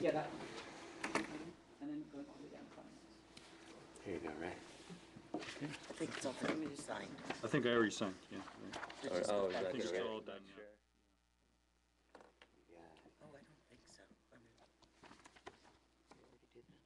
Yeah, that one. And then go all the way down the Here you go, right? I think it's all for me to sign. I think I already signed, yeah. It's just Oh, the is back that I think page. it's all done now. Yeah, Oh, I don't think so. I mean, we already did that.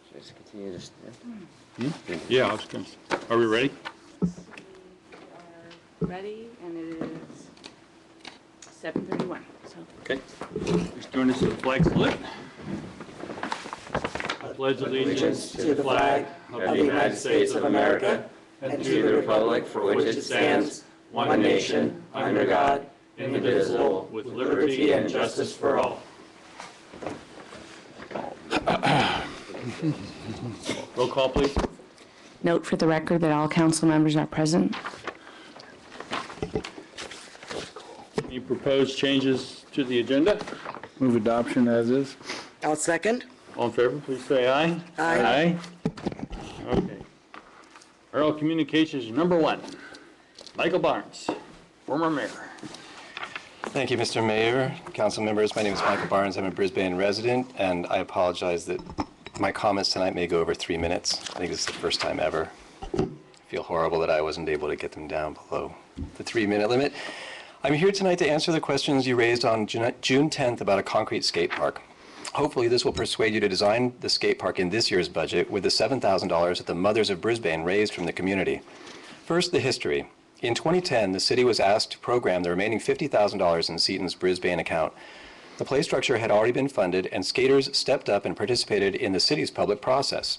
Should I just continue this? Yeah, I was going to. Are we ready? We are ready, and it is 7:31, so. Okay. Please join us at the flag salute. I pledge allegiance to the flag of the United States of America and to the republic for which it stands, one nation, under God, indivisible, with liberty and justice for all. Roll call, please. Note for the record that all council members are present. Any proposed changes to the agenda? Move adoption as is. I'll second. All in favor, please say aye. Aye. Okay. Oral communications number 1. Michael Barnes, former mayor. Thank you, Mr. Mayor, council members. My name is Michael Barnes. I'm a Brisbane resident, and I apologize that my comments tonight may go over 3 minutes. I think this is the first time ever. I feel horrible that I wasn't able to get them down below the 3-minute limit. I'm here tonight to answer the questions you raised on June 10th about a concrete skate park. Hopefully this will persuade you to design the skate park in this year's budget with the $7,000 that the Mothers of Brisbane raised from the community. First, the history. In 2010, the city was asked to program the remaining $50,000 in Seaton's Brisbane account. The play structure had already been funded, and skaters stepped up and participated in the city's public process.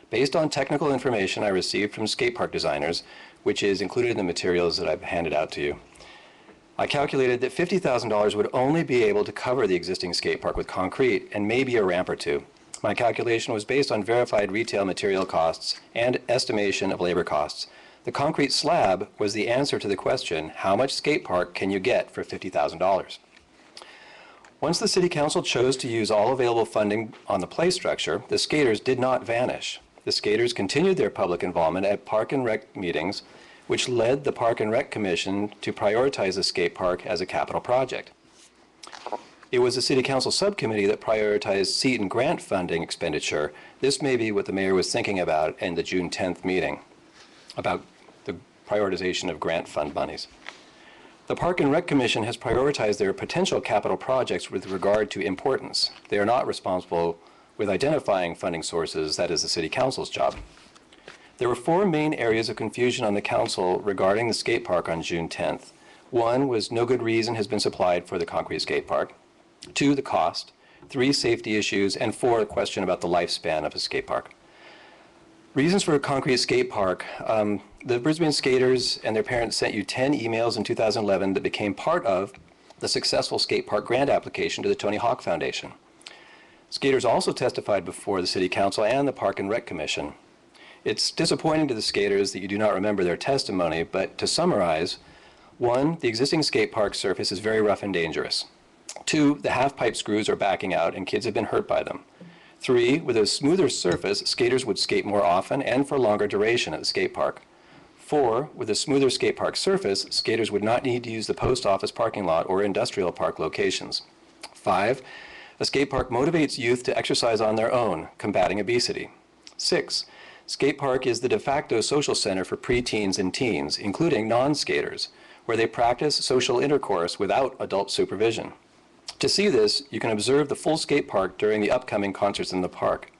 Based on technical information I received from skate park designers, which is included in the materials that I've handed out to you, I calculated that $50,000 would only be able to cover the existing skate park with concrete and maybe a ramp or two. My calculation was based on verified retail material costs and estimation of labor costs. The concrete slab was the answer to the question, how much skate park can you get for $50,000? Once the City Council chose to use all available funding on the play structure, the skaters did not vanish. The skaters continued their public involvement at Park and Rec meetings, which led the Park and Rec Commission to prioritize the skate park as a capital project. It was the City Council subcommittee that prioritized Seaton grant funding expenditure. This may be what the mayor was thinking about in the June 10th meeting, about the prioritization of grant fund monies. The Park and Rec Commission has prioritized their potential capital projects with regard to importance. They are not responsible with identifying funding sources. That is the City Council's job. There were 4 main areas of confusion on the council regarding the skate park on June 10th. 1 was no good reason has been supplied for the concrete skate park. 2, the cost. 3, safety issues. And 4, a question about the lifespan of a skate park. Reasons for a concrete skate park. The Brisbane skaters and their parents sent you 10 emails in 2011 that became part of the successful skate park grant application to the Tony Hawk Foundation. Skaters also testified before the City Council and the Park and Rec Commission. It's disappointing to the skaters that you do not remember their testimony, but to summarize, 1, the existing skate park surface is very rough and dangerous. 2, the half-pipe screws are backing out and kids have been hurt by them. 3, with a smoother surface, skaters would skate more often and for longer duration at the skate park. 4, with a smoother skate park surface, skaters would not need to use the post office parking lot or industrial park locations. 5, a skate park motivates youth to exercise on their own, combating obesity. 6, skate park is the de facto social center for preteens and teens, including non-skaters, where they practice social intercourse without adult supervision. To see this, you can observe the full skate park during the upcoming concerts in the park.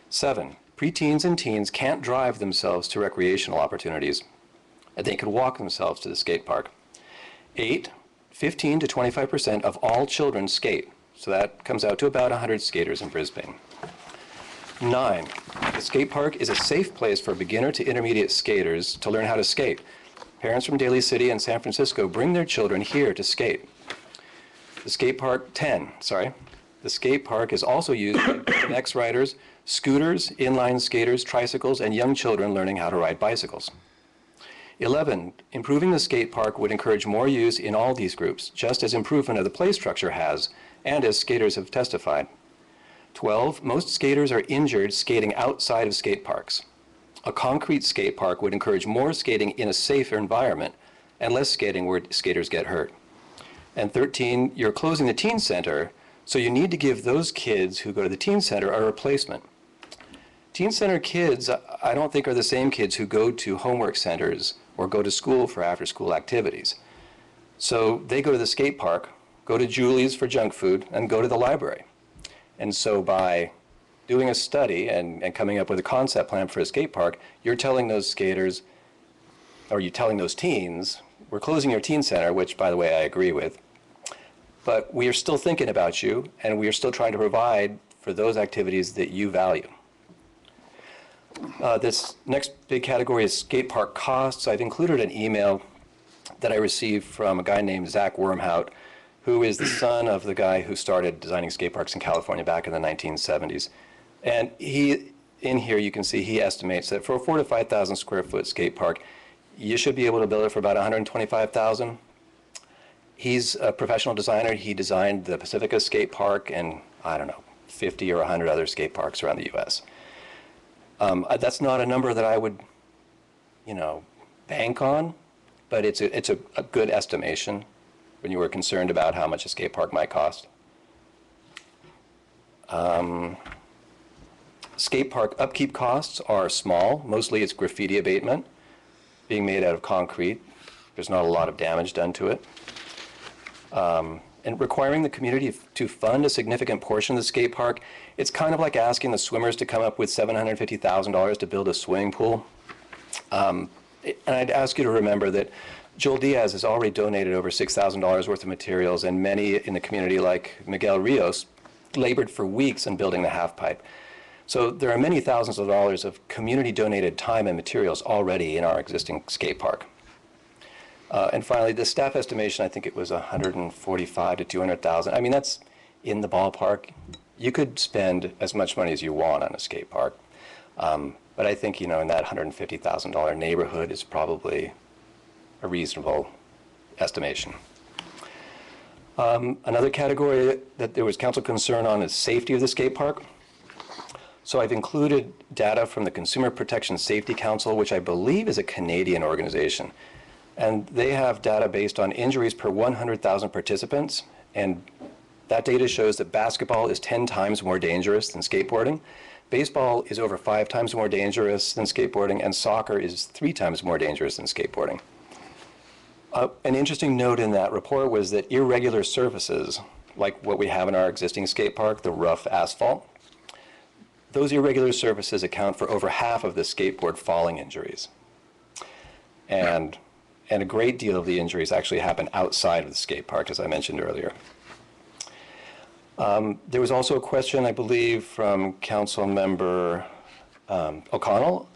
7, preteens and teens can't drive themselves to recreational opportunities. They can walk themselves to the skate park. 8, 15 to 25% of all children skate, so that comes out to about 100 skaters in Brisbane. 9, the skate park is a safe place for beginner to intermediate skaters to learn how to skate. Parents from Daly City and San Francisco bring their children here to skate. The skate park, 10, sorry. The skate park is also used by BMX riders, scooters, inline skaters, tricycles, and young children learning how to ride bicycles. 11, improving the skate park would encourage more use in all these groups, just as improvement of the play structure has, and as skaters have testified. 12, most skaters are injured skating outside of skate parks. A concrete skate park would encourage more skating in a safer environment and less skating where skaters get hurt. And 13, you're closing the teen center, so you need to give those kids who go to the teen center a replacement. Teen center kids, I don't think, are the same kids who go to homework centers or go to school for after-school activities. So they go to the skate park, go to Julie's for junk food, and go to the library. And so by doing a study and coming up with a concept plan for a skate park, you're telling those skaters, or you're telling those teens, we're closing your teen center, which, by the way, I agree with, but we are still thinking about you, and we are still trying to provide for those activities that you value. This next big category is skate park costs. I've included an email that I received from a guy named Zach Wormhout, who is the son of the guy who started designing skate parks in California back in the 1970s. And he, in here you can see he estimates that for a 4,000 to 5,000 square foot skate park, you should be able to build it for about $125,000. He's a professional designer. He designed the Pacifica skate park and, I don't know, 50 or 100 other skate parks around the US. That's not a number that I would, bank on, but it's a good estimation when you were concerned about how much a skate park might cost. Skate park upkeep costs are small. Mostly it's graffiti abatement, being made out of concrete. There's not a lot of damage done to it. And requiring the community to fund a significant portion of the skate park, it's kind of like asking the swimmers to come up with $750,000 to build a swimming pool. And I'd ask you to remember that Joel Diaz has already donated over $6,000 worth of materials, and many in the community, like Miguel Rios, labored for weeks on building the half pipe. So there are many thousands of dollars of community-donated time and materials already in our existing skate park. And finally, the staff estimation, I think it was $145,000 to $200,000. I mean, that's in the ballpark. You could spend as much money as you want on a skate park. But I think, in that $150,000 neighborhood is probably a reasonable estimation. Another category that there was council concern on is safety of the skate park. So I've included data from the Consumer Protection Safety Council, which I believe is a Canadian organization. And they have data based on injuries per 100,000 participants. And that data shows that basketball is 10 times more dangerous than skateboarding. Baseball is over 5 times more dangerous than skateboarding, and soccer is 3 times more dangerous than skateboarding. An interesting note in that report was that irregular surfaces, like what we have in our existing skate park, the rough asphalt, those irregular surfaces account for over half of the skateboard falling injuries. And a great deal of the injuries actually happen outside of the skate park, as I mentioned earlier. There was also a question, I believe, from Council Member O'Connell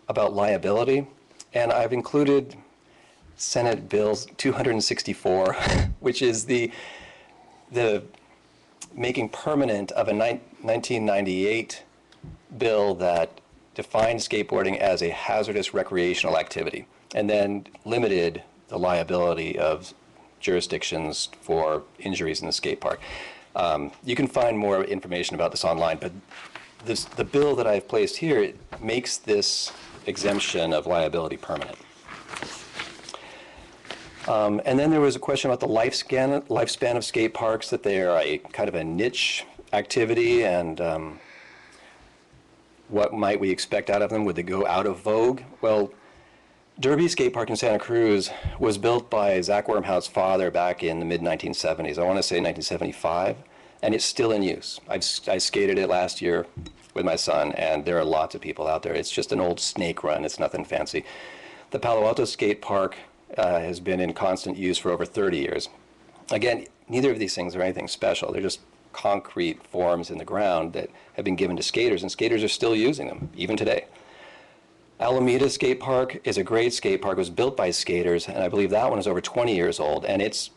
about liability, and I've included Senate Bill 264, which is the making permanent of a 1998 bill that defined skateboarding as a hazardous recreational activity, and then limited the liability of jurisdictions for injuries in the skate park. You can find more information about this online, but the bill that I've placed here, it makes this exemption of liability permanent. And then there was a question about the lifespan of skate parks, that they are a kind of a niche activity, and what might we expect out of them? Would they go out of vogue? Well, Derby Skate Park in Santa Cruz was built by Zach Wormhout's father back in the mid-1970s. I want to say 1975, and it's still in use. I skated it last year with my son, and there are lots of people out there. It's just an old snake run. It's nothing fancy. The Palo Alto Skate Park has been in constant use for over 30 years. Again, neither of these things are anything special. They're just concrete forms in the ground that have been given to skaters, and skaters are still using them, even today. Alameda Skate Park is a great skate park. It was built by skaters, and I believe that one is over 20 years old, and it's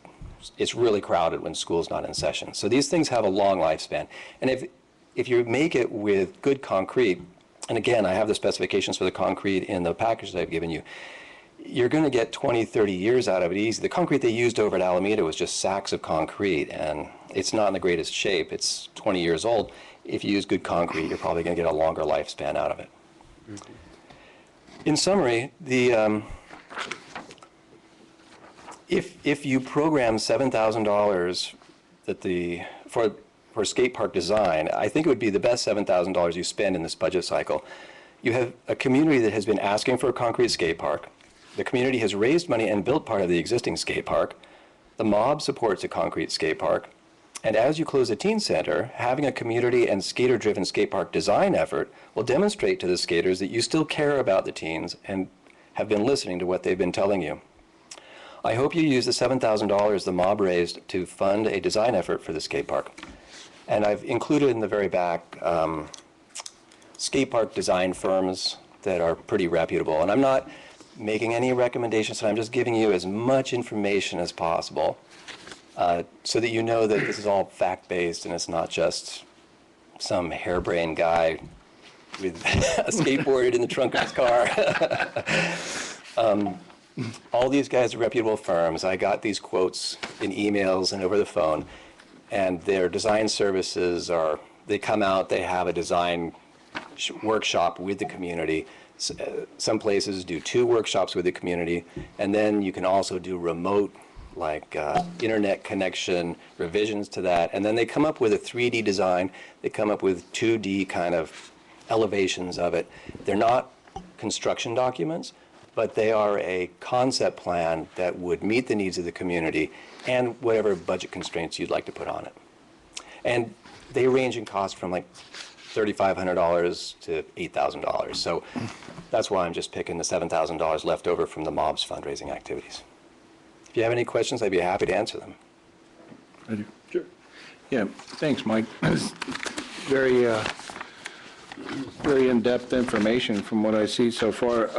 really crowded when school's not in session. So these things have a long lifespan. And if you make it with good concrete, and again, I have the specifications for the concrete in the package that I've given you, you're going to get 20, 30 years out of it easy. The concrete they used over at Alameda was just sacks of concrete, and it's not in the greatest shape. It's 20 years old. If you use good concrete, you're probably going to get a longer lifespan out of it. In summary, if you program $7,000 for skate park design, I think it would be the best $7,000 you spend in this budget cycle. You have a community that has been asking for a concrete skate park. The community has raised money and built part of the existing skate park. The mob supports a concrete skate park. And as you close the teen center, having a community and skater-driven skate park design effort will demonstrate to the skaters that you still care about the teens and have been listening to what they've been telling you. I hope you use the $7,000 the mob raised to fund a design effort for the skate park. And I've included in the very back skate park design firms that are pretty reputable. And I'm not making any recommendations, I'm just giving you as much information as possible so that you know that this is all fact-based and it's not just some harebrained guy with a skateboard in the trunk of his car. All these guys are reputable firms. I got these quotes in emails and over the phone, and their design services are, they come out, they have a design workshop with the community. Some places do 2 workshops with the community, and then you can also do remote, like internet connection, revisions to that, and then they come up with a 3D design. They come up with 2D kind of elevations of it. They're not construction documents, but they are a concept plan that would meet the needs of the community and whatever budget constraints you'd like to put on it. And they range in cost from like $3,500 to $8,000. So that's why I'm just picking the $7,000 left over from the mob's fundraising activities. If you have any questions, I'd be happy to answer them. I do. Sure. Yeah, thanks, Mike. Very, very in-depth information from what I see so far.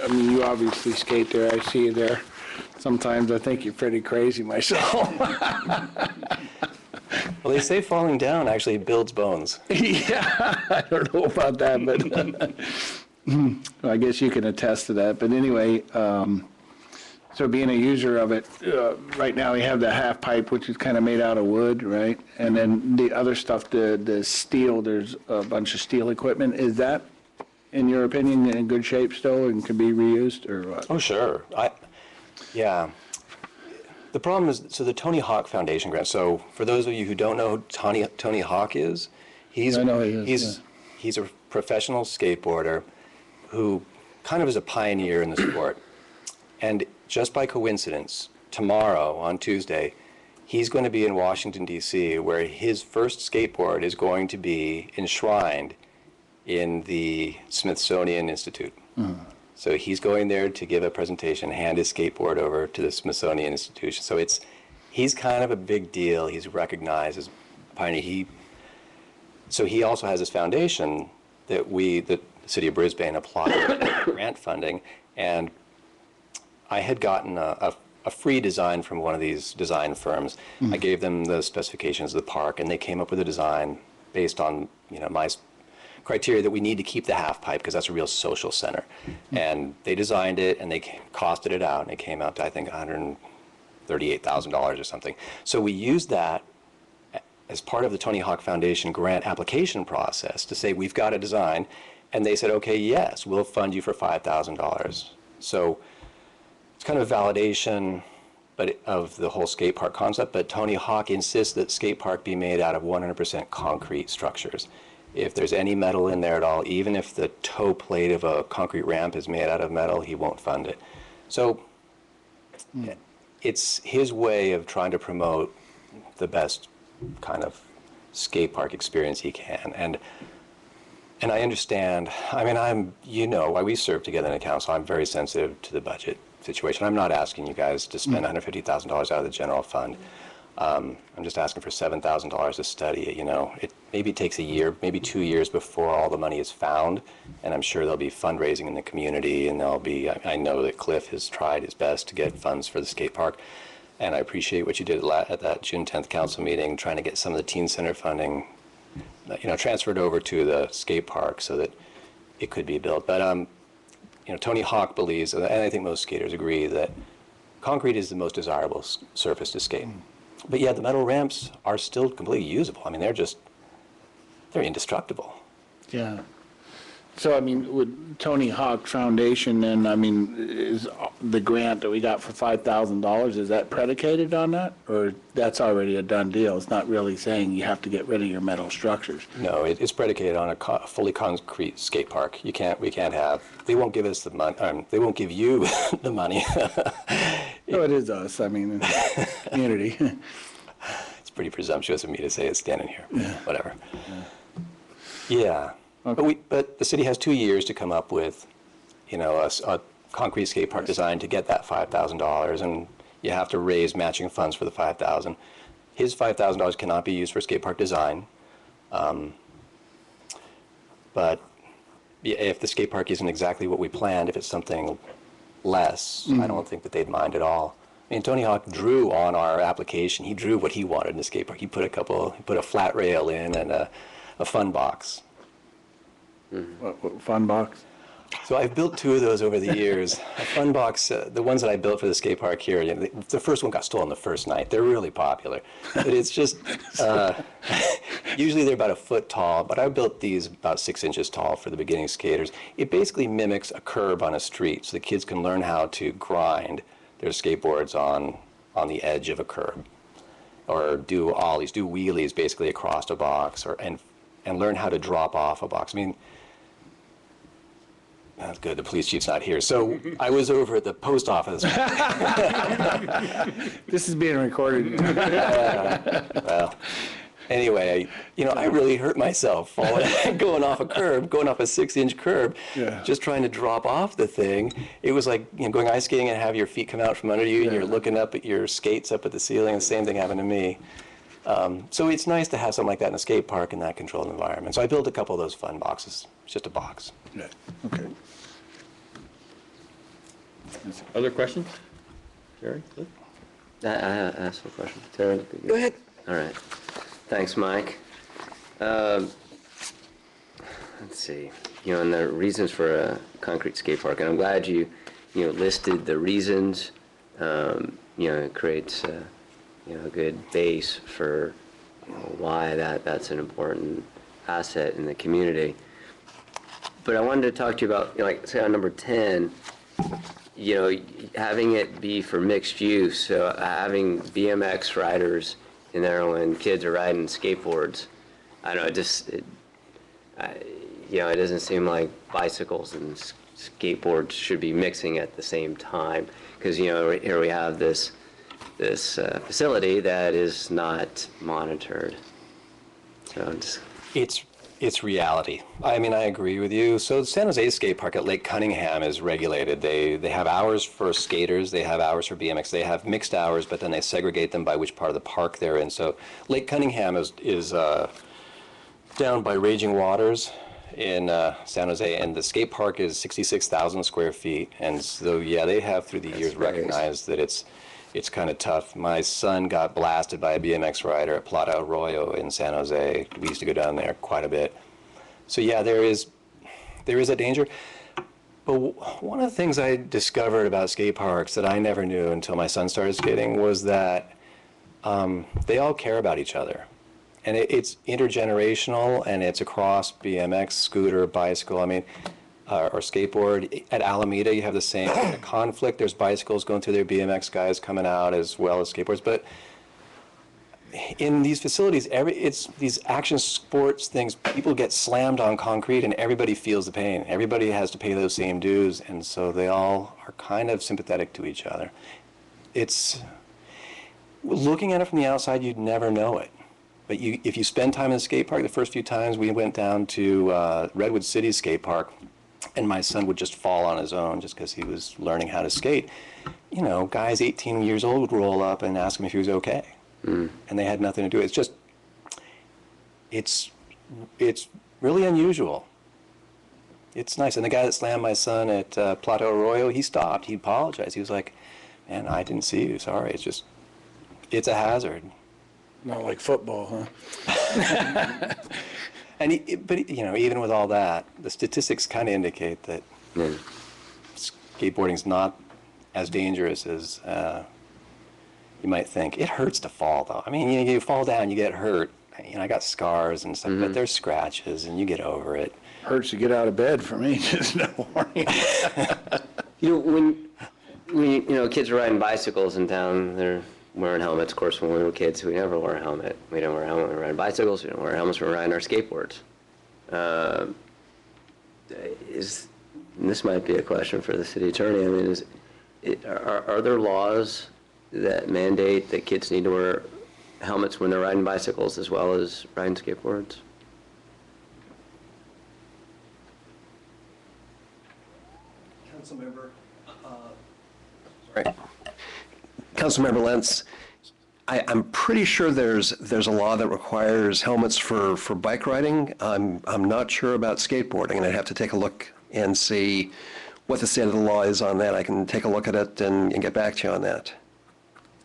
I mean, you obviously skate there. I see you there. Sometimes I think you're pretty crazy myself. Well, they say falling down actually builds bones. Yeah, I don't know about that, but I guess you can attest to that. But anyway, so being a user of it, right now we have the half pipe, which is kind of made out of wood, right? And then the other stuff, the steel, there's a bunch of steel equipment. Is that, in your opinion, in good shape still and can be reused, or what? Oh, sure. Yeah. The problem is, so the Tony Hawk Foundation grant, so for those of you who don't know who Tony Hawk is, he's I know he is, he's a professional skateboarder who kind of is a pioneer in the sport. And just by coincidence, tomorrow, on Tuesday, he's going to be in Washington, D.C., where his first skateboard is going to be enshrined in the Smithsonian Institute. Mm-hmm. So he's going there to give a presentation, hand his skateboard over to the Smithsonian Institution. So he's kind of a big deal. He's recognized as a pioneer. So he also has this foundation that the city of Brisbane applied grant funding, and I had gotten a free design from one of these design firms. Mm-hmm. I gave them the specifications of the park, and they came up with a design based on my criteria that we need to keep the half pipe because that's a real social center. Mm-hmm. And they designed it and they costed it out, and it came out to I think $138,000 or something. So we used that as part of the Tony Hawk Foundation grant application process to say we've got a design, and they said, okay, yes, we'll fund you for $5,000. So it's kind of validation of the whole skate park concept, but Tony Hawk insists that skate park be made out of 100% concrete structures. If there's any metal in there at all, even if the toe plate of a concrete ramp is made out of metal, he won't fund it. So it's his way of trying to promote the best kind of skate park experience he can. And I understand, I mean, we serve together in a council. I'm very sensitive to the budget situation. I'm not asking you guys to spend $150,000 out of the general fund. I'm just asking for $7,000 to study it. It maybe takes a year, maybe 2 years before all the money is found, and I'm sure there'll be fundraising in the community, and I know that Cliff has tried his best to get funds for the skate park, and I appreciate what you did at that June 10th council meeting, trying to get some of the teen center funding, transferred over to the skate park so that it could be built. But Tony Hawk believes, and I think most skaters agree, that concrete is the most desirable surface to skate. But yeah, the metal ramps are still completely usable. I mean, they're indestructible. Yeah. So, I mean, with Tony Hawk Foundation, and I mean, is the grant that we got for $5,000, is that predicated on that? Or that's already a done deal? It's not really saying you have to get rid of your metal structures? No, it's predicated on a fully concrete skate park. We can't have, they won't give us the money, they won't give you the money. No, it is us, I mean, community. It's pretty presumptuous of me to say it's standing here, whatever. Yeah. Okay. But the city has 2 years to come up with, a concrete skate park design to get that $5,000, and you have to raise matching funds for the $5,000. His $5,000 cannot be used for skate park design, but if the skate park isn't exactly what we planned, if it's something less, I don't think that they'd mind at all. I mean, Tony Hawk drew on our application. He drew what he wanted in the skate park. He put a flat rail in and a fun box. What fun box? So I've built 2 of those over the years. A fun box, the ones that I built for the skate park here, the first one got stolen the first night. They're really popular. But it's just, usually they're about a foot tall, but I built these about 6 inches tall for the beginning skaters. It basically mimics a curb on a street, so the kids can learn how to grind their skateboards on the edge of a curb. Or do ollies, do wheelies basically across a box, and learn how to drop off a box. I mean, that's good, the police chief's not here. So I was over at the post office. This is being recorded. Well, anyway, I really hurt myself going off a 6-inch curb, just trying to drop off the thing. It was like going ice skating and have your feet come out from under you, and you're looking up at your skates up at the ceiling. The same thing happened to me. So it's nice to have something like that in a skate park in that controlled environment. So I built a couple of those fun boxes. It's just a box. Yeah. Okay. Other questions? Jerry? I asked a question. Terry? Go ahead. All right. Thanks, Mike. Let's see. And the reasons for a concrete skate park, and I'm glad you listed the reasons. It creates a good base for why that's an important asset in the community. But I wanted to talk to you about, say on number 10, having it be for mixed use, so having BMX riders in there when kids are riding skateboards. I don't know, it doesn't seem like bicycles and skateboards should be mixing at the same time, because here we have this facility that is not monitored. So It's reality. I mean, I agree with you. So San Jose skate park at Lake Cunningham is regulated. They have hours for skaters, they have hours for BMX, they have mixed hours, but then they segregate them by which part of the park they're in. So Lake Cunningham is down by Raging Waters in San Jose, and the skate park is 66,000 square feet. And so, yeah, they have through the years recognized that it's kind of tough. My son got blasted by a BMX rider at Plata Arroyo in San Jose. We used to go down there quite a bit. So yeah, there is a danger. But one of the things I discovered about skate parks that I never knew until my son started skating was that they all care about each other. And it's intergenerational, and it's across BMX, scooter, bicycle. I mean, or skateboard. At Alameda, you have the same kind of conflict. There's bicycles going through there, BMX guys coming out as well as skateboards. But in these facilities, it's these action sports things, people get slammed on concrete and everybody feels the pain. Everybody has to pay those same dues, and so they all are kind of sympathetic to each other. Looking at it from the outside, you'd never know it. But if you spend time in the skate park, the first few times we went down to Redwood City skate park, and my son would just fall on his own just because he was learning how to skate. Guys 18 years old would roll up and ask him if he was okay. And they had nothing to do with it. It's really unusual. It's nice. And the guy that slammed my son at Plata Arroyo, he stopped. He apologized. He was like, man, I didn't see you. Sorry. It's a hazard. Not like football, huh? But even with all that, the statistics kind of indicate that skateboarding's not as dangerous as you might think. It hurts to fall, though. I mean, you fall down, you get hurt. I got scars and stuff, but there's scratches, and you get over it. Hurts to get out of bed for me, just no warning. When kids are riding bicycles in town, they're wearing helmets. Of course, when we were kids, we never wore a helmet. We don't wear a helmet when we're riding bicycles. We don't wear helmets when we're riding our skateboards. This might be a question for the city attorney. I mean, are there laws that mandate that kids need to wear helmets when they're riding bicycles as well as riding skateboards? Councilmember, Councilmember Lentz, I'm pretty sure there's a law that requires helmets for bike riding. I'm not sure about skateboarding, and I'd have to take a look and see what the state of the law is on that. I can take a look at it and get back to you on that.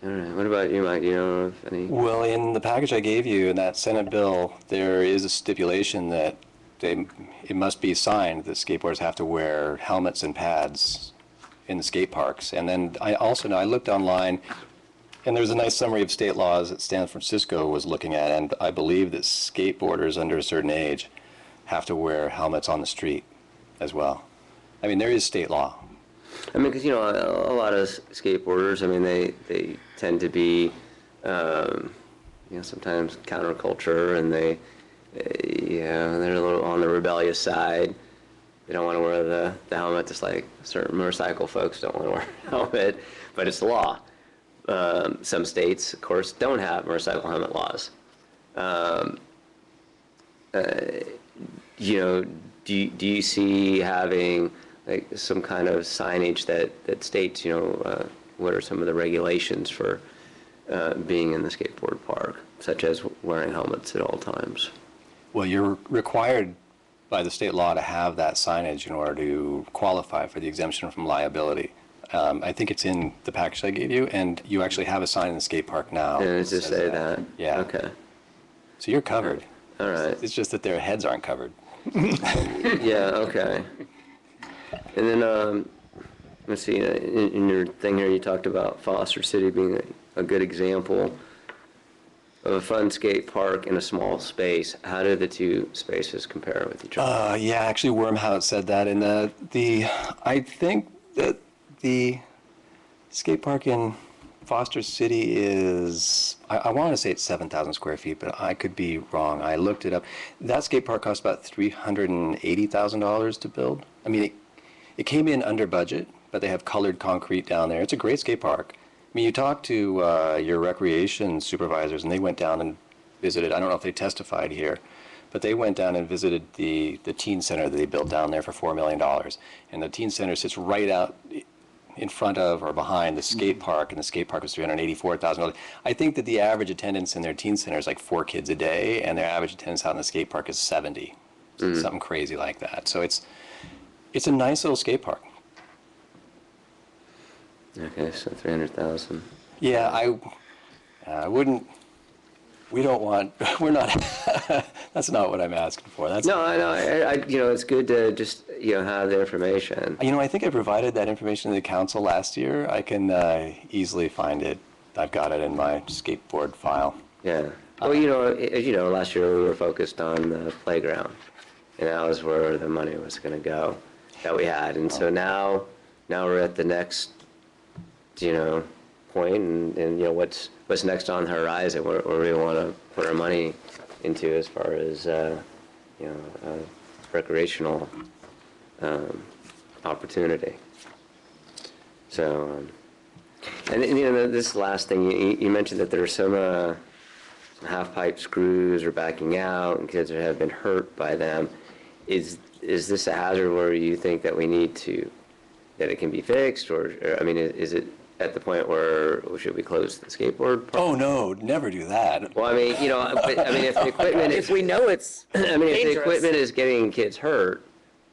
All right. What about you, Mike? Do you know of any? Well, in the package I gave you, in that Senate bill, there is a stipulation that it must be signed that skateboarders have to wear helmets and pads in the skate parks. And then I also know, I looked online, and there's a nice summary of state laws that San Francisco was looking at, and I believe that skateboarders under a certain age have to wear helmets on the street as well. I mean, there is state law. I mean, because, a lot of skateboarders, I mean, they tend to be, sometimes counterculture, and they're a little on the rebellious side. They don't want to wear the helmet, just like certain motorcycle folks don't want to wear a helmet, but it's the law. Some states, of course, don't have motorcycle helmet laws. Do you see having like some kind of signage that states, what are some of the regulations for being in the skateboard park, such as wearing helmets at all times? Well, you're required by the state law to have that signage in order to qualify for the exemption from liability. I think it's in the package I gave you, and you actually have a sign in the skate park now. And does it say that? Yeah. Okay. So you're covered. All right. It's just that their heads aren't covered. Yeah, okay. And then, let's see, in your thing here, you talked about Foster City being a good example of a fun skate park in a small space. How do the two spaces compare with each other? Yeah, actually, Wormhout said that. And I think that the skate park in Foster City is, I want to say it's 7,000 square feet, but I could be wrong. I looked it up. That skate park cost about $380,000 to build. I mean, it came in under budget, but they have colored concrete down there. It's a great skate park. I mean, you talk to your recreation supervisors, and they went down and visited. I don't know if they testified here, but they went down and visited the teen center that they built down there for $4 million. And the teen center sits right out in front of or behind the skate park, and the skate park was $384,000. I think that the average attendance in their teen center is like 4 kids a day, and their average attendance out in the skate park is 70. So something crazy like that. So it's a nice little skate park. Okay, so 300,000. Yeah, I wouldn't. We're not. That's not what I'm asking for. No, I know. It's good to just have the information. I think I provided that information to the council last year. I can easily find it. I've got it in my skateboard file. Yeah. Well, as you know, last year we were focused on the playground, and that was where the money was going to go that we had, and so now we're at the next, point, and what's next on the horizon, where we want to put our money into as far as recreational opportunity. So, and this last thing, you mentioned that there are some half-pipe screws are backing out, and kids have been hurt by them. Is this a hazard where you think that that it can be fixed, or is it at the point where should we close the skateboard park? Oh no, never do that. Well, if the equipment If we know it's if dangerous. the equipment is getting kids hurt,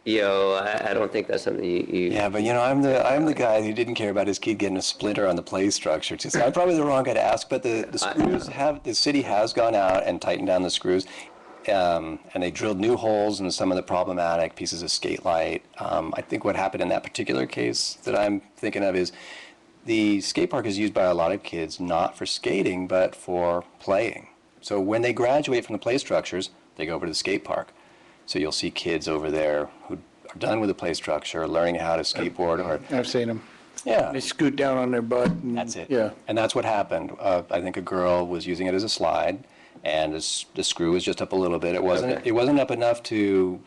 I don't think that's something you. Yeah, but I'm the guy who didn't care about his kid getting a splinter on the play structure. So I'm probably the wrong guy to ask. But the screws the city has gone out and tightened down the screws. and they drilled new holes in some of the problematic pieces of skate light. I think what happened in that particular case that I'm thinking of is the skate park is used by a lot of kids not for skating, but for playing. So when they graduate from the play structures, they go over to the skate park. So you'll see kids over there who are done with the play structure, learning how to skateboard or, I've seen them. yeah. They scoot down on their butt. And, That's it. Yeah. And that's what happened. I think a girl was using it as a slide, and the screw was just up a little bit. It wasn't. Okay. It wasn't up enough to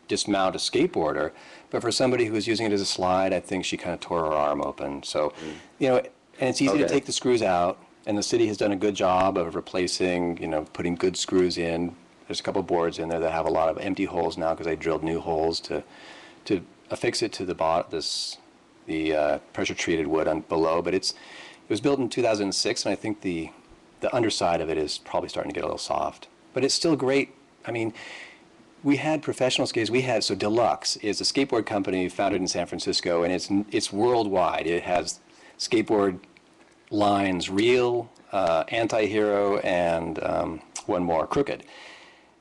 dismount a skateboarder, but for somebody who was using it as a slide, I think she kind of tore her arm open. So, you know, and it's easy to Okay. take the screws out, and the city has done a good job of replacing, you know, putting good screws in. There's a couple boards in there that have a lot of empty holes now because they drilled new holes to affix it to the pressure treated wood below. But it was built in 2006, and I think the underside of it is probably starting to get a little soft. But it's still great. I mean, we had professional skaters. So Deluxe is a skateboard company founded in San Francisco, and it's worldwide. It has skateboard lines, Real, Anti-Hero, and one more, Crooked.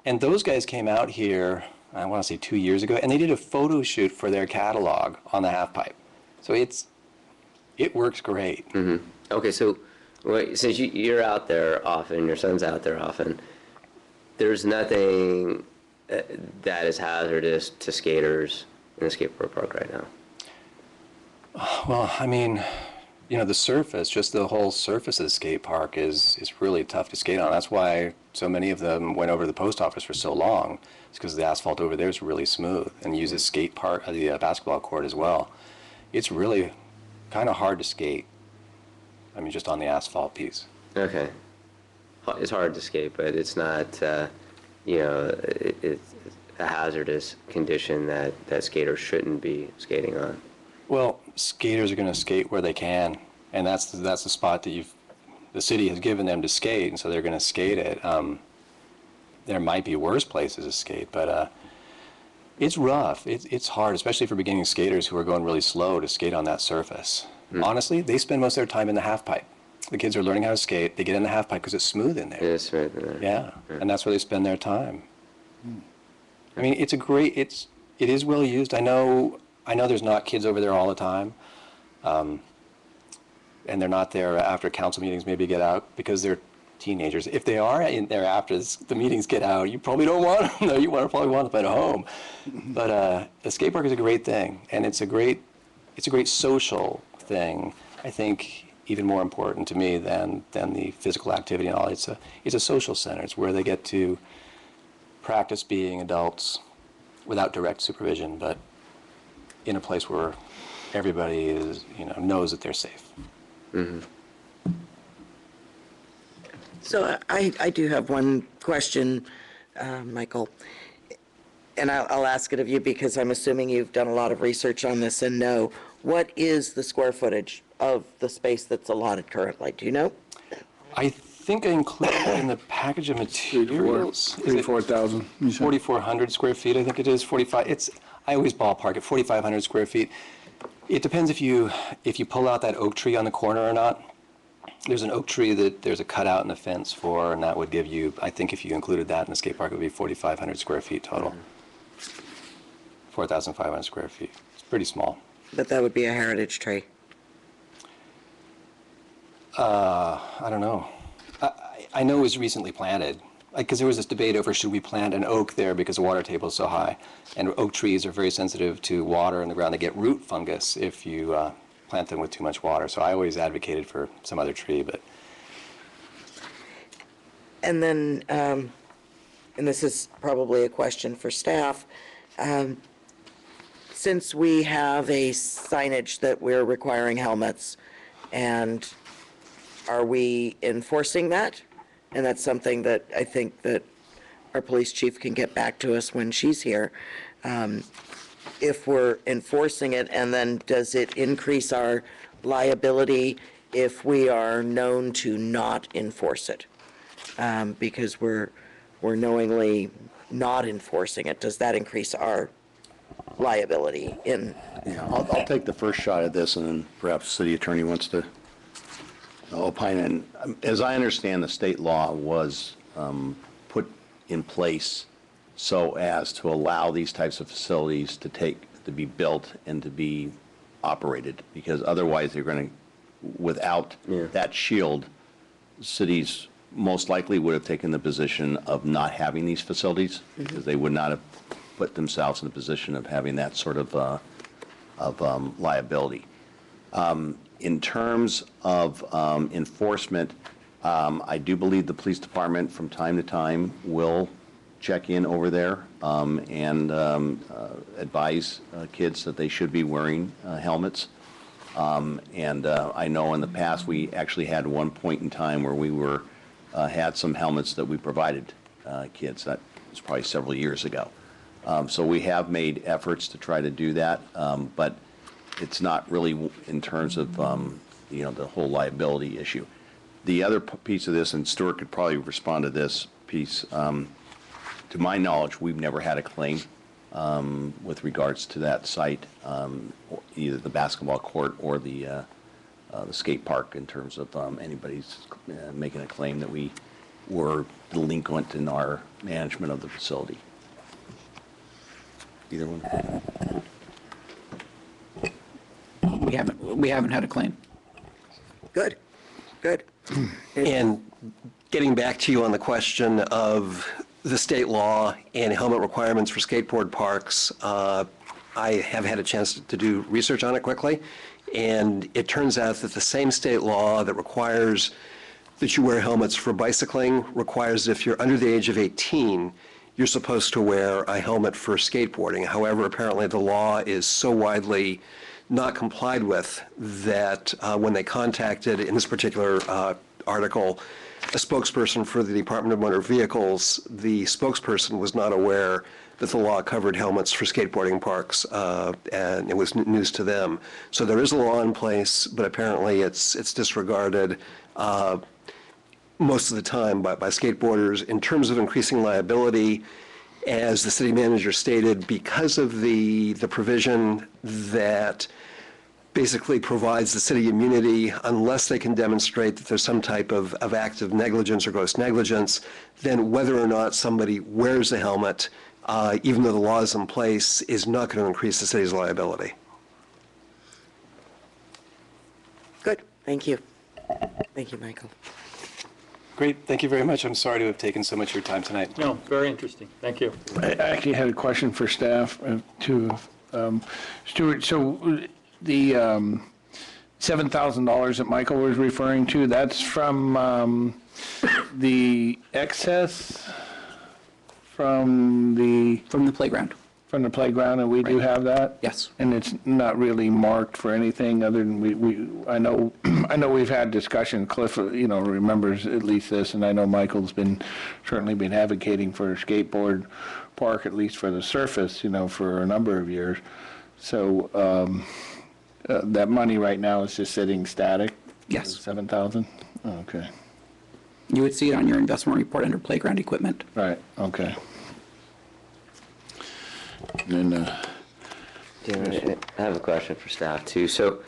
And those guys came out here, I want to say 2 years ago, and they did a photo shoot for their catalog on the half pipe. So it works great. Mm-hmm. Okay, so since you're out there often, your son's out there often, there's nothing that is hazardous to skaters in the skateboard park right now. Well, I mean, you know, the surface, just the whole surface of the skate park is really tough to skate on. That's why so many of them went over to the post office for so long. It's because the asphalt over there is really smooth, and uses skate park, the basketball court as well. It's really kind of hard to skate. I mean, just on the asphalt piece. Okay. It's hard to skate, but it's not, you know, it's a hazardous condition that skaters shouldn't be skating on. Well, skaters are going to skate where they can, and that's the spot that the city has given them to skate, and so they're going to skate it. There might be worse places to skate, but it's rough. It's hard, especially for beginning skaters who are going really slow to skate on that surface. Honestly, they spend most of their time in the half pipe. The kids are learning how to skate. They get in the half pipe because it's smooth in there. It is smooth in there. Yeah, and that's where they spend their time. I mean, it is well used. I know there's not kids over there all the time, and they're not there after council meetings maybe get out because they're teenagers. If they are in there after the meetings get out, you probably don't want them, though. You probably want them at home. But the skate park is a great thing, and it's a great social thing. I think even more important to me than the physical activity and all. It's a social center. It's where they get to practice being adults without direct supervision, but in a place where everybody knows that they're safe. Mm-hmm. So I do have one question, Michael, and I'll ask it of you because I'm assuming you've done a lot of research on this and know. What is the square footage of the space that's allotted currently? Do you know? I think I included in the package of materials. 4,000. 4,400 square feet, I think it is. 45. I always ballpark at 4,500 square feet. It depends if you pull out that oak tree on the corner or not. There's an oak tree that there's a cutout in the fence for, and that would give you, I think if you included that in the skate park, it would be 4,500 square feet total. 4,500 square feet. It's pretty small. But that would be a heritage tree. I don't know. I know it was recently planted, because there was this debate over should we plant an oak there because the water table is so high. And oak trees are very sensitive to water in the ground. They get root fungus if you plant them with too much water. So I always advocated for some other tree, but. And then, and this is probably a question for staff, since we have a signage that we're requiring helmets, and are we enforcing that? And that's something that I think that our police chief can get back to us when she's here. If we're enforcing it, and then does it increase our liability if we are known to not enforce it? Because we're knowingly not enforcing it, does that increase our liability in? Yeah, I'll take the first shot at this, and then perhaps the city attorney wants to opine. And as I understand, the state law was put in place so as to allow these types of facilities to be built and to be operated, because otherwise they're going to, without that shield, cities most likely would have taken the position of not having these facilities, because they would not have put themselves in a position of having that sort of liability. In terms of enforcement, I do believe the police department from time to time will check in over there and advise kids that they should be wearing helmets. And I know in the past, we actually had one point in time where we had some helmets that we provided kids. That was probably several years ago. So we have made efforts to try to do that, but it's not really in terms of the whole liability issue. The other piece of this, and Stuart could probably respond to this piece, to my knowledge, we've never had a claim with regards to that site, either the basketball court or the skate park, in terms of anybody's making a claim that we were delinquent in our management of the facility. Either one? We haven't had a claim. Good, good. And getting back to you on the question of the state law and helmet requirements for skateboard parks, I have had a chance to do research on it quickly, and it turns out that the same state law that requires that you wear helmets for bicycling requires that if you're under the age of 18, you're supposed to wear a helmet for skateboarding. However, apparently the law is so widely not complied with that when they contacted, in this particular article, a spokesperson for the Department of Motor Vehicles, the spokesperson was not aware that the law covered helmets for skateboarding parks, and it was news to them. So there is a law in place, but apparently it's disregarded most of the time by skateboarders. In terms of increasing liability, as the city manager stated, because of the provision that basically provides the city immunity unless they can demonstrate that there's some type of act of negligence or gross negligence, then whether or not somebody wears a helmet, even though the law is in place, is not going to increase the city's liability. Good, thank you. Thank you, Michael. Great, thank you very much. I'm sorry to have taken so much of your time tonight. No, very interesting. Thank you. I actually had a question for staff too. Stuart, so the $7,000 that Michael was referring to, that's from the excess from the playground. From the playground, and we do have that? Yes. And it's not really marked for anything other than I know we've had discussion, Cliff, remembers at least this, and I know Michael's certainly been advocating for a skateboard park, at least for the surface, for a number of years. So that money right now is just sitting static? Yes. 7,000? Okay. You would see it on your investment report under playground equipment. Right, okay. And then, I have a question for staff too. So,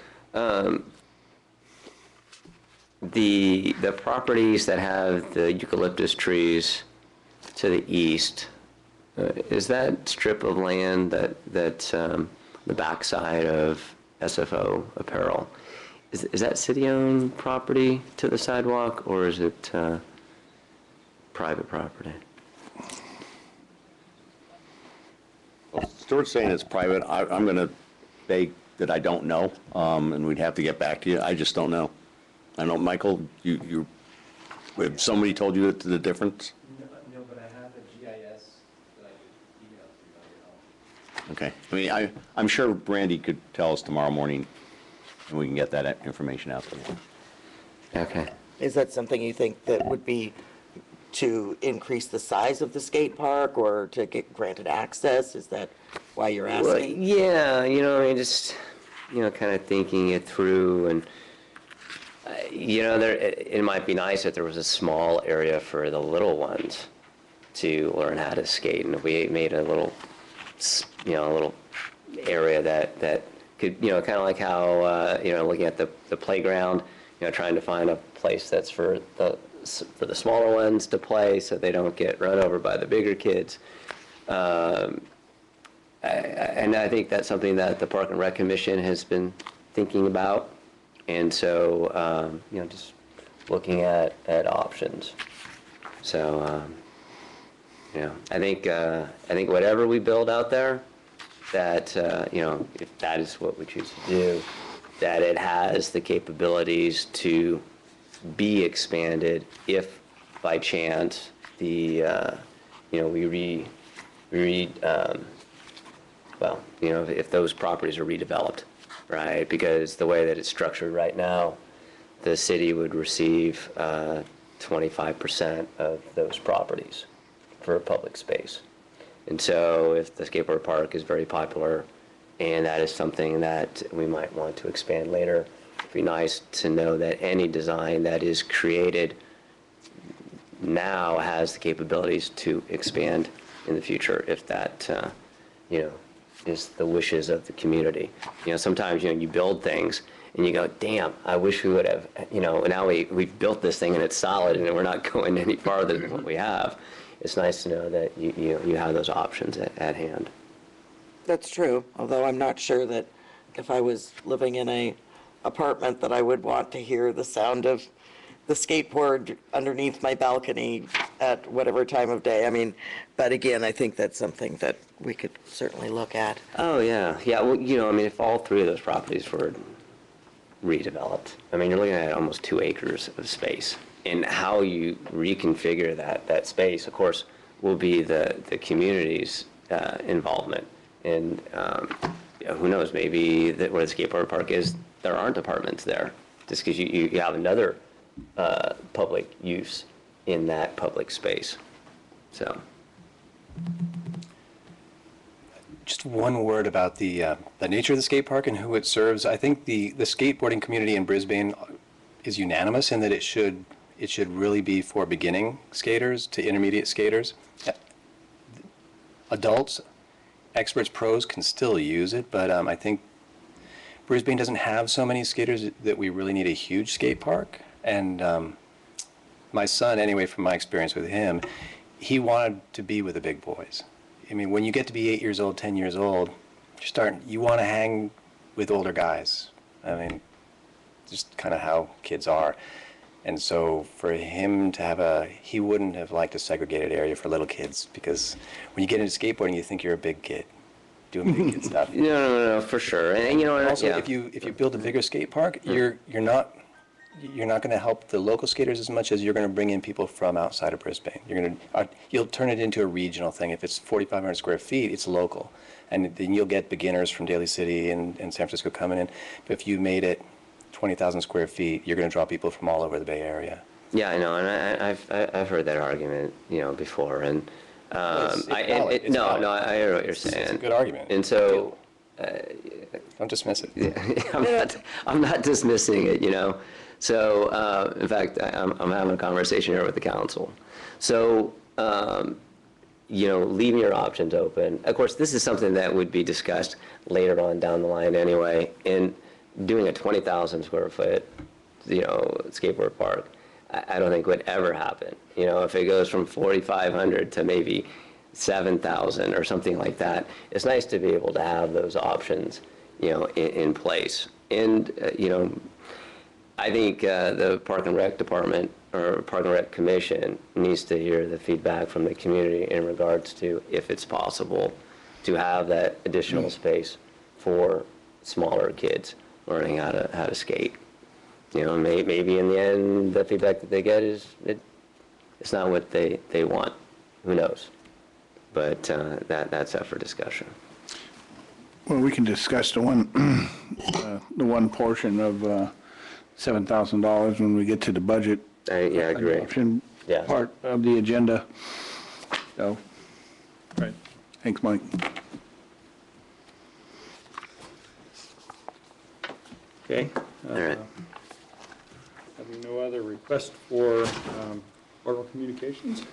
the properties that have the eucalyptus trees to the east, is that strip of land that the backside of SFO Apparel, is that city-owned property to the sidewalk, or is it private property? Well, Stuart's saying it's private. I'm going to beg that I don't know, and we'd have to get back to you. I just don't know. I know, Michael, if somebody told you the difference? No, but I have a GIS that I could email to you. Okay. I mean, I'm sure Randy could tell us tomorrow morning, and we can get that information out to you. Okay. Is that something you think that would be to increase the size of the skate park or to get granted access? Is that why you're asking? Well, yeah, just, kind of thinking it through, and, it might be nice if there was a small area for the little ones to learn how to skate, and if we made a little, a little area that could, kind of like how, looking at the playground, trying to find a place that's for the for the smaller ones to play so they don't get run over by the bigger kids. And I think that's something that the Park and Rec Commission has been thinking about. And so, just looking at options. So, I think whatever we build out there, that, if that is what we choose to do, that it has the capabilities to be expanded if by chance we if those properties are redeveloped, right? Because the way that it's structured right now, the city would receive 25% of those properties for public space. And so if the skateboard park is very popular and that is something that we might want to expand later, it'd be nice to know that any design that is created now has the capabilities to expand in the future if that, is the wishes of the community. Sometimes, you build things and you go, damn, I wish we would have, now we've built this thing and it's solid and we're not going any farther than what we have. It's nice to know that you have those options at hand. That's true, although I'm not sure that if I was living in a apartment that I would want to hear the sound of the skateboard underneath my balcony at whatever time of day. I mean, but again, I think that's something that we could certainly look at. Oh, yeah. Yeah, well, if all three of those properties were redeveloped, you're looking at almost 2 acres of space. And how you reconfigure that space, of course, will be the community's involvement. And who knows, maybe where the skateboard park is, there aren't apartments there, just because you have another public use in that public space. So. Just one word about the nature of the skate park and who it serves. I think the skateboarding community in Brisbane is unanimous in that it should really be for beginning skaters to intermediate skaters. Adults, experts, pros can still use it, but I think Brisbane doesn't have so many skaters that we really need a huge skate park. And my son, anyway, from my experience with him, he wanted to be with the big boys. When you get to be 8 years old, 10 years old, you want to hang with older guys. Just kind of how kids are. And so for him to he wouldn't have liked a segregated area for little kids, because when you get into skateboarding, you think you're a big kid doing big kid stuff. No, for sure. And also, yeah. if you build a bigger skate park, you're not going to help the local skaters as much as you're going to bring in people from outside of Brisbane. You'll turn it into a regional thing. If it's 4,500 square feet, it's local, and then you'll get beginners from Daly City and San Francisco coming in. But if you made it 20,000 square feet, you're going to draw people from all over the Bay Area. Yeah, I know, and I've heard that argument, before, and I hear what you're saying. It's a good argument. And so, don't dismiss it. Yeah, I'm not dismissing it, So, in fact, I'm having a conversation here with the council. So, leaving your options open. Of course, this is something that would be discussed later on down the line anyway. And doing a 20,000 square foot, skateboard park, I don't think would ever happen. If it goes from 4,500 to maybe 7,000 or something like that, it's nice to be able to have those options, in place. And, I think the Park and Rec Department or Park and Rec Commission needs to hear the feedback from the community in regards to if it's possible to have that additional space for smaller kids learning how to skate. Maybe in the end, the feedback that they get is it's not what they want. Who knows? But that's up for discussion. Well, we can discuss the one portion of $7,000 when we get to the budget. I agree. Adoption Yeah. part of the agenda. So, right. Thanks, Mike. Okay. All right. Having no other request for oral communications?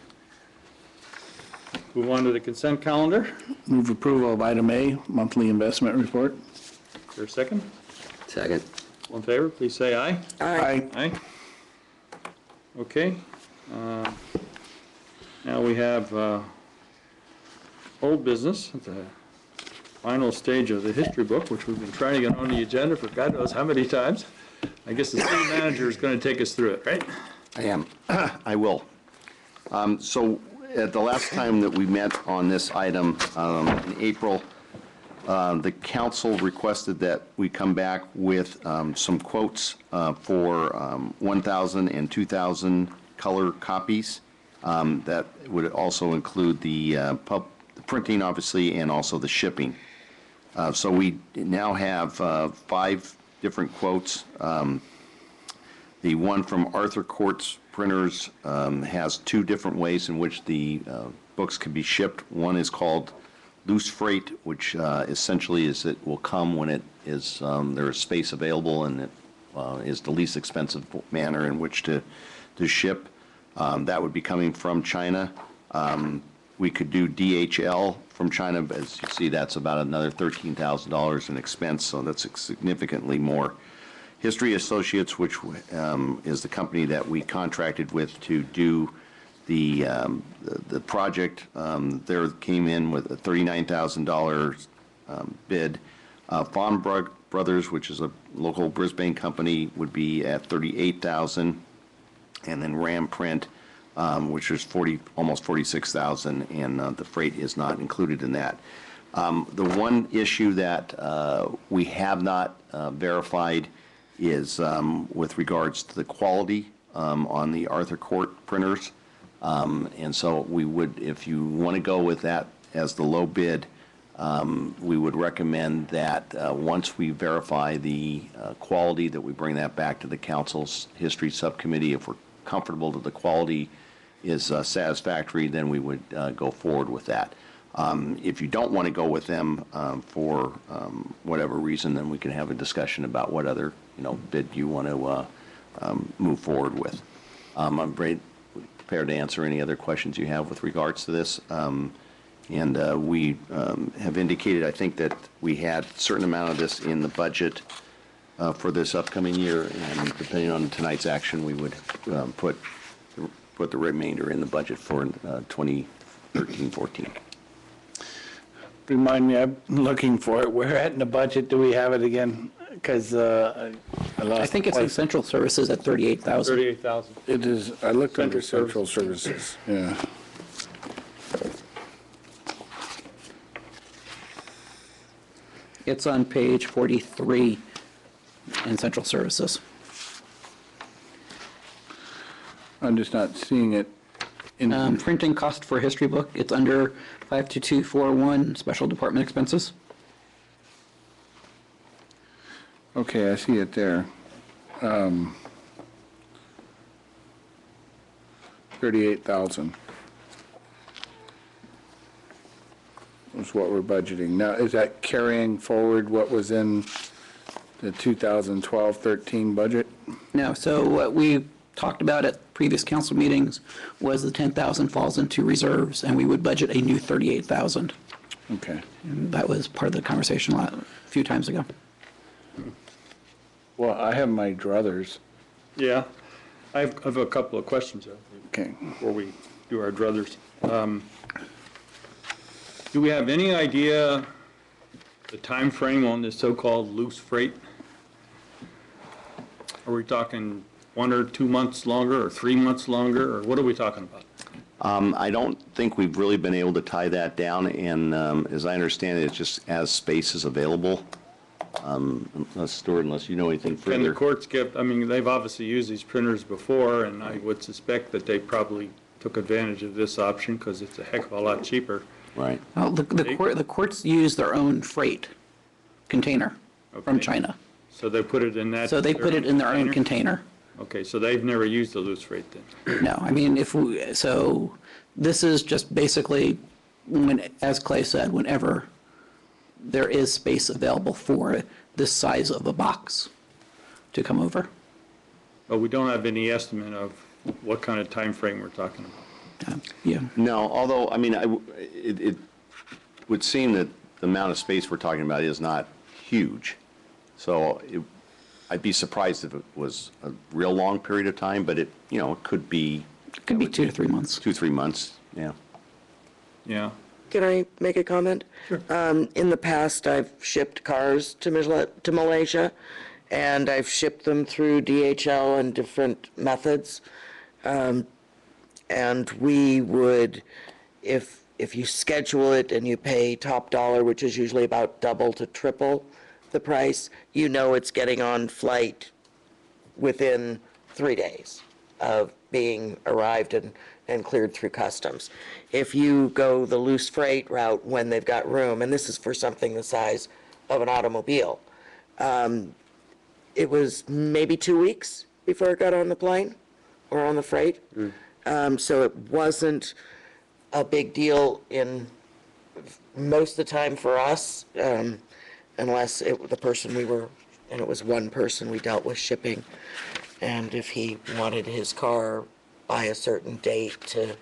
Move on to the consent calendar. Move approval of item A, monthly investment report. Is there a second? Second. All in favor, please say aye. Aye. Aye. Okay. Now we have old business, the final stage of the history book, which we've been trying to get on the agenda for God knows how many times. I guess the city manager is going to take us through it, right? I am. I will. So at the last time that we met on this item in April, the council requested that we come back with some quotes for 1,000 and 2,000 color copies. That would also include the printing, obviously, and also the shipping. So we now have 5 different quotes. The one from Arthur Court's Printers has 2 different ways in which the books can be shipped. One is called loose freight, which essentially is it will come when it is there is space available, and it is the least expensive manner in which to ship. That would be coming from China. We could do DHL from China, but as you see, that's about another $13,000 in expense, so that's significantly more. History Associates, which is the company that we contracted with to do the project, there came in with a $39,000 bid. Fawn Brothers, which is a local Brisbane company, would be at $38,000, and then Ram Print, which is almost $46,000, and the freight is not included in that. The one issue that we have not verified is with regards to the quality on the Arthur Court printers. And so we would, if you want to go with that as the low bid, we would recommend that once we verify the quality, that we bring that back to the council's history subcommittee. If we're comfortable that the quality is satisfactory, then we would go forward with that. If you don't want to go with them for whatever reason, then we can have a discussion about what other bid you want to move forward with. I'm prepared to answer any other questions you have with regards to this. And we have indicated, I think, that we had a certain amount of this in the budget for this upcoming year, and depending on tonight's action, we would put the remainder in the budget for 2013-14. Remind me, I'm looking for it. Where at in the budget do we have it again? Because I lost. I think it's in central services at 38,000. 38,000. It is, I looked under Central central services, yeah. It's on page 43 in central services. I'm just not seeing it in, Printing cost for a history book, it's under 52241, special department expenses. okay, I see it there. 38,000 is what we're budgeting. Now, is that carrying forward what was in the 2012-13 budget? No, so what we talked about at previous council meetings was the 10,000 falls into reserves, and we would budget a new 38,000. Okay. And that was part of the conversation a few times ago. Well, I have my druthers. Yeah, I have a couple of questions Okay. before we do our druthers. Do we have any idea the time frame on this so-called loose freight? Are we talking 1 or 2 months longer, or 3 months longer, or what are we talking about? I don't think we've really been able to tie that down, and as I understand it, it's just as space is available. Unless you know anything further. And the courts I mean, they've obviously used these printers before, and I would suspect that they probably took advantage of this option because it's a heck of a lot cheaper. Right. Well, the courts use their own freight container from Okay. China. So they put it in that. So they put it in their own container. Okay, so they've never used the loose freight then? No, I mean, so this is just basically, as Clay said, whenever there is space available for this size of a box to come over. But we don't have any estimate of what kind of time frame we're talking about. Yeah. No, although, I mean, it would seem that the amount of space we're talking about is not huge. So I'd be surprised if it was a real long period of time, but it could be It could be 2 to 3 months. 2-3 months, yeah. Yeah. Can I make a comment? Sure. In the past, I've shipped cars to Malaysia, and I've shipped them through DHL and different methods. And we would, if you schedule it and you pay top dollar, which is usually about double to triple the price, you know it's getting on flight within 3 days of being arrived and cleared through customs. If you go the loose freight route when they've got room, and this is for something the size of an automobile, it was maybe 2 weeks before it got on the plane or on the freight. So it wasn't a big deal in most of the time for us, unless the person we were, and it was one person we dealt with shipping, and if he wanted his car by a certain date to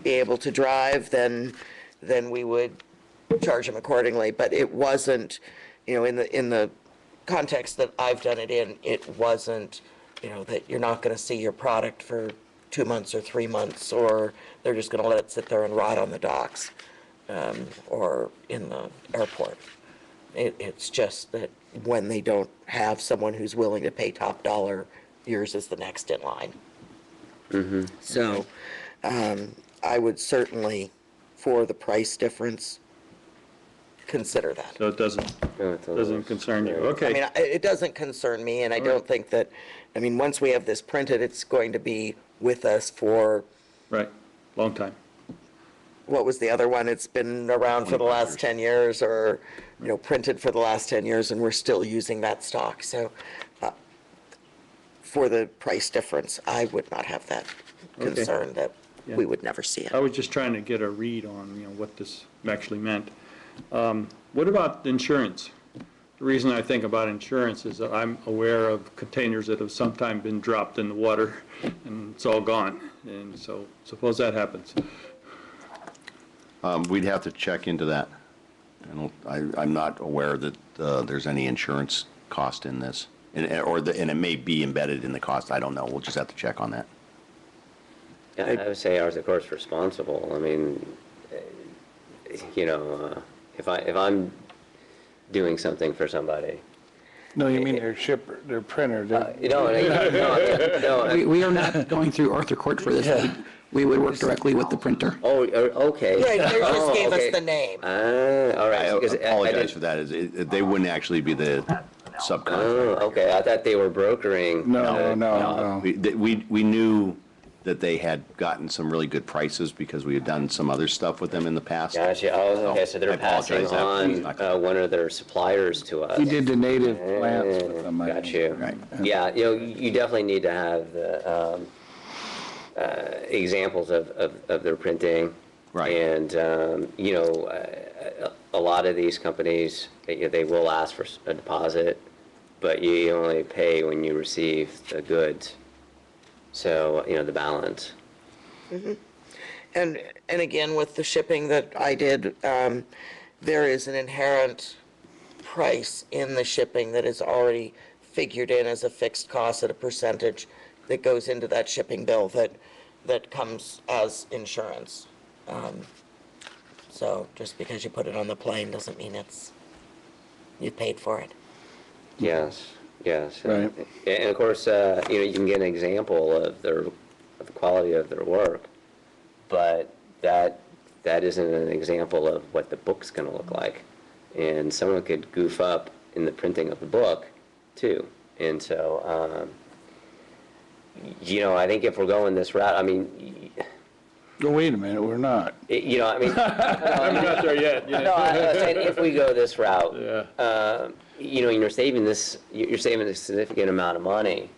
be able to drive, then we would charge him accordingly. But it wasn't, in the context that I've done it in, it wasn't, that you're not going to see your product for 2 months or 3 months, or they're just going to let it sit there and rot on the docks or in the airport. It's just that when they don't have someone who's willing to pay top dollar, yours is the next in line. So I would certainly, for the price difference, consider that. So it doesn't concern you. Okay. I mean, it doesn't concern me, and I don't think that, once we have this printed, it's going to be with us for, Right. Long time. what was the other one? It's been around for the last 10 years, or, printed for the last 10 years, and we're still using that stock. So for the price difference, I would not have that concern that we would never see it. I was just trying to get a read on, what this actually meant. What about insurance? The reason I think about insurance is that I'm aware of containers that have sometime been dropped in the water and it's all gone. And so suppose that happens. We'd have to check into that. I'm not aware that there's any insurance cost in this, and it may be embedded in the cost. I don't know. We'll just have to check on that. Yeah, I would say ours, of course, responsible. I mean, if I'm doing something for somebody. No, you mean their shipper, their printer. No. We are not going through Arthur Court for this. We would work directly with the printer. Oh, okay. Yeah, they just gave us okay. the name. All right. I because apologize for that. They wouldn't actually be the subcontractor. Oh, okay. I thought they were brokering. No. We knew that they had gotten some really good prices because we had done some other stuff with them in the past. Gotcha. Oh, okay. So I they're passing apologize. on one of their suppliers to us. We did the native plants with them. I Got think. you. Right. Yeah, you definitely need to have the examples of their printing. Right. And, a lot of these companies, they will ask for a deposit, but you only pay when you receive the goods. So, the balance. And again, with the shipping that I did, there is an inherent price in the shipping that is already figured in as a fixed cost at a percentage that goes into that shipping bill that comes as insurance. So just because you put it on the plane doesn't mean you paid for it. Yes. Right. And of course, you can get an example of the quality of their work, but that isn't an example of what the book's going to look like. And someone could goof up in the printing of the book, too. And so, I think if we're going this route, Oh, wait a minute, we're not. I'm not there yet. No, I'm saying if we go this route, you're saving a significant amount of money.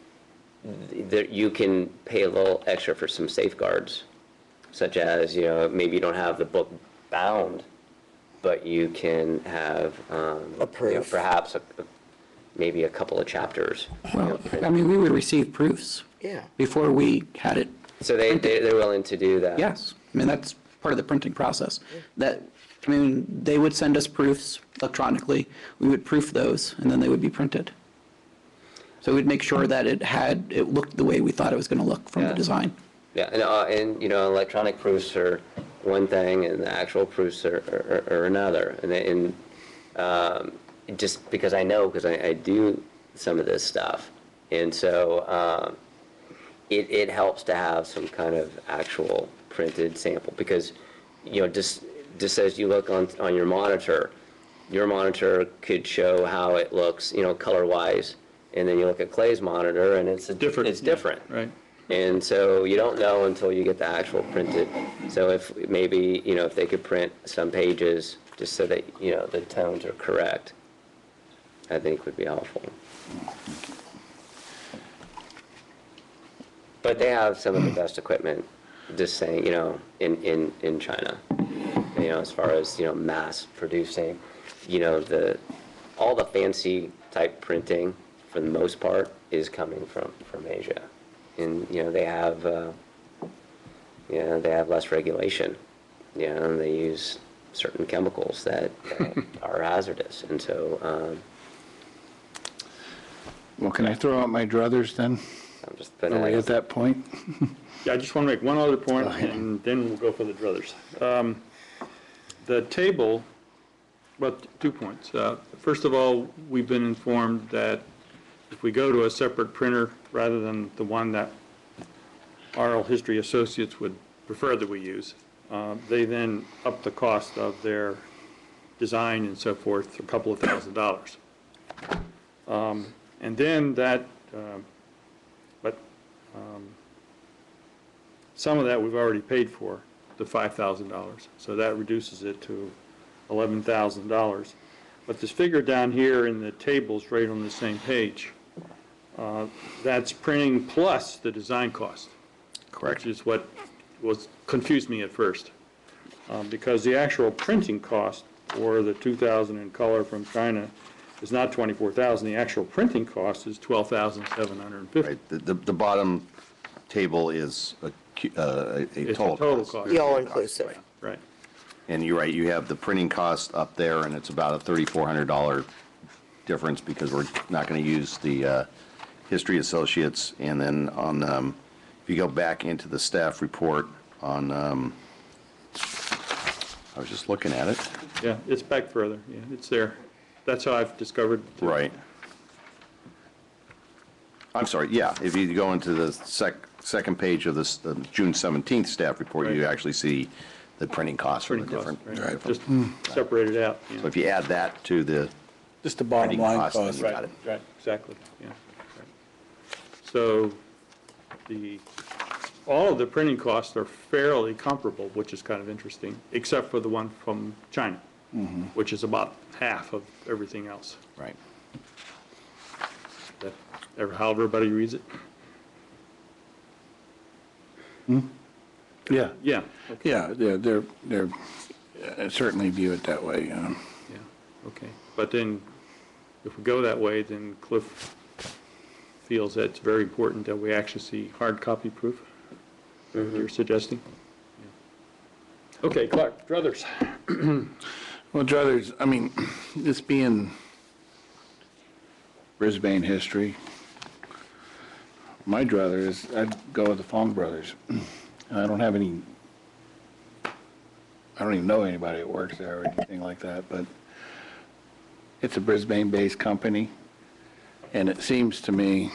That you can pay a little extra for some safeguards, such as, maybe you don't have the book bound, but you can have, A proof. perhaps maybe a couple of chapters. Well, we would receive proofs Yeah. before we had it. So they're willing to do that? Yes, that's part of the printing process. They would send us proofs electronically. We would proof those, and then they would be printed. So we'd make sure that it looked the way we thought it was going to look from the design. Yeah, and electronic proofs are one thing, and the actual proofs are another. Just because I know, because I do some of this stuff, and so it helps to have some kind of actual printed sample, because just as you look on your monitor could show how it looks, color-wise, and then you look at Clay's monitor, and it's Different. It's different. Right. And so you don't know until you get the actual printed. So if maybe, if they could print some pages just so that, the tones are correct, I think would be helpful. But they have some of the best equipment, just saying, in China, as far as, mass producing, all the fancy type printing, for the most part, is coming from Asia. And, they have less regulation, and they use certain chemicals that are hazardous. And so, Well, can I throw out my druthers then? I'm just Are we at that point? Yeah, I just want to make one other point, and then we'll go for the druthers. The table, well, 2 points. First of all, we've been informed that if we go to a separate printer rather than the one that Oral History Associates would prefer that we use, they then up the cost of their design and so forth, a couple of $1,000s. And then that, some of that we've already paid for, the $5,000. So that reduces it to $11,000. But this figure down here in the tables right on the same page, that's printing plus the design cost. Correct. Which is what confused me at first. Because the actual printing cost for the 2,000 in color from China is not 24,000. The actual printing cost is 12,750. Right. The bottom table is a It's total a total cost. cost. The all-inclusive. Right. And you're right, you have the printing cost up there, and it's about a $3,400 difference, because we're not going to use the History Associates. And then on, if you go back into the staff report on, I was just looking at it. Yeah, it's back further. Yeah, it's there. That's how I've discovered. Right. I'm sorry, yeah, if you go into the second page of this, the June 17th staff report, you Right. actually see the printing costs from the Printing cost, different. right. Just separated out. Yeah. So if you add that to the Just the bottom printing line cost, then cost. you got it. Right, exactly, yeah. Right. So all of the printing costs are fairly comparable, which is kind of interesting, except for the one from China, which is about half of everything else. Right. How everybody reads it? Yeah, Yeah, okay, yeah, they're, I certainly view it that way. yeah, okay. But then, if we go that way, then Cliff feels that it's very important that we actually see hard copy proof. You're suggesting? Yeah. Okay, Clark, druthers. Well, druthers, I mean, this being Brisbane history, my druther is, I'd go with the Fong brothers. I don't have any, I don't even know anybody that works there or anything like that, but it's a Brisbane-based company, and it seems to me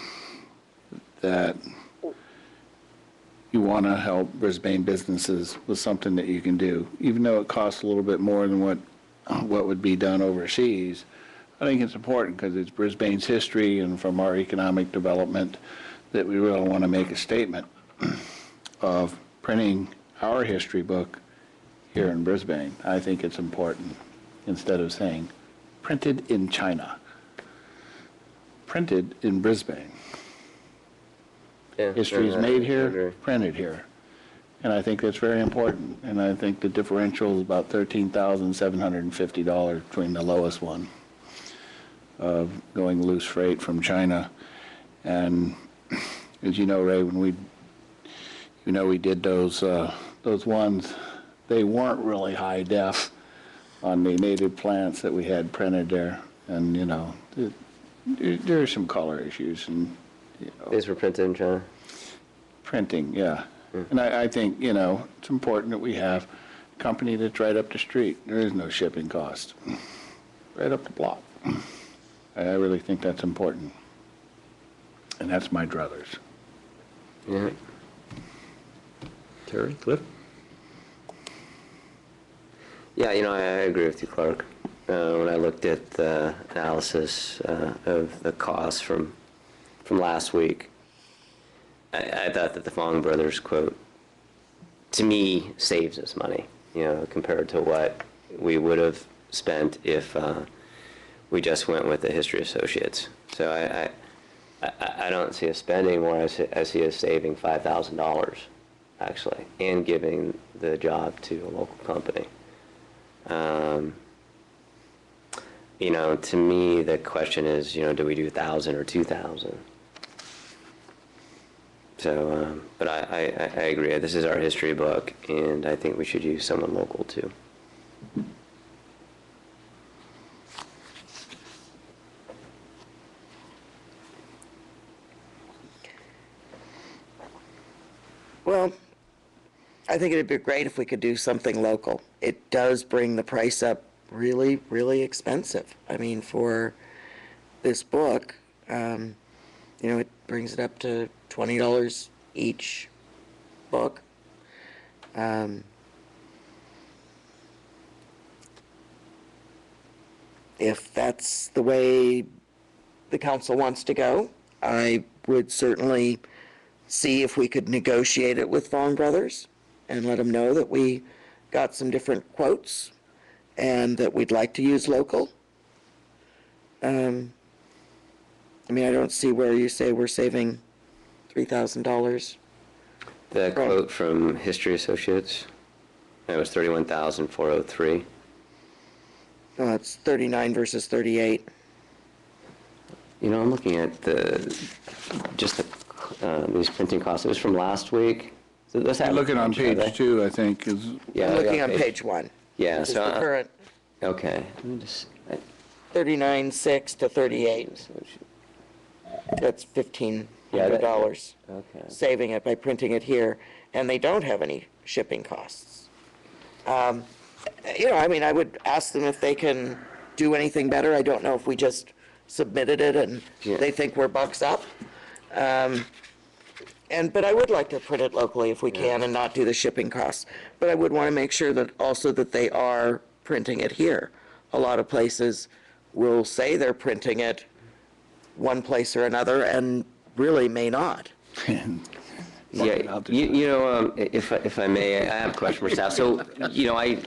that you want to help Brisbane businesses with something that you can do, even though it costs a little bit more than what would be done overseas. I think it's important because it's Brisbane's history and from our economic development that we really want to make a statement of printing our history book here in Brisbane. I think it's important, instead of saying printed in China, printed in Brisbane. Yeah, History is I made agree. here, printed here. And I think that's very important. And I think the differential is about $13,750 between the lowest one of going loose freight from China. And as you know, Ray, when we did those ones, they weren't really high def on the native plants that we had printed there. And, there are some color issues and, These were printed in China. printing, yeah. And I think, you know, it's important that we have a company that's right up the street. There is no shipping cost. Right up the block. I really think that's important. And that's my druthers. Yeah. Terry, Cliff? Yeah, you know, I agree with you, Clark. When I looked at the analysis of the costs from last week, I thought that the Fong brothers quote, to me, saves us money, you know, compared to what we would have spent if we just went with the History Associates. So I don't see us spending more. I see us saving $5,000, actually, and giving the job to a local company. You know, to me, the question is, you know, do we do 1,000 or 2,000? So, but I agree. This is our history book, and I think we should use someone local too. Well, I think it'd be great if we could do something local. It does bring the price up really, really expensive. I mean, for this book, you know, it brings it up to $20 each book. If that's the way the council wants to go, I would certainly see if we could negotiate it with Fong Brothers and let them know that we got some different quotes and that we'd like to use local. I mean, I don't see where you say we're saving $3,000. The quote from History Associates, it was $31,403. No, it's 39 versus 38. You know, I'm looking at these printing costs. It was from last week. So let's have Looking on page 2, I think, is, Yeah, I'm looking on page 1. Yeah, This is so the current okay. Let me just. 39.6 to 38. That's $1,500. Okay. Saving it by printing it here, and they don't have any shipping costs. You know, I mean, I would ask them if they can do anything better. I don't know if we just submitted it and Yeah. they think we're bucks up. But I would like to print it locally if we can and not do the shipping costs. But I would want to make sure that also that they are printing it here. A lot of places will say they're printing it one place or another and really may not. Yeah, you know, if I may, I have a question for staff. So, you know,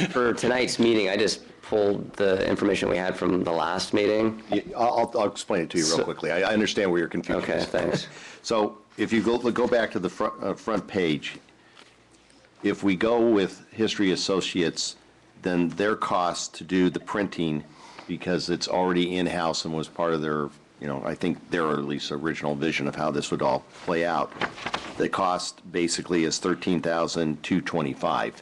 for tonight's meeting, I just pulled the information we had from the last meeting. I'll explain it to you real quickly. I understand where your confusion Okay, is. thanks. So if you go back to the front page, if we go with History Associates, then their cost to do the printing, because it's already in-house and was part of their, you know, I think their at least original vision of how this would all play out, the cost basically is $13,225.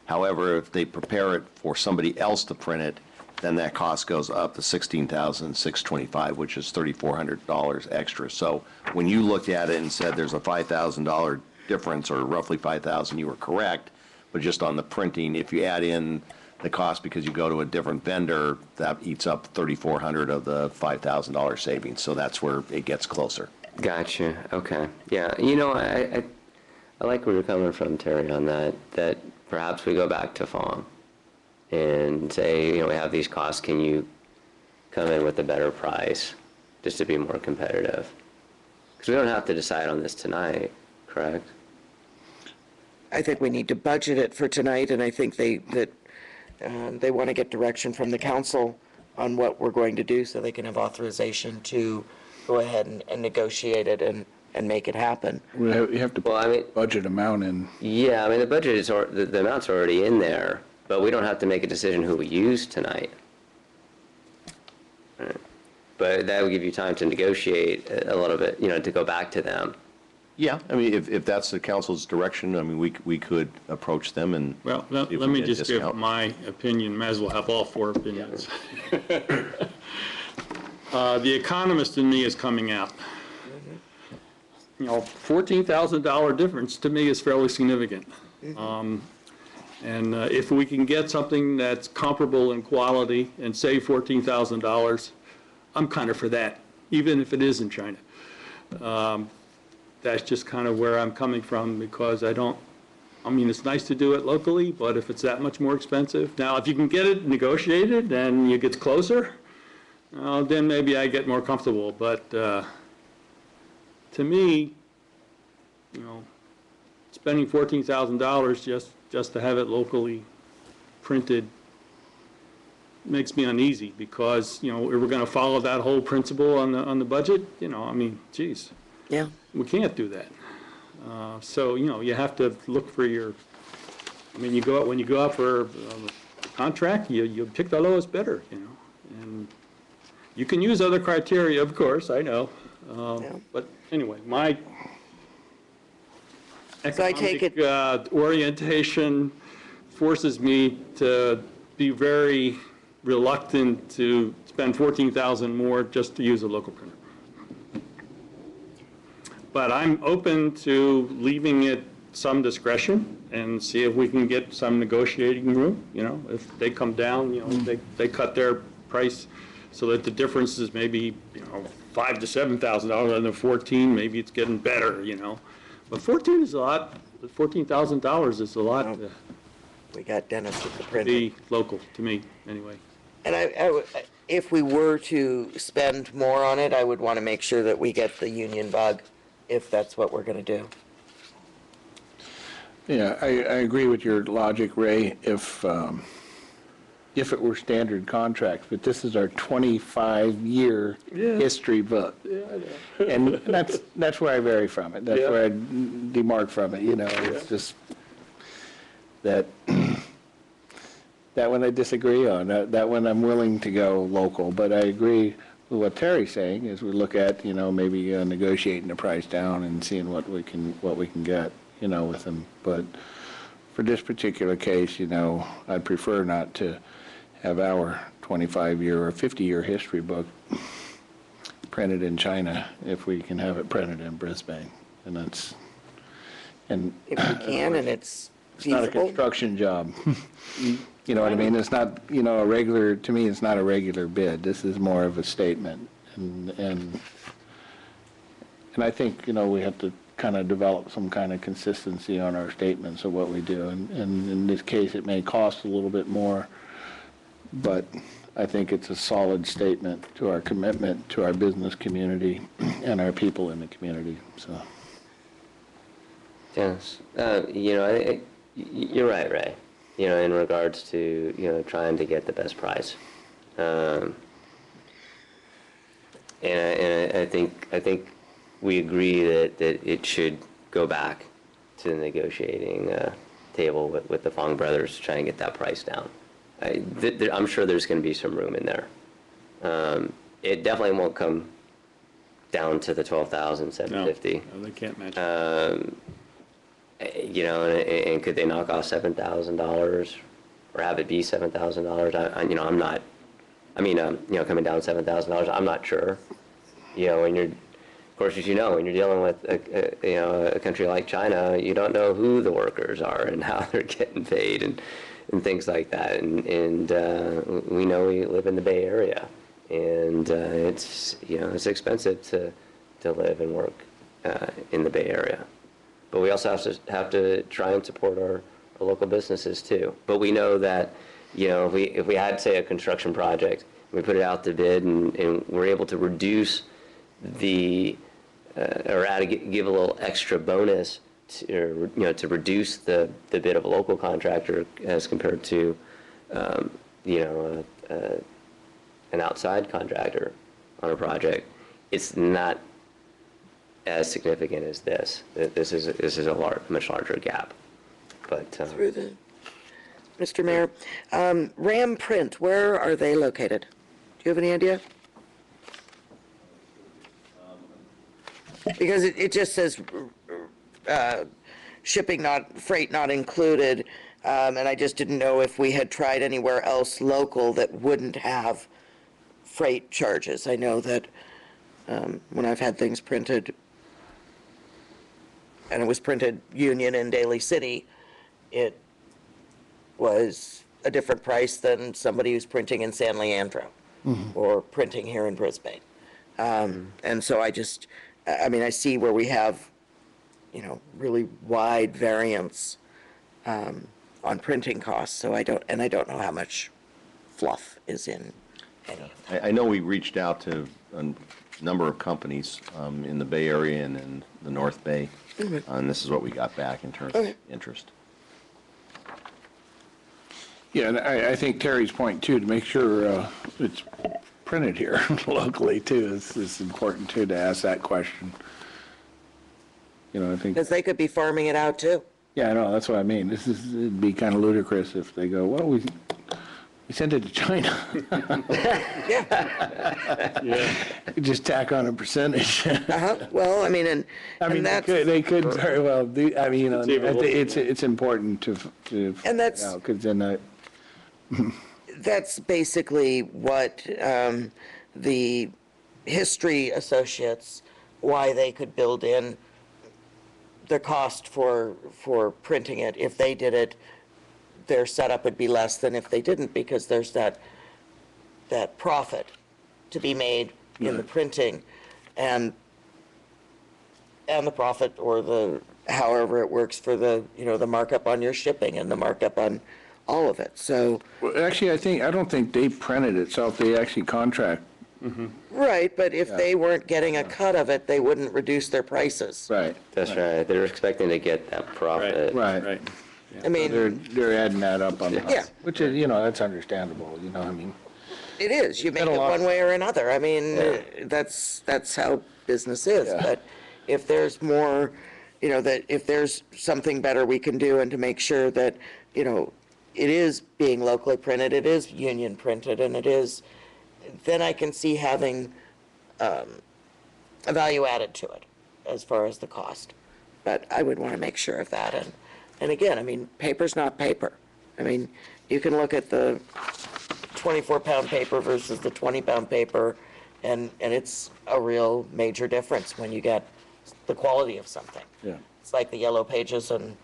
However, if they prepare it for somebody else to print it, then that cost goes up to $16,625, which is $3,400 extra. So when you looked at it and said there's a $5,000 difference, or roughly $5,000, you were correct. But just on the printing, if you add in the cost because you go to a different vendor, that eats up $3,400 of the $5,000 savings. So that's where it gets closer. Gotcha. Okay. Yeah. You know, I like where you're coming from, Terry, on that perhaps we go back to Fong and say, you know, we have these costs. Can you come in with a better price just to be more competitive? Because we don't have to decide on this tonight, correct? I think we need to budget it for tonight, and I think they want to get direction from the council on what we're going to do so they can have authorization to go ahead and negotiate it and make it happen. you have to Well, I mean, put budget amount in. yeah, I mean, the budget is, the amount's already in there, but we don't have to make a decision who we use tonight. Right. But that would give you time to negotiate a little bit, you know, to go back to them. Yeah, I mean, if that's the council's direction, I mean, we could approach them and. Well, see if let we me get a just give discount. my opinion, might as well have all four opinions. The economist in me is coming out. $14,000 difference to me is fairly significant. And if we can get something that's comparable in quality and save $14,000, I'm kind of for that, even if it is in China. That's just kind of where I'm coming from, because I mean, it's nice to do it locally, but if it's that much more expensive. Now, if you can get it negotiated and it gets closer, then maybe I get more comfortable. But to me, spending $14,000 just to have it locally printed makes me uneasy, because, we're going to follow that whole principle on the budget. I mean, geez. Yeah. We can't do that. So, you have to look for when you go out for a contract, you pick the lowest bidder, and you can use other criteria, of course, I know. But anyway, my So I take economic orientation forces me to be very reluctant to spend $14,000 more just to use a local printer. But I'm open to leaving it some discretion and see if we can get some negotiating room. If they come down, they cut their price so that the difference is maybe, $5,000 to $7,000 and then 14, maybe it's getting better, But 14 is a lot. $14,000 is a lot to We got Dennis with the printer. be local, to me, anyway. And if we were to spend more on it, I would want to make sure that we get the union bug, if that's what we're going to do. Yeah, I agree with your logic, Ray, if it were standard contracts, but this is our 25-year history book. Yeah, I know. And that's where I vary from it. That's Yeah. where I demark from it, It's just that one I disagree on. That one I'm willing to go local, but I agree with what Terry's saying, is we look at, maybe negotiating the price down and seeing what we can get, with them. But for this particular case, I'd prefer not to have our 25-year or 50-year history book printed in China if we can have it printed in Brisbane. And If we can, and it's it's not a feasible. construction job. You know what I mean? It's not, a regular, to me, it's not a regular bid. This is more of a statement. And I think, we have to kind of develop some kind of consistency on our statements of what we do. And in this case, it may cost a little bit more, but I think it's a solid statement to our commitment to our business community and our people in the community, so. Yes. You're right, Ray, in regards to, trying to get the best price. And I think we agree that it should go back to the negotiating table with the Fong brothers to try and get that price down. I'm sure there's going to be some room in there. It definitely won't come down to the $12,750. No, they can't match. And could they knock off $7,000 or have it be $7,000? I'm not. Coming down $7,000, I'm not sure. When you're, of course, as when you're dealing with a country like China, you don't know who the workers are and how they're getting paid and things like that. And we know we live in the Bay Area, and it's expensive to live and work in the Bay Area. But we also have to try and support our local businesses too. But we know that, if we had, say, a construction project, we put it out to bid and we're able to reduce or give a little extra bonus to reduce the bid of a local contractor as compared to, an outside contractor on a project, it's not as significant as this. This is a much larger gap. But Mr. Mayor, Ram Print, where are they located? Do you have any idea? Because it just says freight not included, and I just didn't know if we had tried anywhere else local that wouldn't have freight charges. I know that when I've had things printed and it was printed Union in Daly City, it was a different price than somebody who's printing in San Leandro or printing here in Brisbane. And so I mean, I see where we have, you know, really wide variance on printing costs, so I don't know how much fluff is in any of that. I know we reached out to a number of companies in the Bay Area and in the North Bay, and this is what we got back in terms of interest. Yeah, and I think Terry's point too, to make sure it's printed here locally too, is important too, to ask that question. You know, I think, Because they could be farming it out too. yeah, I know, that's what I mean. It'd be kind of ludicrous if they go, well, we sent it to China. Yeah. Just tack on a percentage. Well, I mean, I mean, and that's, they could very well do, I mean, you know, Conceivable. it's important to And that's- find out, 'cause then that's basically what the history associates, why they could build in the cost for printing it. If they did it, their setup would be less than if they didn't, because there's that profit to be made in the printing, and the profit, or the, however it works for the, you know, the markup on your shipping and the markup on all of it. So, well, actually, I don't think they printed it itself, they actually contract. right, but if they weren't getting a cut of it, they wouldn't reduce their prices. Right. That's right. They're expecting to get that profit. Right. Right. I mean, They're adding that up on the, Yeah. which is, you know, that's understandable, you know, I mean. it is, you make Got a it lot- one way or another. I mean, that's how business is. Yeah. But if there's more, you know, that if there's something better we can do, and to make sure that, you know, it is being locally printed, it is union printed, and it is, then I can see having a value added to it as far as the cost. But I would want to make sure of that. And again, I mean, paper's not paper. I mean, you can look at the 24-pound paper versus the 20-pound paper, and it's a real major difference when you get the quality of something. Yeah. It's like the yellow pages and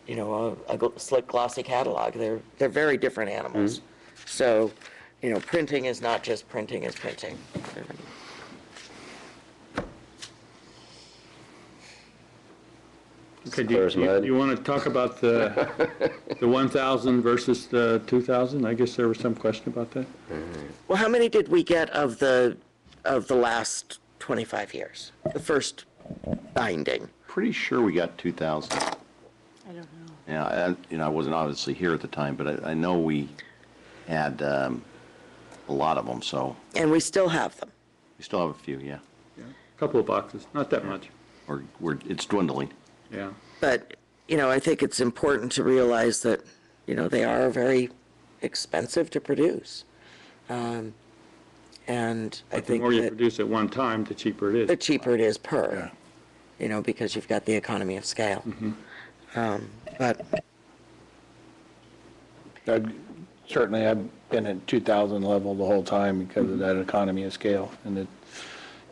you know, a slick glossy catalog. They're very different animals. So, you know, printing is not just printing is printing. Okay, Clear as mud. you want to talk about the 1,000 versus the 2,000? I guess there was some question about that. Well, how many did we get of the last 25 years? The first binding? Pretty sure we got 2,000. I don't know. Yeah, you know, I wasn't obviously here at the time, but I know we had a lot of them, so And we still have them. we still have a few, yeah. A couple of boxes, not that much. It's dwindling. Yeah. But, you know, I think it's important to realize that, you know, they are very expensive to produce. And I The think more you that produce at one time, the cheaper it the is. cheaper it is per, you know, because you've got the economy of scale. But, Certainly, I've been at 2,000 level the whole time because of that economy of scale, and it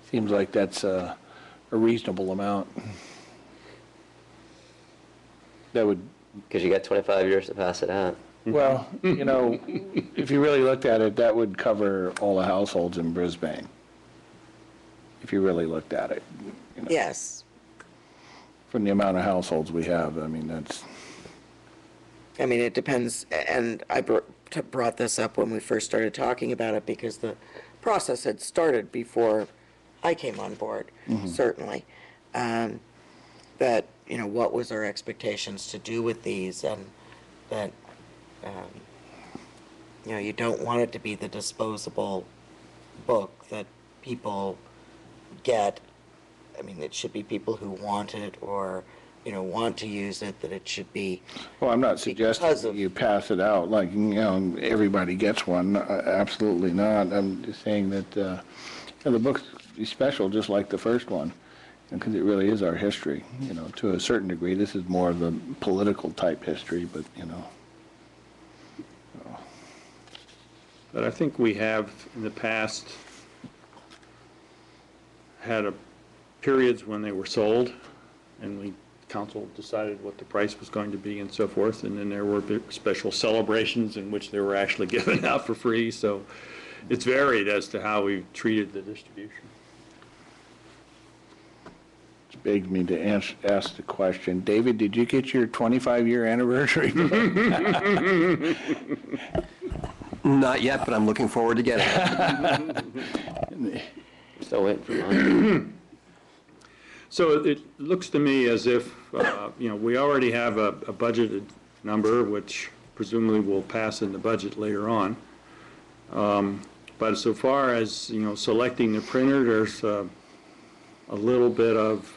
seems like that's a reasonable amount. That would, Because you got 25 years to pass it out. well, you know, if you really looked at it, that would cover all the households in Brisbane. If you really looked at it, you know, yes, from the amount of households we have, I mean, that's, I mean, it depends, and I brought this up when we first started talking about it, because the process had started before I came on board, certainly. That, you know, what was our expectations to do with these, and that, you know, you don't want it to be the disposable book that people get. I mean, it should be people who want it, or, you know, want to use it, that it should be. well, I'm not Because suggesting of- that you pass it out, like, you know, everybody gets one, absolutely not. I'm just saying that, you know, the book's special, just like the first one, because it really is our history, you know, to a certain degree. This is more of the political type history, but, you know. But I think we have, in the past, had periods when they were sold and council decided what the price was going to be and so forth, and then there were big special celebrations in which they were actually given out for free, so it's varied as to how we've treated the distribution. Which begs me to ask the question, David, did you get your 25-year anniversary? Not yet, but I'm looking forward to getting it. Still waiting for mine. So it looks to me as if, we already have a budgeted number, which presumably will pass in the budget later on. But so far as, selecting the printer, there's a little bit of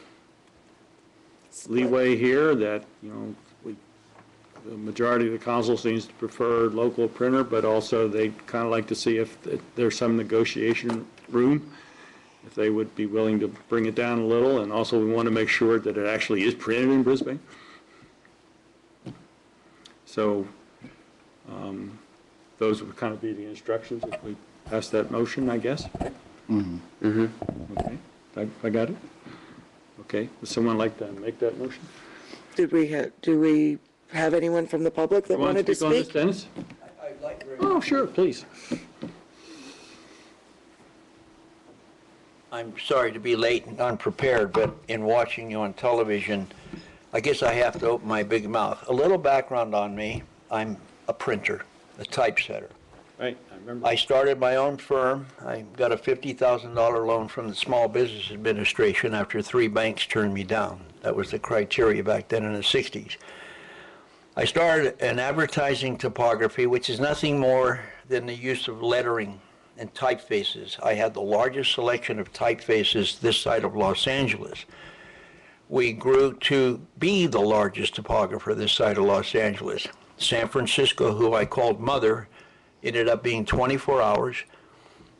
leeway here that, the majority of the council seems to prefer local printer, but also they kind of like to see if there's some negotiation room, if they would be willing to bring it down a little, and also we want to make sure that it actually is printed in Brisbane. So those would kind of be the instructions if we pass that motion, I guess. Okay, I got it? Okay, would someone like to make that motion? Do we have anyone from the public that You want wanted to on this, speak? Dennis? Oh, sure, please. I'm sorry to be late and unprepared, but in watching you on television, I guess I have to open my big mouth. A little background on me, I'm a printer, a typesetter. Right, I remember. I started my own firm. I got a $50,000 loan from the Small Business Administration after 3 banks turned me down. That was the criteria back then in the 60s. I started an advertising typography, which is nothing more than the use of lettering and typefaces. I had the largest selection of typefaces this side of Los Angeles. We grew to be the largest typographer this side of Los Angeles. San Francisco, who I called mother, ended up being 24 hours.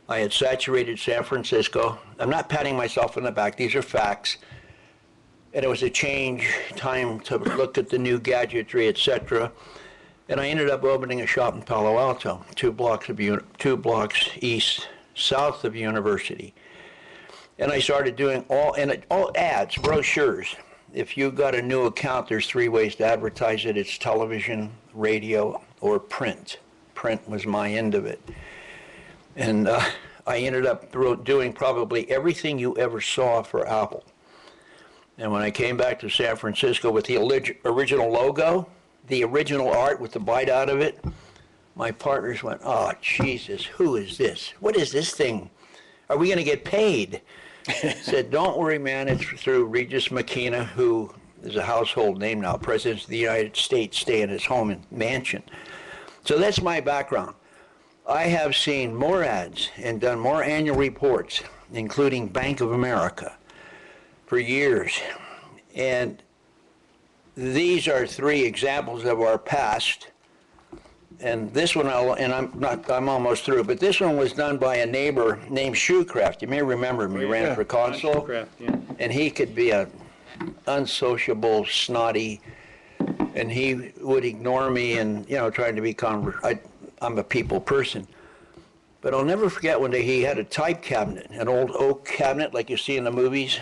I had saturated San Francisco. I'm not patting myself on the back, these are facts. And it was a time to look at the new gadgetry, etc. And I ended up opening a shop in Palo Alto, 2 blocks south of University. And I started doing all ads, brochures. If you got a new account, there's 3 ways to advertise it. It's television, radio, or print. Print was my end of it. And I ended up doing probably everything you ever saw for Apple. And when I came back to San Francisco with the original logo, the original art with the bite out of it, my partners went, oh, Jesus, who is this? What is this thing? Are we going to get paid? I said, don't worry, man. It's through Regis McKenna, who is a household name now. President of the United States stay in his home and mansion. So that's my background. I have seen more ads and done more annual reports, including Bank of America, for years. And these are 3 examples of our past. And this one, I'm almost through, but this one was done by a neighbor named Shoecraft. You may remember him, he ran for consul. Shoecraft, yeah. And he could be a unsociable, snotty, and he would ignore me and, trying to be I'm a people person. But I'll never forget one day he had a type cabinet, an old oak cabinet like you see in the movies,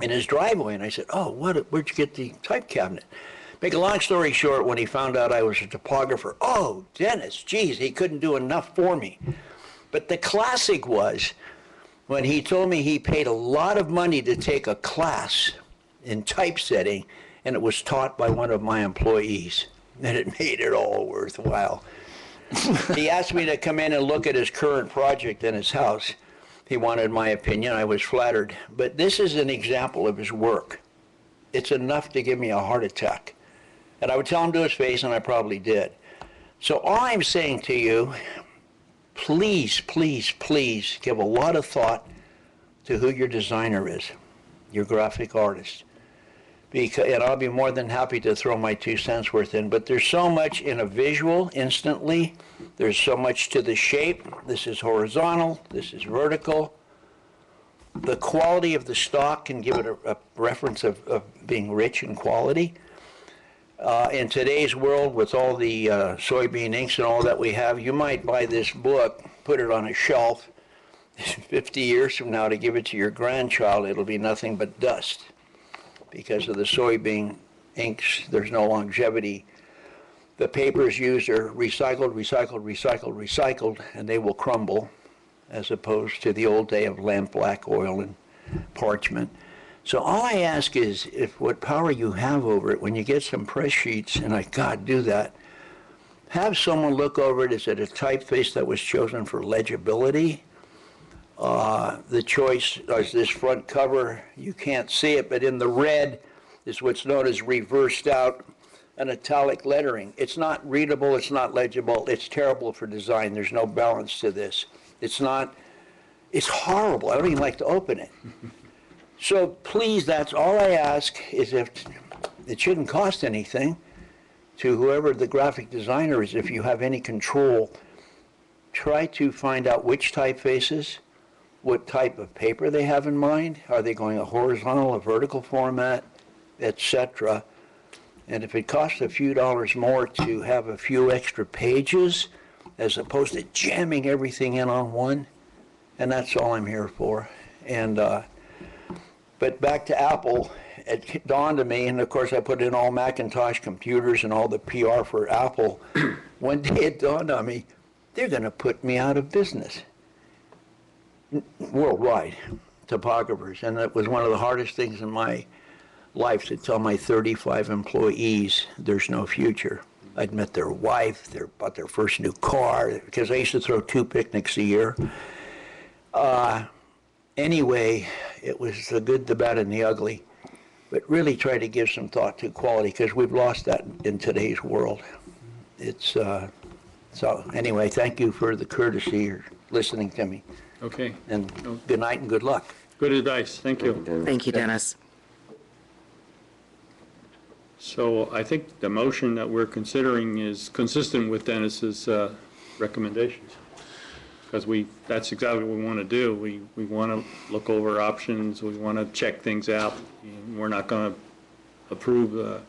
in his driveway. And I said, oh, where'd you get the type cabinet? Make a long story short, when he found out I was a typographer, oh, Dennis, geez, he couldn't do enough for me. But the classic was when he told me he paid a lot of money to take a class in typesetting, and it was taught by one of my employees, and it made it all worthwhile. He asked me to come in and look at his current project in his house. He wanted my opinion. I was flattered. But this is an example of his work. It's enough to give me a heart attack. And I would tell him to his face, and I probably did. So all I'm saying to you, please, please, please give a lot of thought to who your designer is, your graphic artist. And I'll be more than happy to throw my 2 cents worth in, but there's so much in a visual instantly. There's so much to the shape. This is horizontal, this is vertical. The quality of the stock can give it a reference of being rich in quality. In today's world, with all the soybean inks and all that we have, you might buy this book, put it on a shelf. 50 years from now, to give it to your grandchild, it'll be nothing but dust, because of the soybean inks. There's no longevity. The papers used are recycled, recycled, recycled, recycled, and they will crumble, as opposed to the old day of lampblack oil and parchment. So all I ask is, if what power you have over it, when you get some press sheets, and God, do that, have someone look over it. Is it a typeface that was chosen for legibility? The choice is this front cover. You can't see it, but in the red is what's known as reversed out and italic lettering. It's not readable, it's not legible, it's terrible for design. There's no balance to this. It's horrible. I don't even like to open it. So please, that's all I ask, is if it shouldn't cost anything to whoever the graphic designer is, if you have any control, try to find out which typefaces, what type of paper they have in mind. Are they going a horizontal, a vertical format, etc.? And if it costs a few dollars more to have a few extra pages, as opposed to jamming everything in on one, and that's all I'm here for. And but back to Apple, it dawned on me, and of course I put in all Macintosh computers and all the PR for Apple. One day it dawned on me, they're going to put me out of business worldwide, topographers. And it was one of the hardest things in my life to tell my 35 employees there's no future. I'd met their wife, they bought their first new car, because I used to throw 2 picnics a year. Anyway, it was the good, the bad, and the ugly. But really try to give some thought to quality, because we've lost that in today's world. It's, so anyway, thank you for the courtesy or listening to me. Okay. And good night and good luck. Good advice. Thank you. Thank you, Dennis. So I think the motion that we're considering is consistent with Dennis's recommendations. Because that's exactly what we want to do. We want to look over options. We want to check things out. And we're not going to approve the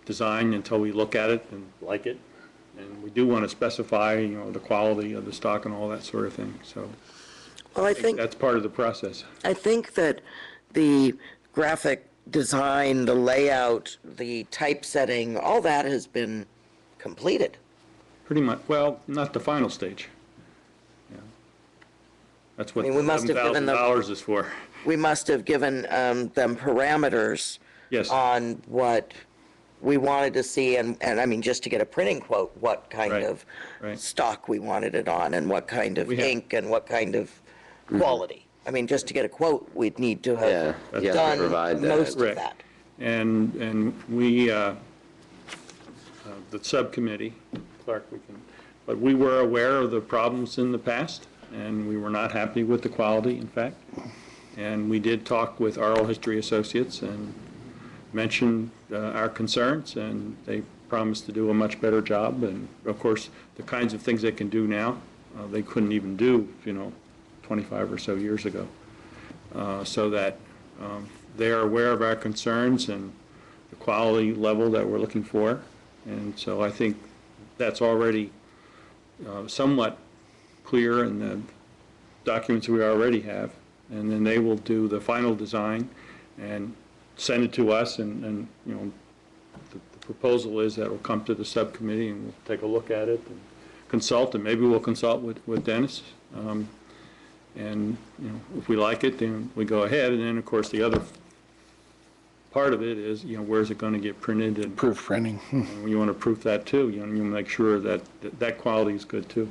design until we look at it and like it. And we do want to specify, the quality of the stock and all that sort of thing. So Well, I think that's part of the process. I think that the graphic design, the layout, the typesetting, all that has been completed. Pretty much. Well, not the final stage. Yeah. That's what I mean, we must have given them- $7,000 is for. We must have given them parameters Yes. on what we wanted to see, and I mean, just to get a printing quote, what kind Right, of right. stock we wanted it on, and what kind of We have- ink, and what kind of quality. I mean, just to get a quote, we'd need to Yeah, have you have to done provide that. most of Right. that. And we, the subcommittee, Clark, but we were aware of the problems in the past, and we were not happy with the quality, in fact. And we did talk with Oral History Associates and mentioned our concerns, and they promised to do a much better job. And of course, the kinds of things they can do now, they couldn't even do, 25 or so years ago. So that they are aware of our concerns and the quality level that we're looking for. And so I think that's already somewhat clear in the documents we already have. And then they will do the final design and send it to us, and the proposal is that it will come to the subcommittee and we'll take a look at it and consult, and maybe we'll consult with Dennis. And, if we like it, then we go ahead. And then, of course, the other part of it is, where's it going to get printed? And Proof printing. you want to proof that too. You make sure that that quality is good too.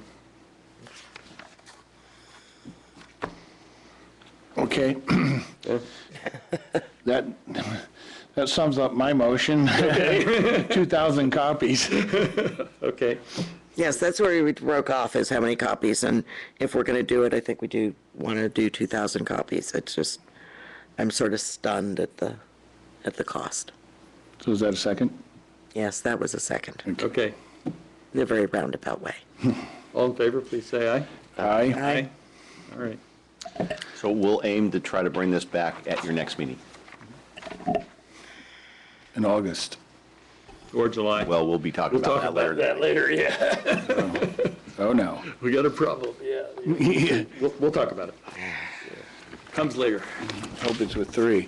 Okay. That sums up my motion. 2,000 copies. Okay. Yes, that's where we broke off, is how many copies, and if we're going to do it, I think we do want to do 2,000 copies. It's just, I'm sort of stunned at the cost. So is that a second? Yes, that was a second, Okay. in a very roundabout way. All in favor, please say aye. Aye. Aye. All right. So we'll aim to try to bring this back at your next meeting. In August. Or July. Well, we'll be talking We'll about talk that about later. that later, yeah. Oh, no. We got a problem, yeah. We'll talk about it. Comes later. Hope it's with 3.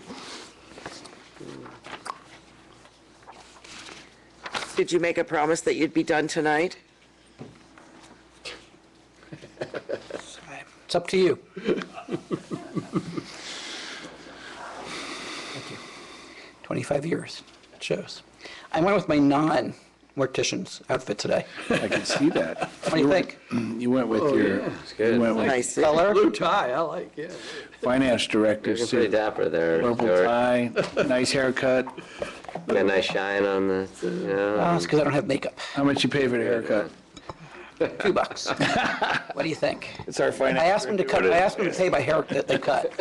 Did you make a promise that you'd be done tonight? It's up to you. Thank you. 25 years, it shows. I went with my non-mortician's outfit today. I can see that. What do you think? You went with your, good. you went with Nice. Color? Blue tie, I like it. finance director You're pretty suit. dapper there, Purple Stuart. tie, nice haircut. Got a nice shine on the, you know. Oh, it's because I don't have makeup. How much you pay for the haircut? $2. What do you think? It's our finance. I asked them to cut. I asked them to pay by hair that they cut,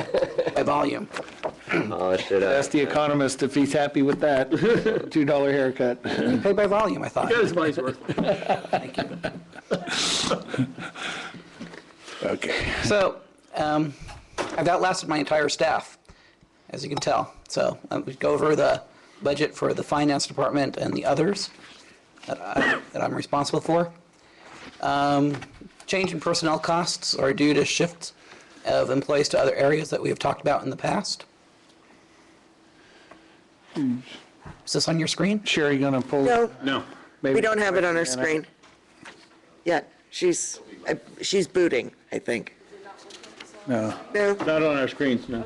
by volume. Polish it up. Ask the economist if he's happy with that. $2 haircut. Pay by volume, I thought. Got his money's worth. Thank you. Okay. So, I've outlasted my entire staff, as you can tell. So, we go over the budget for the finance department and the others that I'm responsible for. Change in personnel costs are due to shifts of employees to other areas that we have talked about in the past. Is this on your screen? Sherry gonna pull? No, No. we don't have it on our screen yet. She's booting, I think. No. No, Not on our screens, no.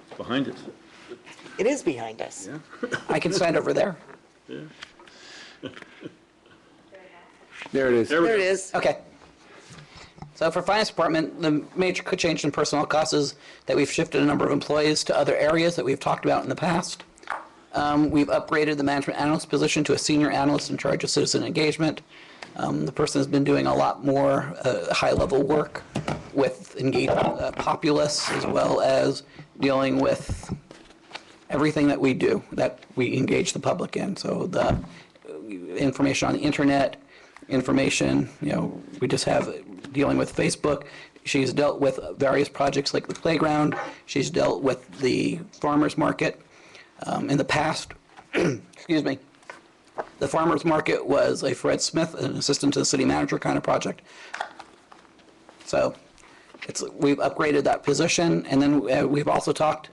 It's behind us. it is behind us. I can stand over there. There it is. There it is. Okay. So for finance department, the major change in personnel costs is that we've shifted a number of employees to other areas that we've talked about in the past. We've upgraded the management analyst position to a senior analyst in charge of citizen engagement. The person has been doing a lot more high-level work with engaging populace, as well as dealing with everything that we do, that we engage the public in. So the information on the internet, information, we just have dealing with Facebook. She's dealt with various projects like the playground. She's dealt with the farmers market. In the past, excuse me, the farmers market was a Fred Smith, an assistant to the city manager kind of project. So we've upgraded that position, and then we've also talked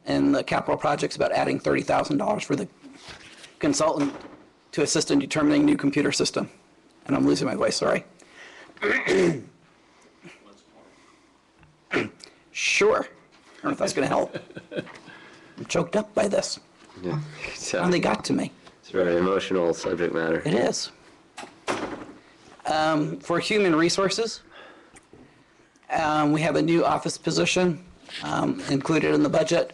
in the capital projects about adding $30,000 for the consultant to assist in determining new computer system. And I'm losing my voice, sorry. Sure. I don't know if that's going to help. I'm choked up by this. Yeah. So, Finally got to me. it's a very emotional subject matter. It is. For human resources, we have a new office position included in the budget.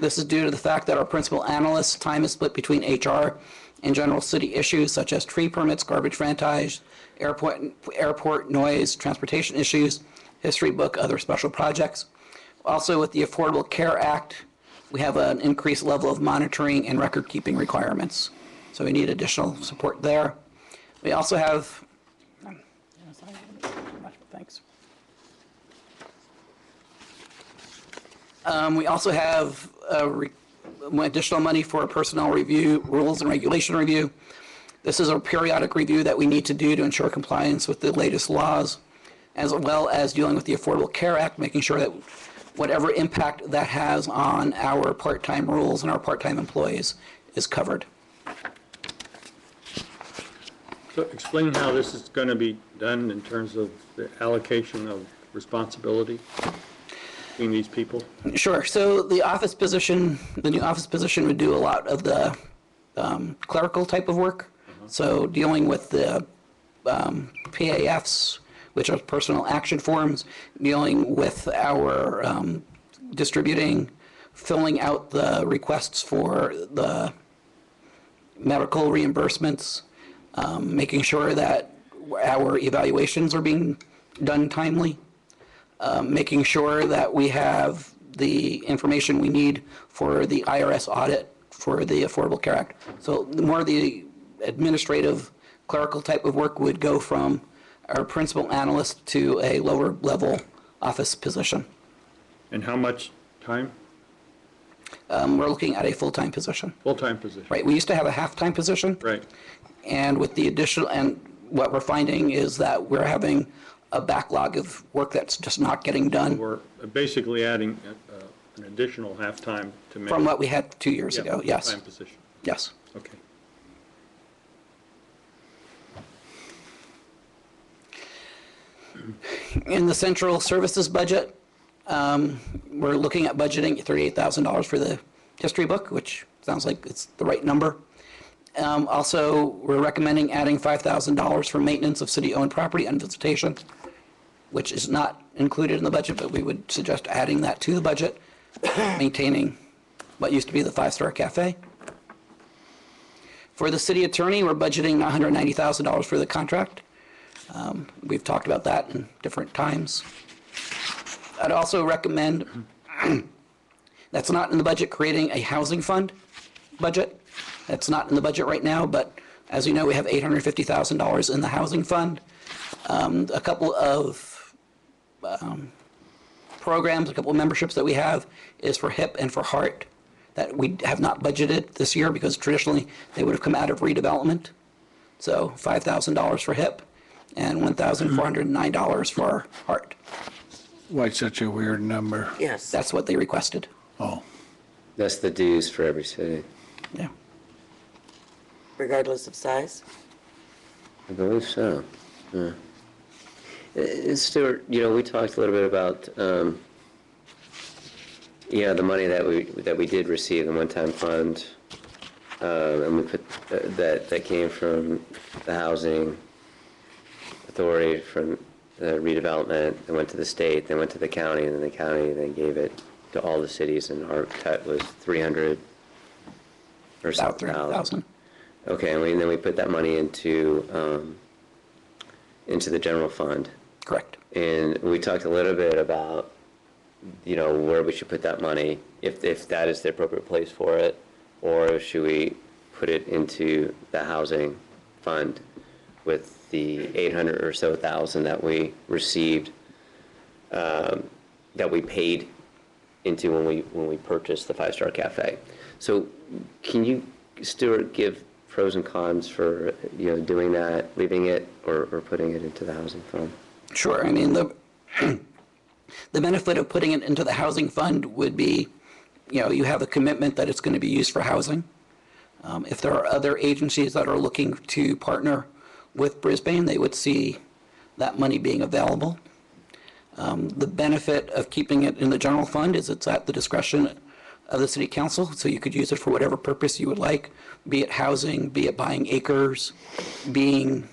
This is due to the fact that our principal analyst's time is split between HR and general city issues such as tree permits, garbage franchise, airport noise, transportation issues, history book, other special projects. Also, with the Affordable Care Act, we have an increased level of monitoring and record-keeping requirements. So we need additional support there. We also have, thanks. We also have additional money for a personnel review, rules and regulation review. This is a periodic review that we need to do to ensure compliance with the latest laws, as well as dealing with the Affordable Care Act, making sure that whatever impact that has on our part-time rules and our part-time employees is covered. So explain how this is going to be done in terms of the allocation of responsibility between these people? Sure. So the office position, the new office position would do a lot of the clerical type of work. So dealing with the PAFs, which are personal action forms, dealing with our distributing, filling out the requests for the medical reimbursements, making sure that our evaluations are being done timely, making sure that we have the information we need for the IRS audit for the Affordable Care Act. So the more the administrative clerical type of work would go from our principal analyst to a lower level office position. And how much time? We're looking at a full-time position. Full-time position? Right, we used to have a half-time position. Right. And with the additional, and what we're finding is that we're having a backlog of work that's just not getting done. We're basically adding an additional half-time to make. From what we had 2 years Yeah, ago, yes, full-time position. yes. Okay. In the central services budget, we're looking at budgeting $38,000 for the history book, which sounds like it's the right number. Also, we're recommending adding $5,000 for maintenance of city-owned property and visitation, which is not included in the budget, but we would suggest adding that to the budget, maintaining what used to be the five-star cafe. For the city attorney, we're budgeting $190,000 for the contract. We've talked about that in different times. I'd also recommend, that's not in the budget, creating a housing fund budget. That's not in the budget right now, but as you know, we have $850,000 in the housing fund. A couple of programs, a couple of memberships that we have is for HIP and for HEART that we have not budgeted this year because traditionally they would have come out of redevelopment. So $5,000 for HIP and $1,409 for HEART. Why such a weird number? Yes. That's what they requested. Oh, That's the dues for every city. Yeah. Regardless of size? I believe so. Yeah. Stuart, we talked a little bit about, the money that we did receive, the one-time fund, and we put that came from the housing authority, from the redevelopment, then went to the state, then went to the county, and then the county then gave it to all the cities, and our cut was 300 or About something. 300,000. Okay, and then we put that money into the general fund. Correct. And we talked a little bit about, where we should put that money, if that is the appropriate place for it, or should we put it into the housing fund with the 800 or so thousand that we received, that we paid into when we purchased the five-star cafe. So can you, Stuart, give pros and cons for, doing that, leaving it, or putting it into the housing fund? Sure. I mean, the benefit of putting it into the housing fund would be, you have a commitment that it's going to be used for housing. If there are other agencies that are looking to partner with Brisbane, they would see that money being available. The benefit of keeping it in the general fund is it's at the discretion of the city council, so you could use it for whatever purpose you would like, be it housing, be it buying acres, putting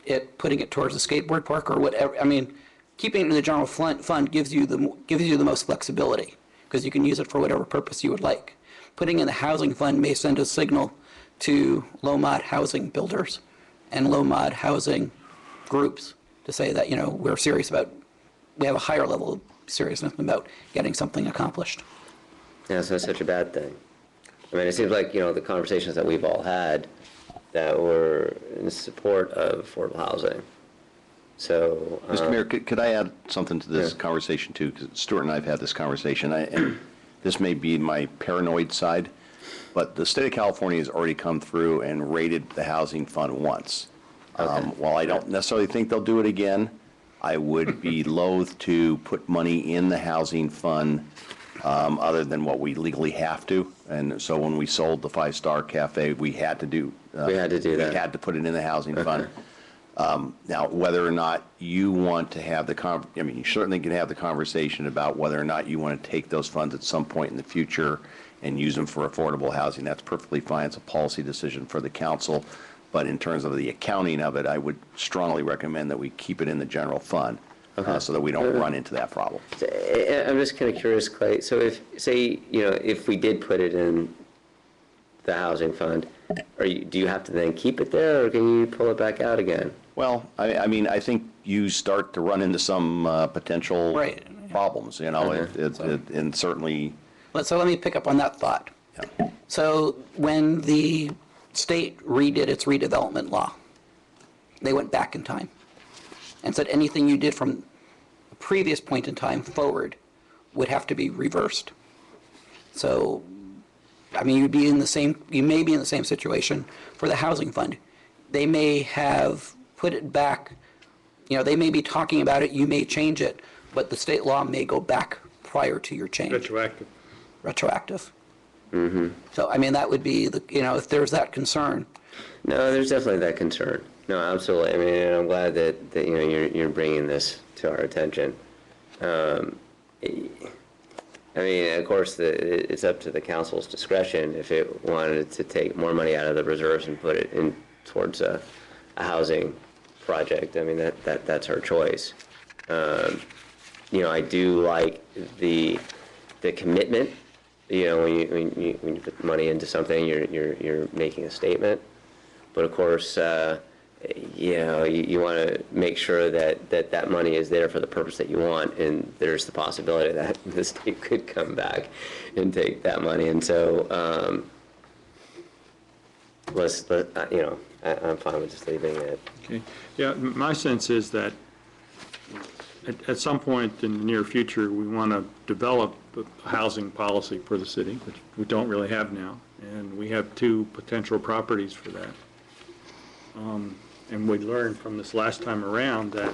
it towards a skateboard park or whatever. I mean, keeping it in the general fund gives you the most flexibility because you can use it for whatever purpose you would like. Putting in the housing fund may send a signal to low-mod housing builders and low-mod housing groups to say that, we're serious about, we have a higher level of seriousness about getting something accomplished. Yeah, so it's such a bad thing. I mean, it seems like, the conversations that we've all had that were in support of affordable housing. So, Mr. Mayor, could I add something to this Yeah. conversation too? 'Cause Stuart and I have had this conversation. And this may be my paranoid side, but the state of California has already come through and rated the housing fund once. While I don't necessarily think they'll do it again, I would be loath to put money in the housing fund other than what we legally have to. And so when we sold the five-star cafe, we had to do. We had to do that. We had to put it in the housing fund. Now, whether or not you want to have you certainly can have the conversation about whether or not you want to take those funds at some point in the future and use them for affordable housing. That's perfectly fine. It's a policy decision for the council. But in terms of the accounting of it, I would strongly recommend that we keep it in the general fund so that we don't run into that problem. I'm just kind of curious, Clay. So if we did put it in the housing fund, do you have to then keep it there, or can you pull it back out again? Well, I think you start to run into some potential Right. problems, and certainly. So let me pick up on that thought. Yeah. So when the state redid its redevelopment law, they went back in time and said anything you did from a previous point in time forward would have to be reversed. So, I mean, you may be in the same situation for the housing fund. They may have put it back, they may be talking about it, you may change it, but the state law may go back prior to your change. Retroactive. So, I mean, that would be, if there's that concern. No, there's definitely that concern. No, absolutely. I mean, and I'm glad that you're bringing this to our attention. I mean, of course, it's up to the council's discretion if it wanted to take more money out of the reserves and put it in towards a housing project. I mean, that's her choice. I do like the commitment. When you put money into something, you're making a statement. But of course, you want to make sure that money is there for the purpose that you want, and there's the possibility that the state could come back and take that money. And so, I'm fine with just leaving it. Okay. Yeah, my sense is that at some point in the near future, we want to develop a housing policy for the city, which we don't really have now. And we have 2 potential properties for that. And we learned from this last time around that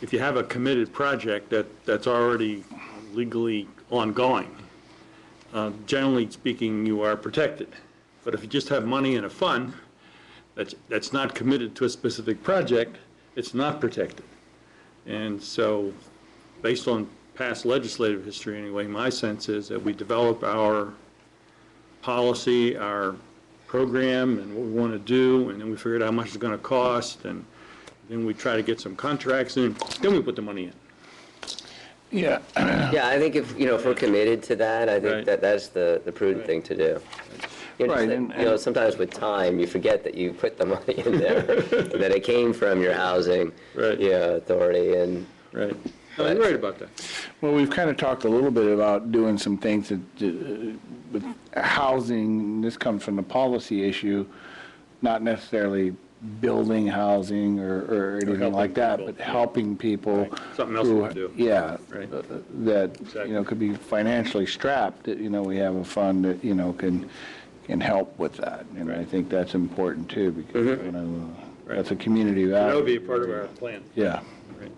if you have a committed project that's already legally ongoing, generally speaking, you are protected. But if you just have money in a fund that's not committed to a specific project, it's not protected. And so, based on past legislative history anyway, my sense is that we develop our policy, our program, and what we want to do, and then we figure out how much it's going to cost, and then we try to get some contracts in, then we put the money in. Yeah. Yeah, I think if we're committed to that, I think Right. that's the prudent thing to do. Right, and- Sometimes with time, you forget that you put the money in there, that it came from your housing Right. authority, and Right. No, you're right about that. Well, we've kind of talked a little bit about doing some things with housing. This comes from the policy issue, not necessarily building housing or anything helping like that, people, but yeah. helping people. Right. Something else we who- can do. Yeah, Right. that, Exactly. could be financially strapped, that, we have a fund that, can help with that. And I Right. think that's important too, because, that's a community That value. would be a part of our plan. Yeah. Right.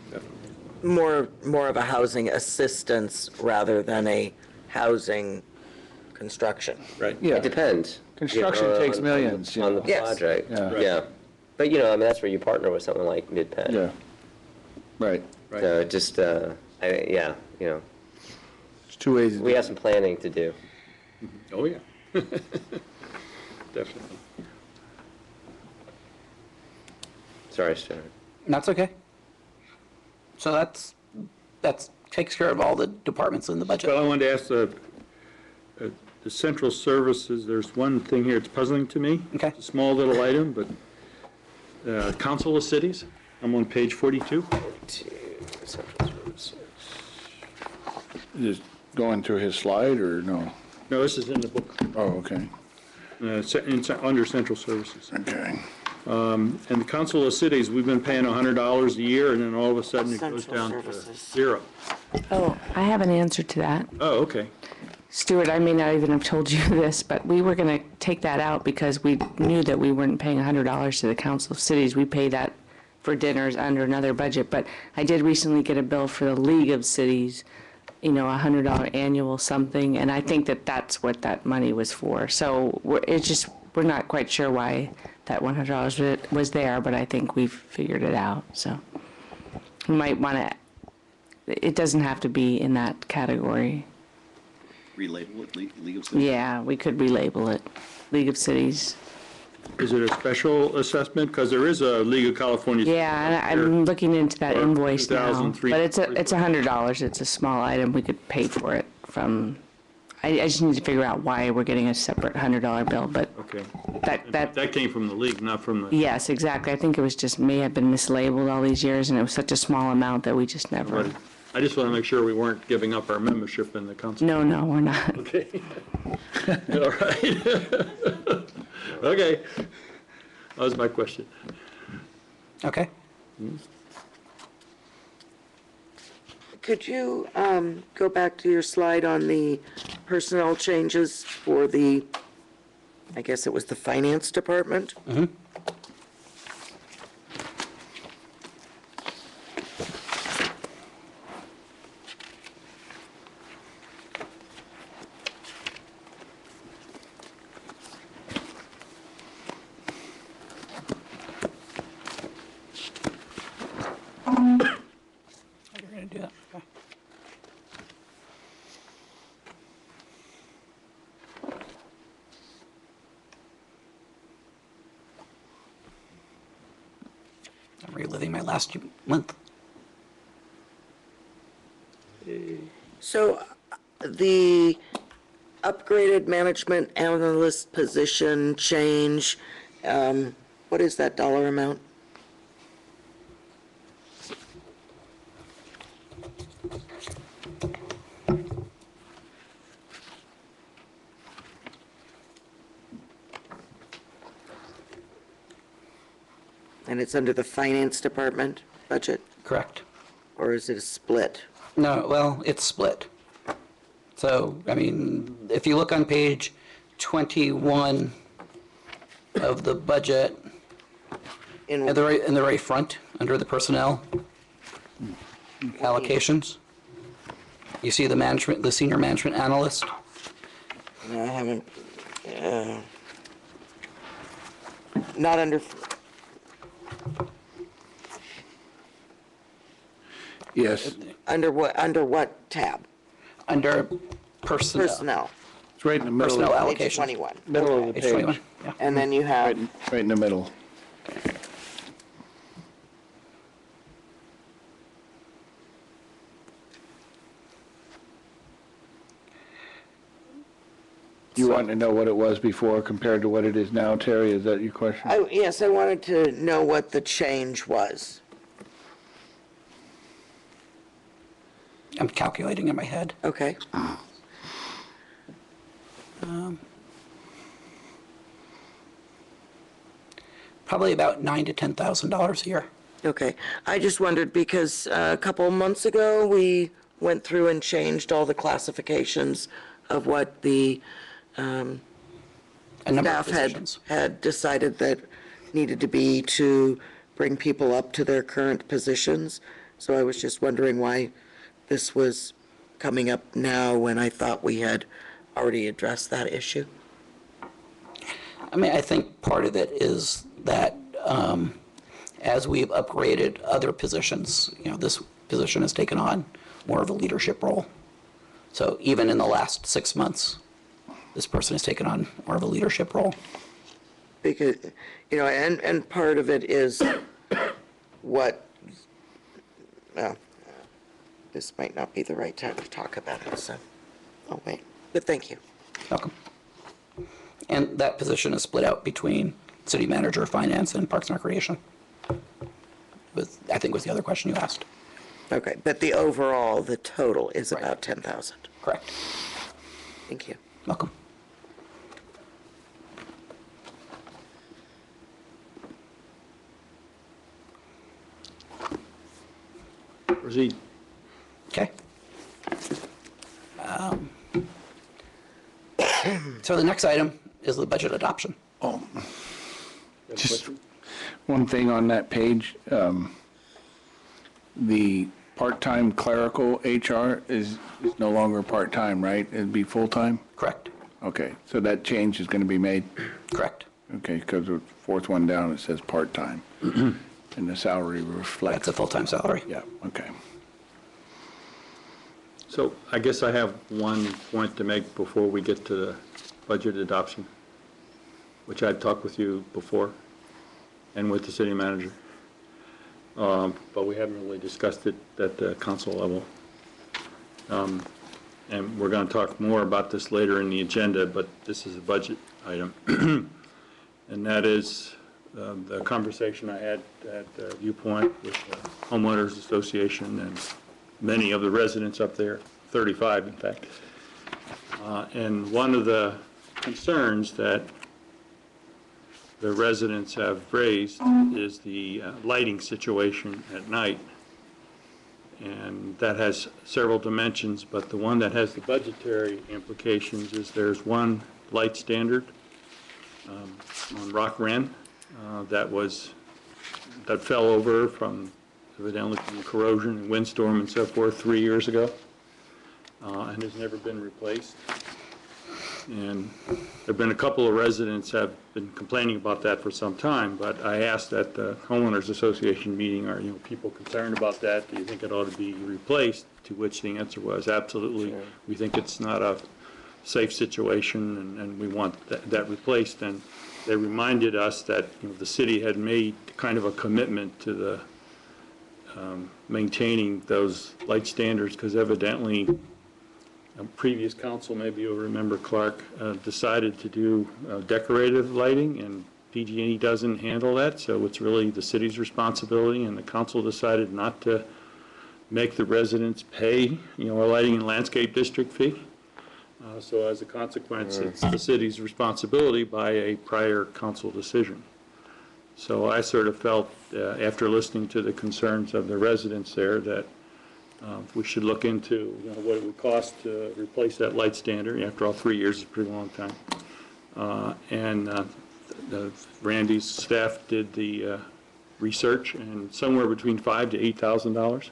Definitely. More of a housing assistance rather than a housing construction. Right. Yeah. it depends. Construction takes millions, On the Yes. project. Yeah. Right. Yeah. But, I mean, that's where you partner with someone like Mid-Penn. Yeah. Right. Right. So just, There's 2 ways. to we do have some planning to do. Oh, yeah. Definitely. Sorry, Stuart. That's okay. So that's takes care of all the departments in the budget. Well, I wanted to ask the central services, there's one thing here that's puzzling to me. Okay. It's a small little item, but Council of Cities, I'm on page 42. Just going through his slide, or no? No, this is in the book, Oh, okay. under central services. Okay. And the Council of Cities, we've been paying $100 a year, and then all of a sudden it goes Central down to services. 0. Oh, I have an answer to that. Oh, okay. Stuart, I may not even have told you this, but we were going to take that out because we knew that we weren't paying $100 to the Council of Cities. We pay that for dinners under another budget. But I did recently get a bill for the League of Cities, $100 annual something, and I think that that's what that money was for. So we're not quite sure why that $100 was there, but I think we've figured it out. So you might want to, it doesn't have to be in that category. Relabel it, League of Cities? Yeah, we could relabel it, League of Cities. Is it a special assessment? Because there is a League of California. Yeah, and I'm looking into that Or invoice now. 2003. But it's $100, it's a small item, we could pay for it from, I just need to figure out why we're getting a separate $100 bill, but Okay. that, That came from the league, not from the, yes, exactly. I think it was just, may have been mislabeled all these years, and it was such a small amount that we just never, I just want to make sure we weren't giving up our membership in the council. no, we're not. Okay. All right. Okay. That was my question. Okay. Could you go back to your slide on the personnel changes for the, I guess it was the finance department? I'm reliving my last month. So the upgraded management analyst position change, what is that dollar amount? And it's under the finance department budget, Correct. or is it a split? No, well, it's split. So, I mean, if you look on page 21 of the budget, In in the very front, under the personnel allocations, you see the senior management analyst. No, I haven't, not under, Yes, under what tab? Under personnel. Personnel, it's right in the middle, Personnel of page allocations. 21. middle of the Page 21, page. yeah. And then you have, Right in the middle. You want to know what it was before compared to what it is now, Terry? Is that your question? yes, I wanted to know what the change was. I'm calculating in my head. Okay. Probably about $9,000 to $10,000 a year. Okay. I just wondered because a couple of months ago, we went through and changed all the classifications of what the A number of staff had, positions. had decided that needed to be to bring people up to their current positions. So I was just wondering why this was coming up now when I thought we had already addressed that issue. I mean, I think part of it is that as we've upgraded other positions, this position has taken on more of a leadership role. So even in the last 6 months, this person has taken on more of a leadership role. Because, and part of it is what, well, this might not be the right time to talk about it, so, oh, wait, but thank you. Welcome. And that position is split out between city manager, finance, and parks and recreation. I think was the other question you asked. Okay, but the overall, the total is about 10,000. Correct. Thank you. Welcome. Proceed. Okay. So the next item is the budget adoption. Just one thing on that page, the part-time clerical HR is no longer part-time, right? It'd be full-time? Correct. Okay, so that change is going to be made? Correct. Okay, because the fourth one down, it says part-time. And the salary reflects. That's a full-time salary. Yeah, okay. So I guess I have one point to make before we get to the budget adoption, which I'd talked with you before and with the city manager. But we haven't really discussed it at the council level. And we're going to talk more about this later in the agenda, but this is a budget item. And that is the conversation I had at Viewpoint with the Homeowners Association and many of the residents up there, 35 in fact. And one of the concerns that the residents have raised is the lighting situation at night. And that has several dimensions, but the one that has the budgetary implications is there's one light standard on Rock Run that fell over from evidently from corrosion and windstorm and so forth 3 years ago, and has never been replaced. And there've been a couple of residents have been complaining about that for some time, but I asked at the Homeowners Association meeting, are people concerned about that? Do you think it ought to be replaced? To which the answer was absolutely. Sure. We think it's not a safe situation, and we want that replaced. And they reminded us that, the city had made kind of a commitment to the maintaining those light standards, because evidently a previous council, maybe you'll remember, Clark, decided to do decorative lighting, and PG&E doesn't handle that, so it's really the city's responsibility, and the council decided not to make the residents pay, a lighting and landscape district fee. So as a consequence, it's the city's responsibility by a prior council decision. So I sort of felt, after listening to the concerns of the residents there, that we should look into, what it would cost to replace that light standard. After all, 3 years is a pretty long time. Randy's staff did the research, and somewhere between $5,000 to $8,000.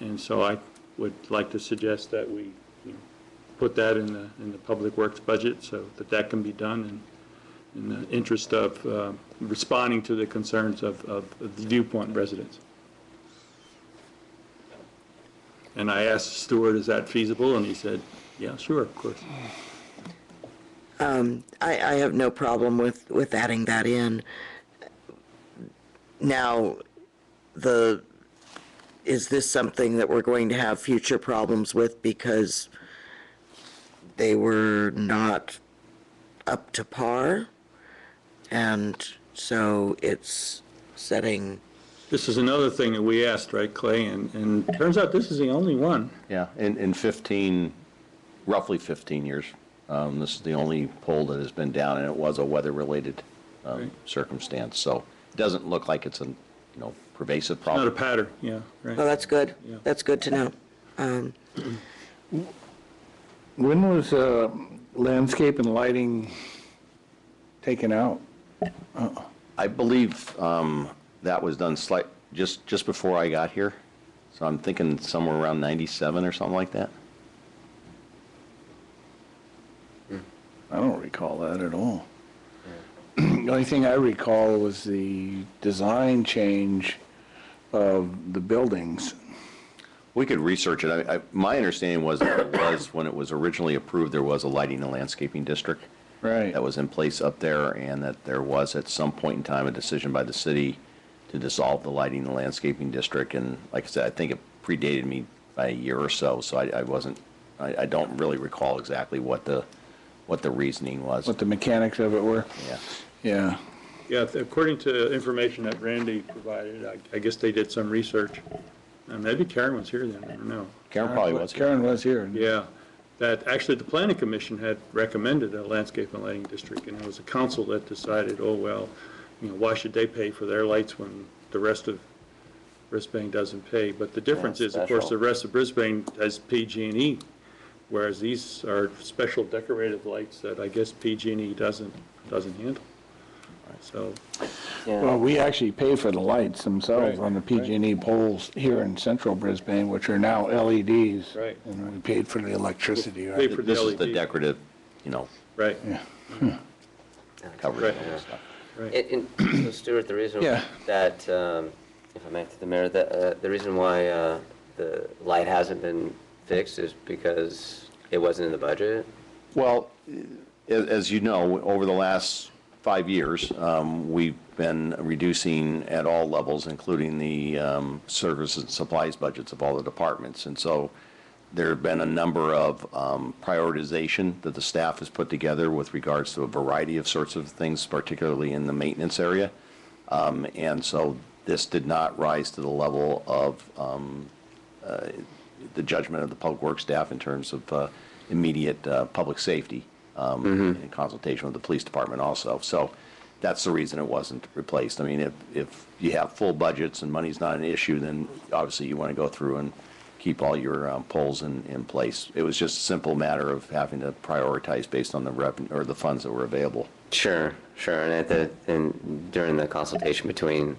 And so I would like to suggest that we put that in the Public Works budget so that can be done in the interest of responding to the concerns of the Viewpoint residents. And I asked Stuart, is that feasible? And he said, yeah, sure, of course. I have no problem with adding that in. Now, is this something that we're going to have future problems with because they were not up to par? And so it's setting... This is another thing that we asked, right, Clay? And turns out this is the only one. Yeah, in roughly 15 years, this is the only pole that has been down, and it was a weather-related circumstance. So it doesn't look like it's a pervasive problem. Not a pattern, yeah, right. Oh, that's good. Yeah. That's good to know. When was landscape and lighting taken out? I believe that was done just before I got here. So I'm thinking somewhere around 97 or something like that. I don't recall that at all. The only thing I recall was the design change of the buildings. We could research it. My understanding was that it was, when it was originally approved, there was a lighting and landscaping district Right. that was in place up there, and that there was at some point in time a decision by the city to dissolve the lighting and landscaping district. And like I said, I think it predated me by a year or so, so I don't really recall exactly what the reasoning was. What the mechanics of it were. Yeah. Yeah. Yeah, according to information that Randy provided, I guess they did some research. Maybe Karen was here then, I don't know. Karen probably was here. Karen was here. Yeah, that actually the planning commission had recommended a landscape and lighting district, and it was a council that decided, oh, well, why should they pay for their lights when the rest of Brisbane doesn't pay? But the difference is, of course, the rest of Brisbane has PG&E, whereas these are special decorative lights that I guess PG&E doesn't handle. So, Well, we actually pay for the lights themselves Right, on the PG&E poles here in central Brisbane, which are now LEDs. Right. And we paid for the electricity, Pay right? for the This is the LED. decorative, right, coverage and all that stuff. right. And so Stuart, the reason Yeah. that, if I may, to the mayor, the reason why the light hasn't been fixed is because it wasn't in the budget? Well, as you know, over the last 5 years, we've been reducing at all levels, including the services and supplies budgets of all the departments. And so there have been a number of prioritization that the staff has put together with regards to a variety of sorts of things, particularly in the maintenance area. And so this did not rise to the level of the judgment of the public works staff in terms of immediate public safety. In consultation with the police department also. So that's the reason it wasn't replaced. I mean, if you have full budgets and money's not an issue, then obviously you want to go through and keep all your poles in place. It was just a simple matter of having to prioritize based on the revenue or the funds that were available. Sure. And during the consultation between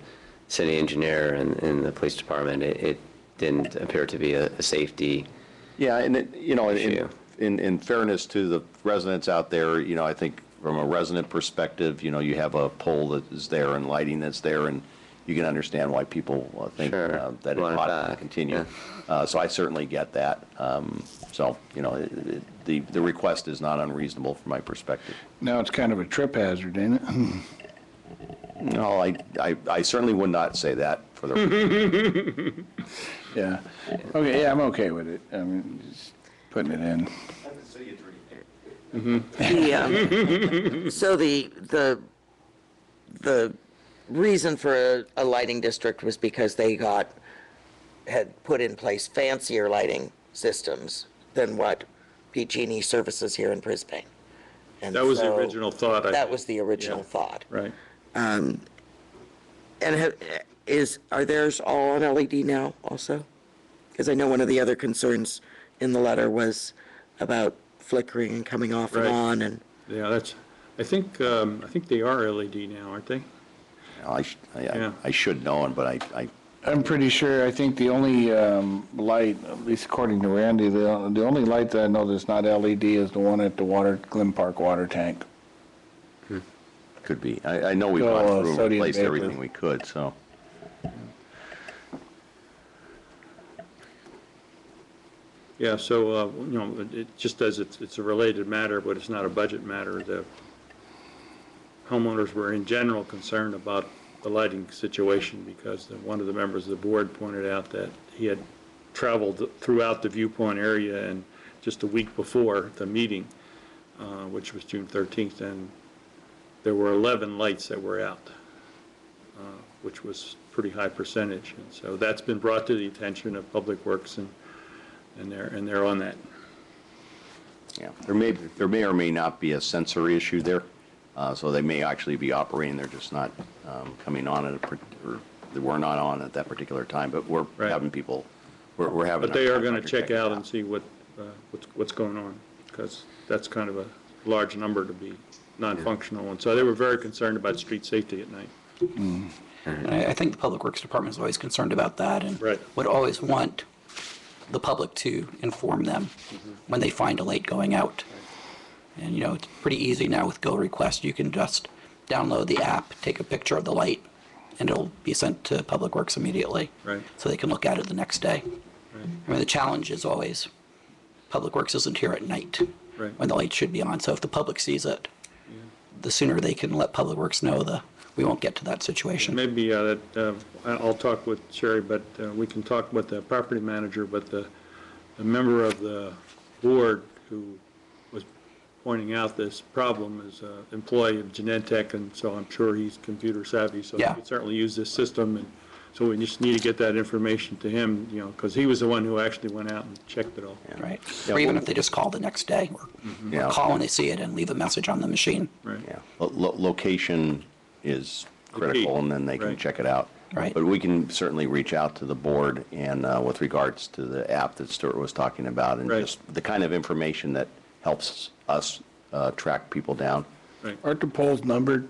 city engineer and the police department, it didn't appear to be a safety Yeah, and issue. in fairness to the residents out there, I think from a resident perspective, you have a pole that is there and lighting that's there, and you can understand why people think Sure. that it Want it ought to back, continue. So I certainly get that. So, you know, the request is not unreasonable from my perspective. Now it's kind of a trip hazard, ain't it? No, I certainly would not say that for the, Yeah. Okay, yeah, I'm okay with it. I mean, just putting it in. So the reason for a lighting district was because they had put in place fancier lighting systems than what PG&E services here in Brisbane. And That was the so original thought, I That think. was the original Yeah. thought. Right. And are theirs all on LED now also? Because I know one of the other concerns in the letter was about flickering and coming off and Right. on, and Yeah, I think they are LED now, aren't they? Yeah. I should know, but I'm pretty sure, I think the only light, at least according to Randy, the only light that I know that's not LED is the one at the Glen Park water tank. could be. I know we've Oh, gone through and sodium replaced vapor. everything we could, so. Yeah, so, you know, it just as it's a related matter, but it's not a budget matter. The homeowners were in general concerned about the lighting situation because one of the members of the board pointed out that he had traveled throughout the viewpoint area and just a week before the meeting, which was June 13th, and there were 11 lights that were out, which was pretty high percentage. And so that's been brought to the attention of Public Works, and they're on that. Yeah, there may or may not be a sensory issue there, so they may actually be operating, they're just not coming on or they were not on at that particular time, but we're Right. having people, we're having. But they our are going to contractor check out and see what's going on, because that's kind of a large number to be non-functional. And so they were very concerned about street safety at night. And I think the Public Works Department is always concerned about that and Right. would always want the public to inform them when they find a light going out. And, you know, it's pretty easy now with Go Request. You can just download the app, take a picture of the light, and it'll be sent to Public Works immediately. Right. So they can look at it the next day. I mean, the challenge is always, Public Works isn't here at night Right. when the light should be on. So if the public sees it, the sooner they can let Public Works know, we won't get to that situation. Maybe I'll talk with Sherry, but we can talk with the property manager, but the member of the board who was pointing out this problem is an employee of Genentech, and so I'm sure he's computer savvy, so he Yeah. could certainly use this system. And so we just need to get that information to him, you know, because he was the one who actually went out and checked it all. Right. Or even if they just call the next day, or Yeah. call when they see it and leave a message on the machine. Right. Yeah, location is critical, and then they can Right. check it out. Right. But we can certainly reach out to the board and with regards to the app that Stuart was talking about, and Right. just the kind of information that helps us track people down. Aren't the poles numbered?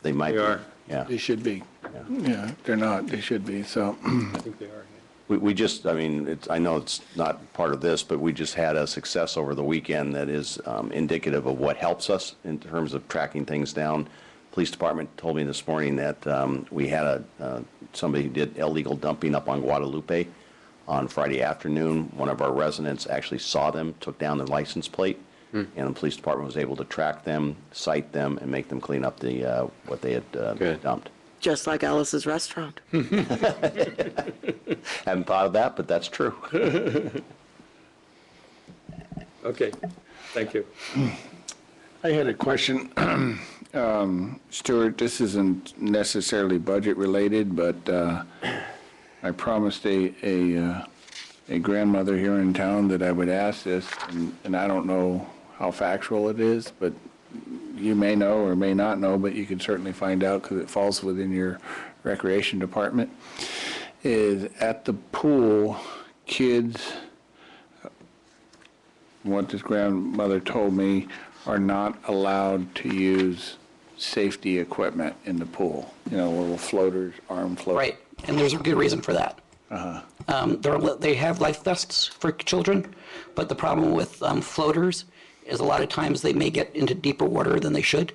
They might They be. are. Yeah. They should be. Yeah, if they're not, they should be, so. I think they are. We just, I mean, I know it's not part of this, but we just had a success over the weekend that is indicative of what helps us in terms of tracking things down. Police department told me this morning that we had somebody who did illegal dumping up on Guadalupe on Friday afternoon. One of our residents actually saw them, took down the license plate, and the police department was able to track them, cite them, and make them clean up the what they had dumped. just like Alice's Restaurant. Hadn't thought of that, but that's true. Okay, thank you. I had a question. Stuart, this isn't necessarily budget related, but I promised a grandmother here in town that I would ask this, and I don't know how factual it is, but you may know or may not know, but you can certainly find out because it falls within your recreation department, is at the pool, kids, what this grandmother told me, are not allowed to use safety equipment in the pool. You know, little floaters, arm floaters. Right, and there's a good reason for that. They have life vests for children, but the problem with floaters is a lot of times they may get into deeper water than they should,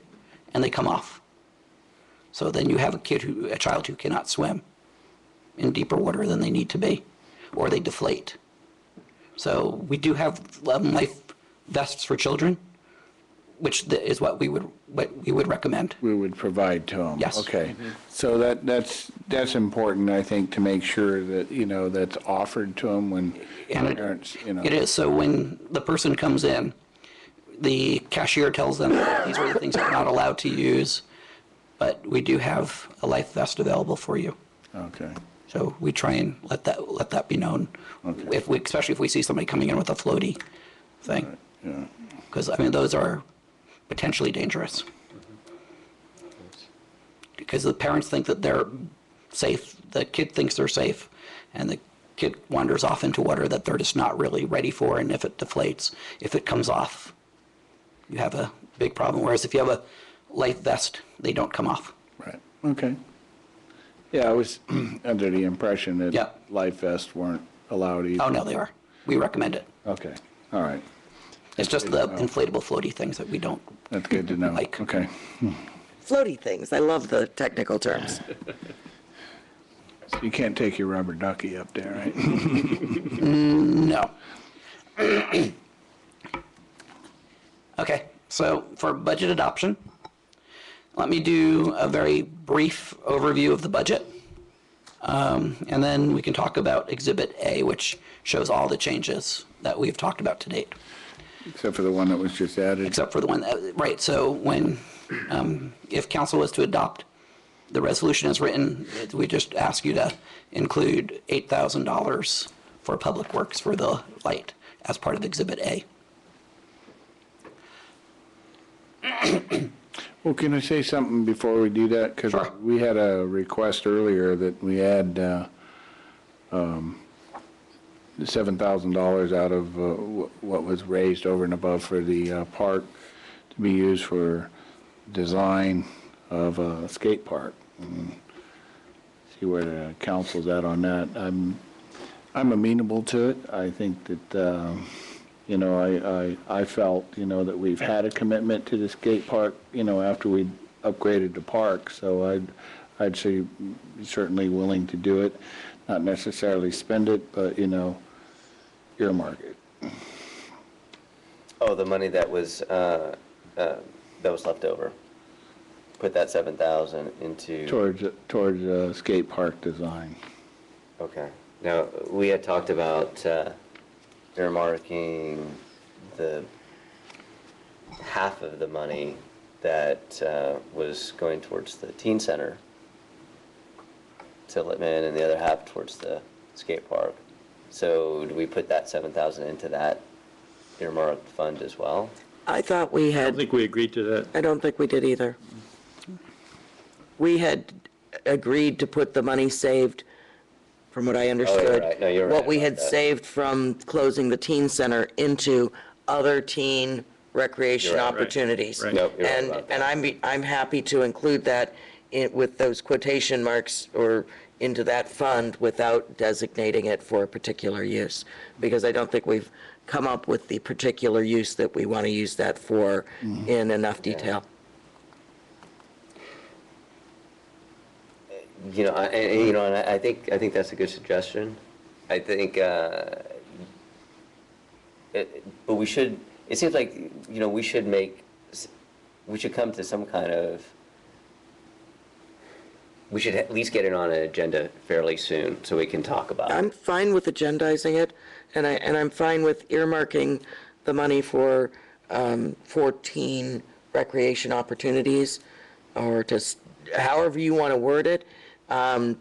and they come off. So then you have a child who cannot swim in deeper water than they need to be, or they deflate. So we do have life vests for children, which is what we would recommend. We would provide to them? Yes. Okay. So that's important, I think, to make sure that, that's offered to them when And parents, It is. So when the person comes in, the cashier tells them these are the things they're not allowed to use, but we do have a life vest available for you. Okay. So we try and let that be known. Okay. Especially if we see somebody coming in with a floaty thing. Yeah. Because, those are potentially dangerous. Because the parents think that they're safe, the kid thinks they're safe, and the kid wanders off into water that they're just not really ready for, and if it deflates, if it comes off, you have a big problem. Whereas if you have a life vest, they don't come off. Right. Okay. Yeah, I was under the impression that Yeah. life vests weren't allowed either. Oh, no, they are. We recommend it. Okay. All right. It's just the inflatable floaty things that we don't That's good to know. like. Okay. Floaty things, I love the technical terms. You can't take your rubber ducky up there, right? No. Okay, so for budget adoption, let me do a very brief overview of the budget. And then we can talk about Exhibit A, which shows all the changes that we've talked about to date. Except for the one that was just added. Except for the one that, right, so when, if council was to adopt the resolution as written, we just ask you to include $8,000 for public works for the light as part of Exhibit A. Well, can I say something before we do that? Because Sure. we had a request earlier that we add $7,000 out of what was raised over and above for the park to be used for design of a skate park. See where the council's at on that. I'm amenable to it. I think that, I felt, that we've had a commitment to the skate park, after we upgraded the park. So I'd say certainly willing to do it, not necessarily spend it, but, earmark it. Oh, the money that was left over. Put that 7,000 into. Towards skate park design. Okay. Now, we had talked about earmarking the half of the money that was going towards the teen center to Littman and the other half towards the skate park. So do we put that 7,000 into that earmarked fund as well? I thought we I don't had, think we agreed to that. I don't think we did either. We had agreed to put the money saved, from what I understood. right. No, you're right What we about had that. saved from closing the teen center into other teen recreation You're right. opportunities. Right. Nope, you're right And, about and that. I'm happy to include that with those quotation marks or into that fund without designating it for a particular use. Because I don't think we've come up with the particular use that we want to use that for in enough detail. And I think that's a good suggestion. I think, but we should. It seems like we should come to some kind of. We should at least get it on an agenda fairly soon so we can talk about it. I'm fine with agendizing it, and I'm fine with earmarking the money for 14 recreation opportunities, or just however you want to word it. I'm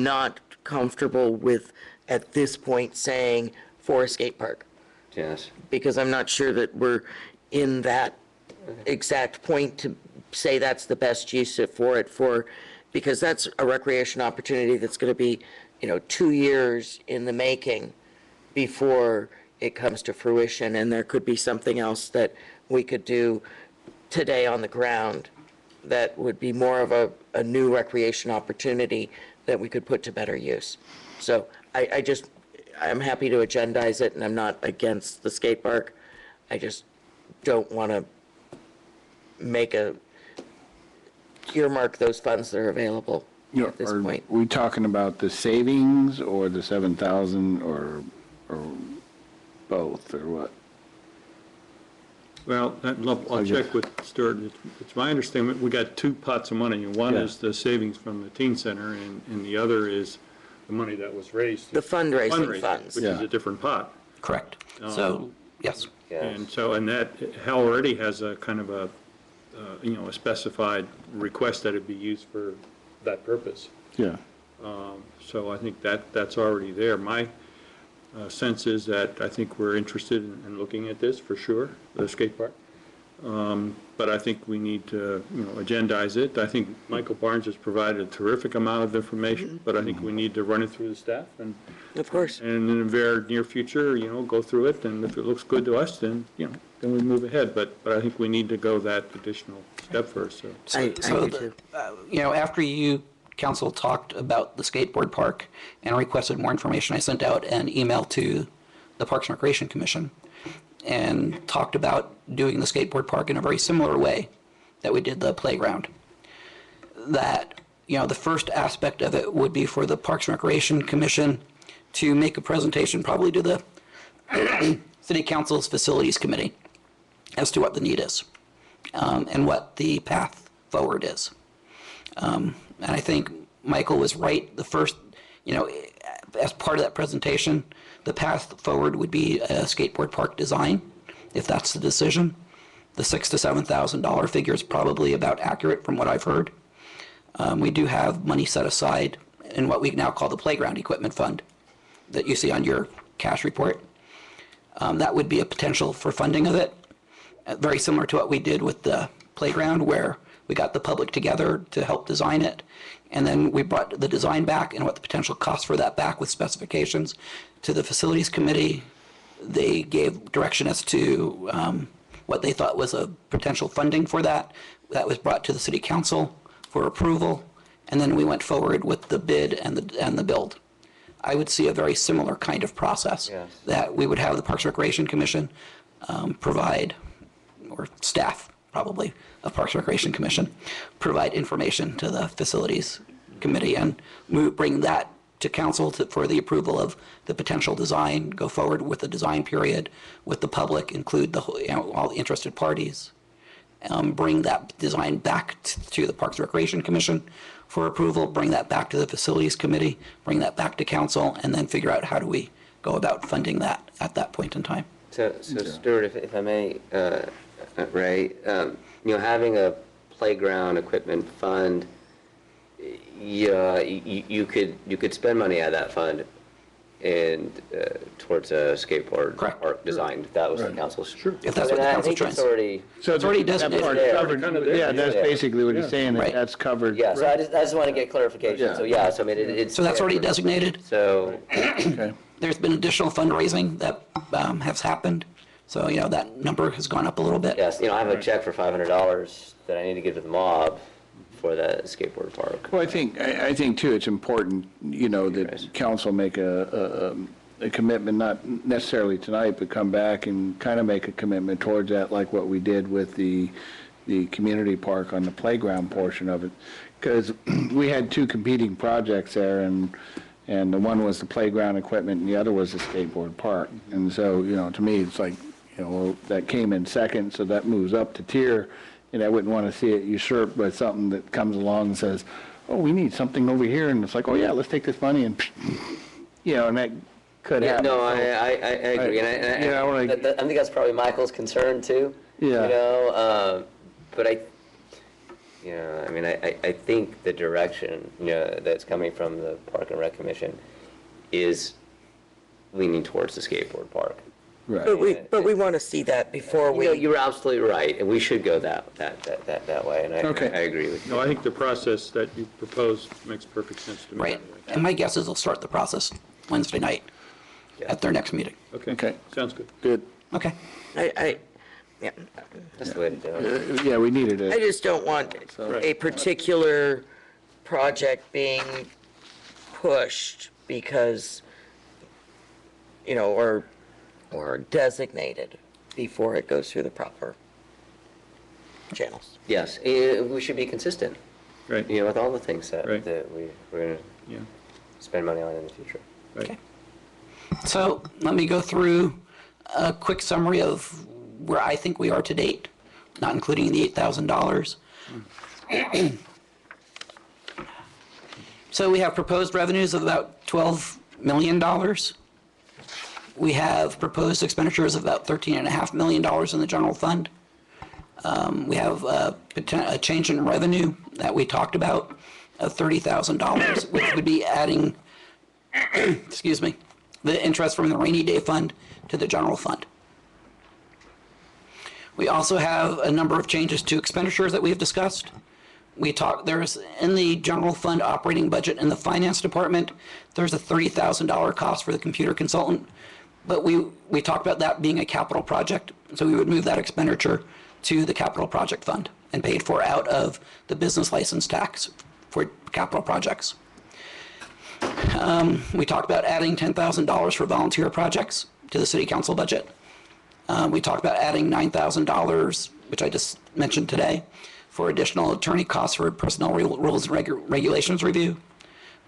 not comfortable with, at this point, saying for a skate park, Yes. because I'm not sure that we're in that exact point to say that's the best use for it, because that's a recreation opportunity that's going to be, 2 years in the making before it comes to fruition, and there could be something else that we could do today on the ground that would be more of a new recreation opportunity that we could put to better use. So I'm happy to agendize it, and I'm not against the skate park. I just don't want to make earmark those funds that are available at this Are point. we talking about the savings or the 7,000 or both or what? Well, I'll check with Stuart. It's my understanding, we got two pots of money. One Yeah. is the savings from the teen center, and the other is the money that was raised. The fundraising funds. Which is Yeah. a different pot. Correct. So, yes. Yes. And that, Hal already has a kind of a, a specified request that it be used for that purpose. Yeah. So I think that's already there. My sense is that I think we're interested in looking at this for sure, the skate park. But I think we need to, agendize it. I think Michael Barnes has provided a terrific amount of information, but I think we need to run it through the staff and Of course. in the very near future, go through it, and if it looks good to us, then, then we move ahead. But I think we need to go that additional step first, so. I So, do too. After you, council, talked about the skateboard park and requested more information, I sent out an email to the Parks and Recreation Commission and talked about doing the skateboard park in a very similar way that we did the playground. That, the first aspect of it would be for the Parks and Recreation Commission to make a presentation probably to the City Council's Facilities Committee as to what the need is, and what the path forward is. And I think Michael was right. The first, as part of that presentation, the path forward would be a skateboard park design, if that's the decision. The $6,000 to $7,000 figure is probably about accurate from what I've heard. We do have money set aside in what we now call the playground equipment fund that you see on your cash report. That would be a potential for funding of it, very similar to what we did with the playground, where we got the public together to help design it, and then we brought the design back and what the potential cost for that back with specifications to the facilities committee. They gave direction as to what they thought was a potential funding for that. That was brought to the city council for approval, and then we went forward with the bid and the build. I would see a very similar kind of process. Yes. That we would have the Parks and Recreation Commission provide, or staff probably of Parks and Recreation Commission, provide information to the Facilities Committee and bring that to council for the approval of the potential design, go forward with the design period with the public, include the all the interested parties, bring that design back to the Parks and Recreation Commission for approval, bring that back to the Facilities Committee, bring that back to council, and then figure out how do we go about funding that at that point in time. So Stuart, if I may, Ray, having a playground equipment fund, you could spend money out of that fund and towards a skateboard Correct. park design, if that was the council's. Sure. If that's what the council I think tries. it's already, So It's already that designated. part's there. covered. Kinda there. Yeah, that's Yeah. basically what he's saying, Right. that that's covered. yeah, so I just want to get clarification. Yeah. So, I mean, it's. So that's already designated. So, Okay. There's been additional fundraising that has happened. So, that number has gone up a little bit. yes, I have a check for $500 that I need to give to the mob for the skateboard park. Well, I think too, it's important, that council make a commitment, not necessarily tonight, but come back and kind of make a commitment towards that, like what we did with the community park on the playground portion of it. Because we had two competing projects there, and the one was the playground equipment, and the other was the skateboard park. And so, to me, it's like, well, that came in second, so that moves up to tier, and I wouldn't want to see it usurped by something that comes along and says, oh, we need something over here, and it's like, oh, yeah, let's take this money and, and that could Yeah, happen. no, So, I agree, and Yeah, well, like- I think that's probably Michael's concern too. Yeah. But I think the direction, that's coming from the Park and Rec Commission is leaning towards the skateboard park. Right. But we want to see that before we. You're absolutely right, and we should go that way, and Okay. I agree with you. No, I think the process that you proposed makes perfect sense to me. Right. And my guess is they'll start the process Wednesday night at their next meeting. Okay. Sounds good. Good. Okay. Yeah, That's the way to do it. Yeah, we needed I it. just don't want a particular project being pushed because, or designated before it goes through the proper channels. Yes, we should be consistent. Right. you know, with all the things that, Right. that we're going Yeah. to spend money on in the future. Right. So let me go through a quick summary of where I think we are to date, not including the $8,000. So we have proposed revenues of about $12 million. We have proposed expenditures of about $13.5 million in the general fund. We have a change in revenue that we talked about of $30,000, which would be adding, excuse me, the interest from the rainy day fund to the general fund. We also have a number of changes to expenditures that we've discussed. There's in the general fund operating budget in the finance department, there's a $30,000 cost for the computer consultant. But we talked about that being a capital project, so we would move that expenditure to the capital project fund and paid for out of the business license tax for capital projects. We talked about adding $10,000 for volunteer projects to the city council budget. We talked about adding $9,000, which I just mentioned today, for additional attorney costs for personnel rules and regulations review.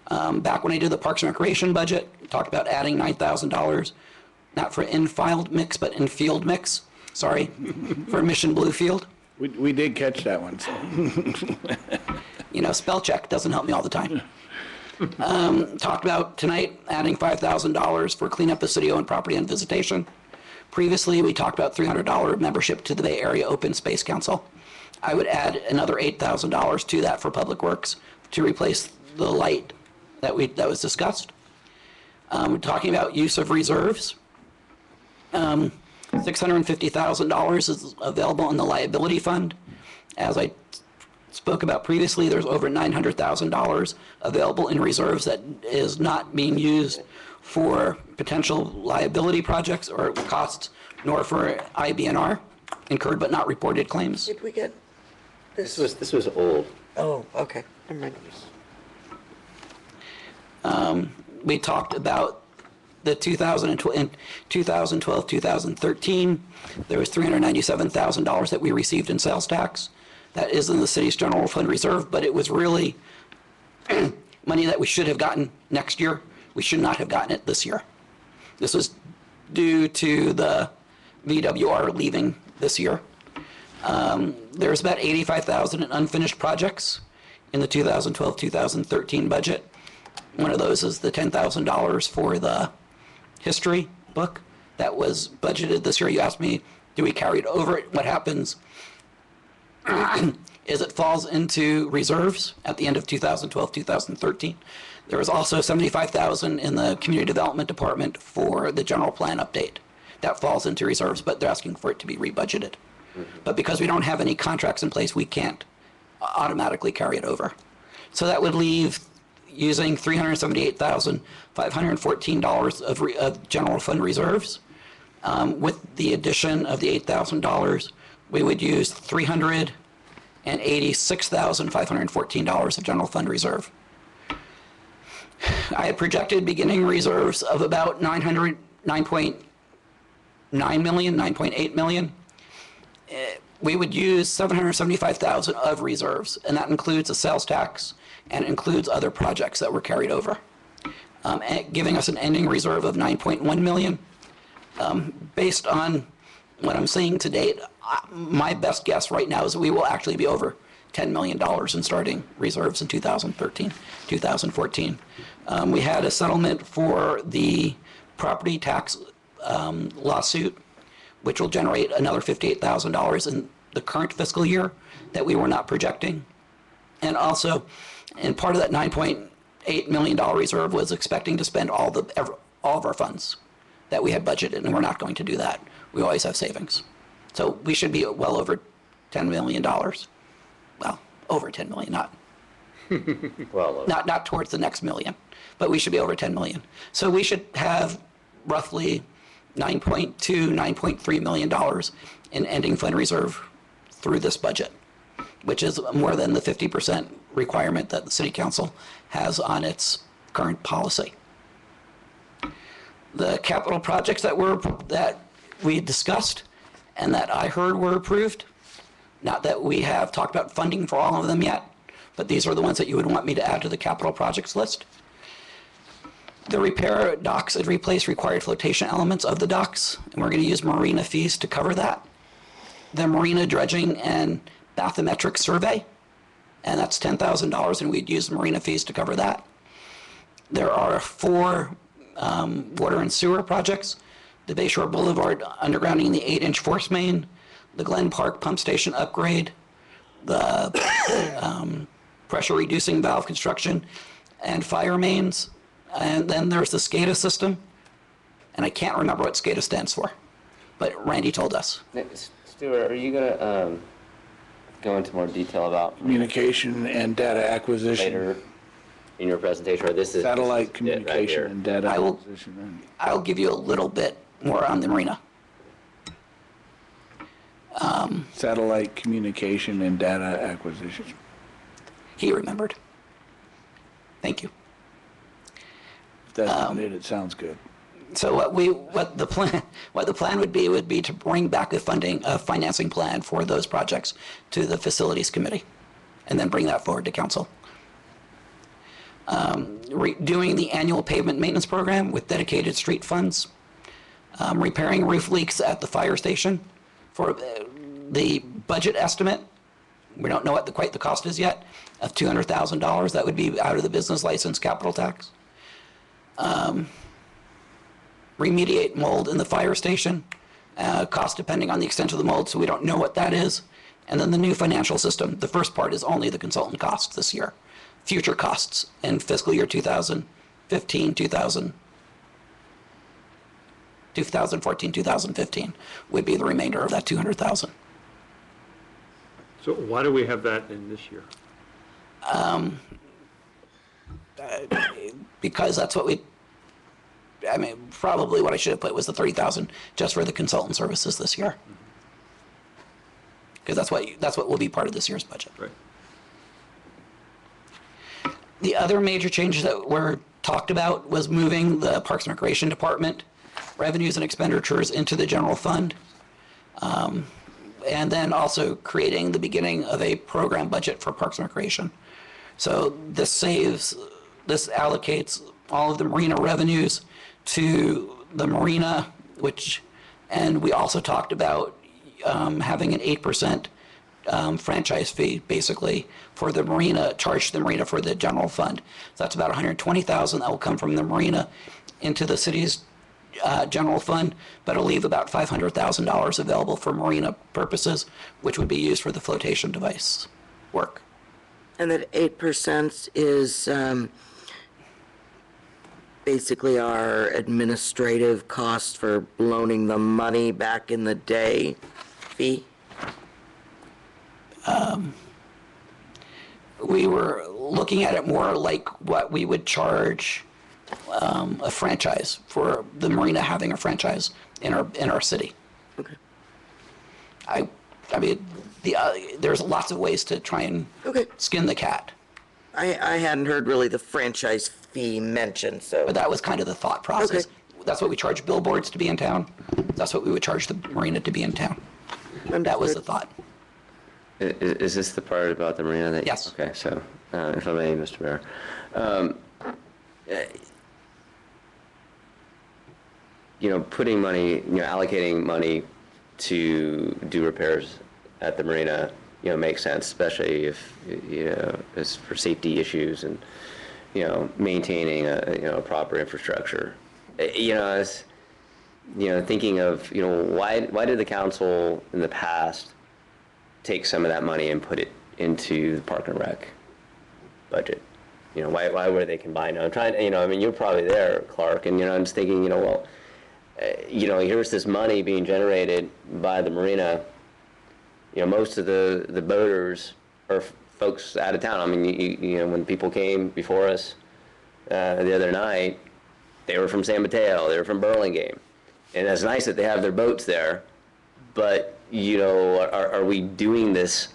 Back when I did the Parks and Recreation budget, talked about adding $9,000, not for in-field mix, but in-field mix, sorry, for Mission Bluefield. We did catch that one, so. You know, spell check doesn't help me all the time. Talked about tonight adding $5,000 for cleanup of city-owned property and visitation. Previously, we talked about $300 membership to the Bay Area Open Space Council. I would add another $8,000 to that for Public Works to replace the light that was discussed. We're talking about use of reserves. $650,000 is available in the liability fund. As I spoke about previously, there's over $900,000 available in reserves that is not being used for potential liability projects or costs, nor for IBNR, incurred but not reported claims. Did we get this? This was old. Oh, okay, never mind. We talked about the 2012, 2013, there was $397,000 that we received in sales tax. That is in the city's general fund reserve, but it was really money that we should have gotten next year. We should not have gotten it this year. This was due to the VWR leaving this year. There's about $85,000 in unfinished projects in the 2012, 2013 budget. One of those is the $10,000 for the history book that was budgeted this year. You asked me, do we carry it over? What happens is it falls into reserves at the end of 2012, 2013. There was also $75,000 in the community development department for the general plan update. That falls into reserves, but they're asking for it to be rebudgeted. But because we don't have any contracts in place, we can't automatically carry it over. So that would leave using $378,514 of general fund reserves. With the addition of the $8,000, we would use $386,514 of general fund reserve. I had projected beginning reserves of about $9.9 million, $9.8 million. We would use $775,000 of reserves, and that includes a sales tax and includes other projects that were carried over, giving us an ending reserve of $9.1 million. Based on what I'm seeing to date, my best guess right now is we will actually be over $10 million in starting reserves in 2013, 2014. We had a settlement for the property tax lawsuit, which will generate another $58,000 in the current fiscal year that we were not projecting. And also, and part of that $9.8 million reserve was expecting to spend all of our funds that we had budgeted, and we're not going to do that. We always have savings. So we should be well over $10 million. Well, over 10 million, not Well, not towards the next million, but we should be over 10 million. So we should have roughly $9.2, $9.3 million in ending fund reserve through this budget, which is more than the 50% requirement that the city council has on its current policy. The capital projects that we discussed and that I heard were approved, not that we have talked about funding for all of them yet, but these are the ones that you would want me to add to the capital projects list. The repair docks and replace required flotation elements of the docks, and we're going to use marina fees to cover that. The marina dredging and bathymetric survey, and that's $10,000, and we'd use marina fees to cover that. There are 4 water and sewer projects: the Bayshore Boulevard undergrounding the 8-inch force main, the Glen Park pump station upgrade, the pressure reducing valve construction, and fire mains. And then there's the SCADA system, and I can't remember what SCADA stands for, but Randy told us. Stuart, are you going to go into more detail about Communication and data acquisition. later in your presentation, or this is Satellite this is it right communication here? and data I will- acquisition. I'll give you a little bit more on the marina. Satellite communication and data acquisition. He remembered. Thank you. If that's not it, it sounds good. So what the plan would be to bring back a financing plan for those projects to the facilities committee, and then bring that forward to council. Doing the annual pavement maintenance program with dedicated street funds, repairing roof leaks at the fire station. For the budget estimate, we don't know what quite the cost is yet, of $200,000. That would be out of the business license capital tax. Remediate mold in the fire station, cost depending on the extent of the mold, so we don't know what that is. And then the new financial system. The first part is only the consultant costs this year. Future costs in fiscal year 2014, 2015 would be the remainder of that 200,000. So why do we have that in this year? Because that's what probably what I should have put was the 30,000 just for the consultant services this year. Because that's what will be part of this year's budget. Right. The other major changes that were talked about was moving the Parks and Recreation Department revenues and expenditures into the general fund. And then also creating the beginning of a program budget for Parks and Recreation. So this allocates all of the marina revenues to the marina, and we also talked about having an 8% franchise fee, basically, for the marina, charged to the marina for the general fund. So that's about $120,000 that will come from the marina into the city's general fund, but it'll leave about $500,000 available for marina purposes, which would be used for the flotation device work. And that 8% is basically our administrative cost for loaning the money back in the day fee? We were looking at it more like what we would charge a franchise for the marina having a franchise in our city. Okay. I mean, there's lots of ways to try and Okay. skin the cat, I hadn't heard really the franchise fee mentioned, so. but that was kind of the thought process. Okay. That's what we charge billboards to be in town. That's what we would charge the marina to be in town. That was the thought. Is this the part about the marina that? Yes. Okay, so, if I may, Mr. Mayor. Putting money, allocating money to do repairs at the marina, makes sense, especially if, it's for safety issues and, maintaining a proper infrastructure. As, thinking of, why did the council in the past take some of that money and put it into the Park and Rec budget? Why were they combined? I'm trying, you're probably there, Clark, and, I'm just thinking, here's this money being generated by the marina. Most of the boaters are folks out of town. I mean, when people came before us the other night, they were from San Mateo, they were from Burlingame. And it's nice that they have their boats there, but, are we doing this,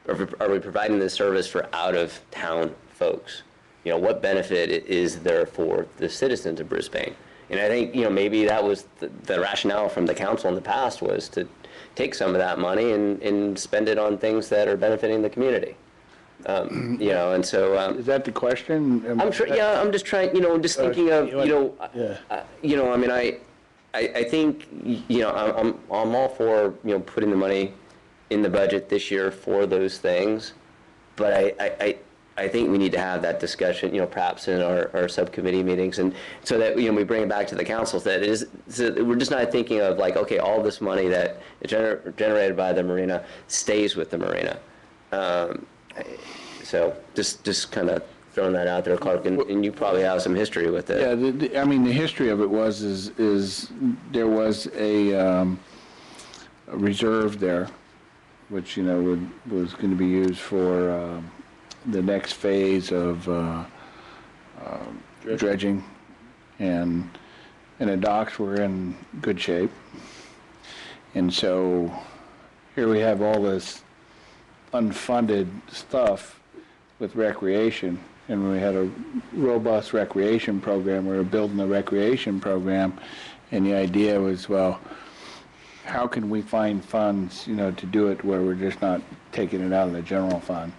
or are we providing this service for out-of-town folks? What benefit is there for the citizens of Brisbane? And I think, maybe that was the rationale from the council in the past, was to take some of that money and spend it on things that are benefiting the community. You know, and so. Is that the question? I'm sure, yeah, I'm just trying, you know, I'm just thinking of, you know, I mean, I think, you know, I'm all for, you know, putting the money in the budget this year for those things, but I think we need to have that discussion, you know, perhaps in our subcommittee meetings, and so that, you know, we bring it back to the council, that is, so that we're just not thinking of like, okay, all this money that is generated by the marina stays with the marina. So just kind of throwing that out there, Clark, and you probably have some history with it. Yeah, I mean, the history of it is there was a reserve there, which, you know, was going to be used for the next phase of dredging, and the docks were in good shape. And so here we have all this unfunded stuff with recreation, and we had a robust recreation program. We were building a recreation program, and the idea was, well, how can we find funds, you know, to do it where we're just not taking it out of the general fund?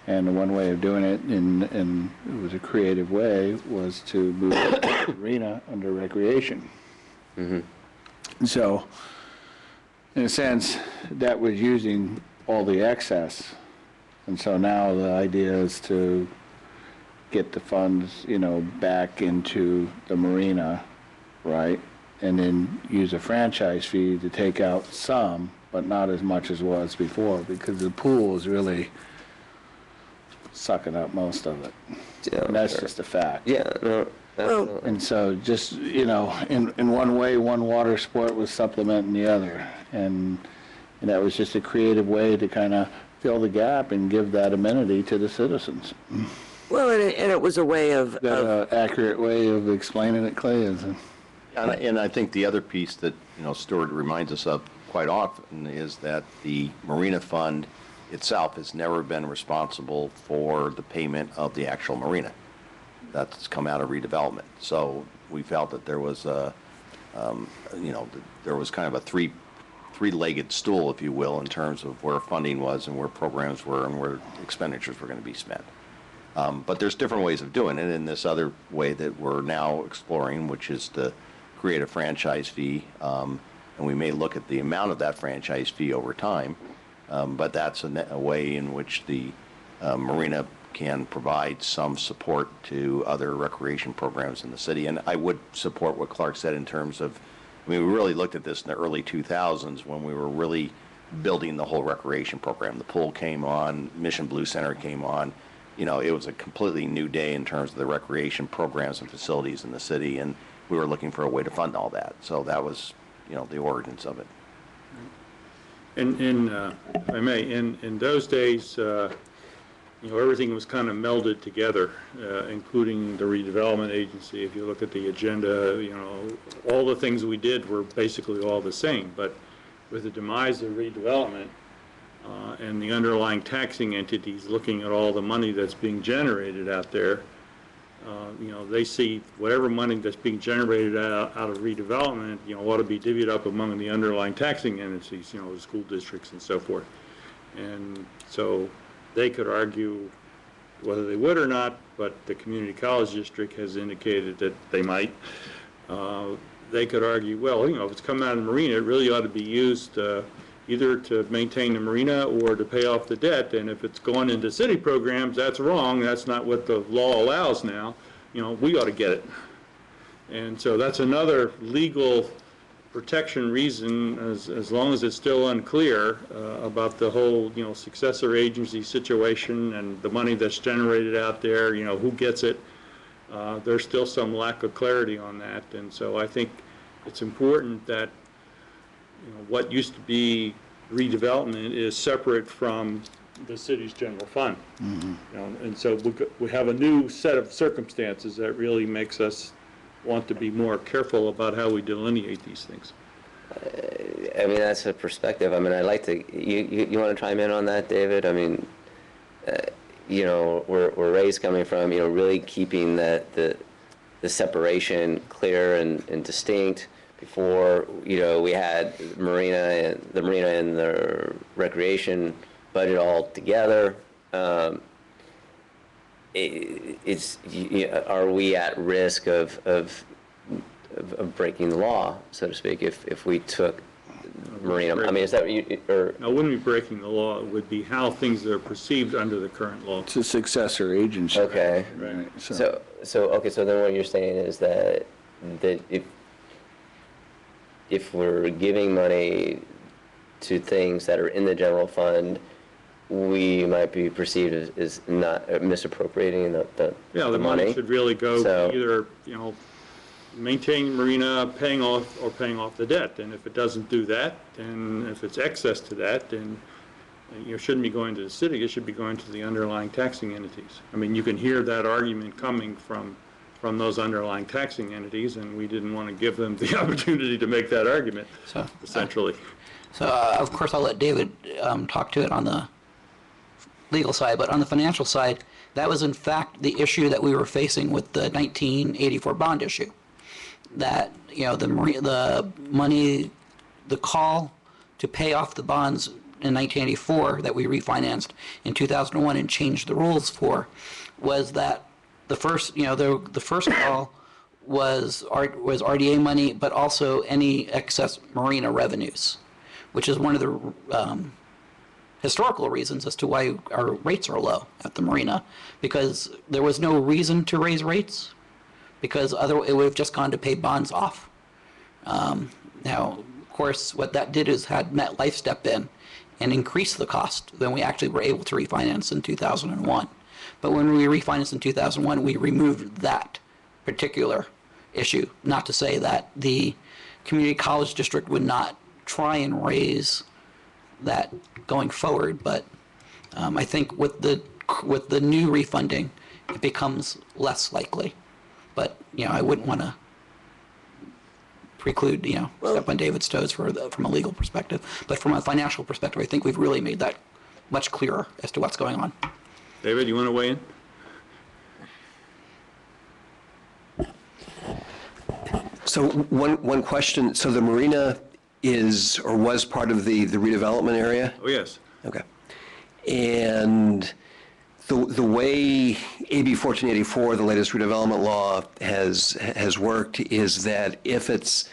And the one way of doing it, and it was a creative way, was to move the arena under recreation. Mm-hmm. So, in a sense, that was using all the excess. And so now the idea is to get the funds, you know, back into the marina, right? And then use a franchise fee to take out some, but not as much as was before, because the pool is really sucking up most of it. Yeah, And that's sure. just a fact. Yeah, no, absolutely. And so just, you know, in one way, one water sport was supplementing the other. And that was just a creative way to kind of fill the gap and give that amenity to the citizens. Well, and it was a way of, Is that an accurate way of explaining it, Clay? And I think the other piece that, you know, Stuart reminds us of quite often is that the Marina Fund itself has never been responsible for the payment of the actual marina. That's come out of redevelopment. So we felt that there was a, you know, there was kind of a three-legged stool, if you will, in terms of where funding was and where programs were and where expenditures were going to be spent. But there's different ways of doing it, and this other way that we're now exploring, which is to create a franchise fee, and we may look at the amount of that franchise fee over time, but that's a way in which the marina can provide some support to other recreation programs in the city. And I would support what Clark said in terms of, I mean, we really looked at this in the early 2000s when we were really building the whole recreation program. The pool came on, Mission Blue Center came on. You know, it was a completely new day in terms of the recreation programs and facilities in the city, and we were looking for a way to fund all that. So that was, you know, the origins of it. If I may, in those days, you know, everything was kind of melded together, including the redevelopment agency. If you look at the agenda, you know, all the things we did were basically all the same. But with the demise of redevelopment and the underlying taxing entities looking at all the money that's being generated out there, you know, they see whatever money that's being generated out of redevelopment, you know, ought to be divvied up among the underlying taxing entities, you know, the school districts and so forth. And so they could argue whether they would or not, but the community college district has indicated that they might. They could argue, well, you know, if it's coming out of the marina, it really ought to be used either to maintain the marina or to pay off the debt. And if it's going into city programs, that's wrong. That's not what the law allows now. You know, we ought to get it. And so that's another legal protection reason, as long as it's still unclear about the whole, you know, successor agency situation and the money that's generated out there, you know, who gets it. There's still some lack of clarity on that. And so I think it's important that, you know, what used to be redevelopment is separate from the city's general fund. Mm-hmm. You know, and so we have a new set of circumstances that really makes us want to be more careful about how we delineate these things. I mean, that's a perspective. I mean, I'd like to, you want to chime in on that, David? I mean, you know, where Ray's coming from, you know, really keeping the separation clear and distinct. Before, you know, we had the marina and the recreation budget all together, are we at risk of breaking the law, so to speak, if we took marina? I mean, is that what you, or? Now, it wouldn't be breaking the law, it would be how things are perceived under the current law. It's a successor agency. Okay. Right, So then what you're saying is that if we're giving money to things that are in the general fund, we might be perceived as not misappropriating the Yeah, the money should really go to either, maintaining marina, paying off the debt. And if it doesn't do that, and if it's excess to that, then it shouldn't be going to the city, it should be going to the underlying taxing entities. I mean, you can hear that argument coming from those underlying taxing entities, and we didn't want to give them the opportunity to make that argument, essentially. Of course, I'll let David talk to it on the legal side, but on the financial side, that was in fact the issue that we were facing with the 1984 bond issue. That, the money, the call to pay off the bonds in 1984 that we refinanced in 2001 and changed the rules for, was that the first, the first call was RDA money, but also any excess marina revenues, which is one of the historical reasons as to why our rates are low at the marina, because there was no reason to raise rates, because otherwise it would have just gone to pay bonds off. Now, of course, what that did is had MetLife step in and increase the cost. Then we actually were able to refinance in 2001. But when we refinanced in 2001, we removed that particular issue. Not to say that the community college district would not try and raise that going forward, but I think with the new refunding, it becomes less likely. But I wouldn't want to preclude step on David's toes from a legal perspective. But from a financial perspective, I think we've really made that much clearer as to what's going on. David, you want to weigh in? So one question, so the marina is or was part of the redevelopment area? Oh, yes. Okay. And the way AB 1484, the latest redevelopment law, has worked is that if it's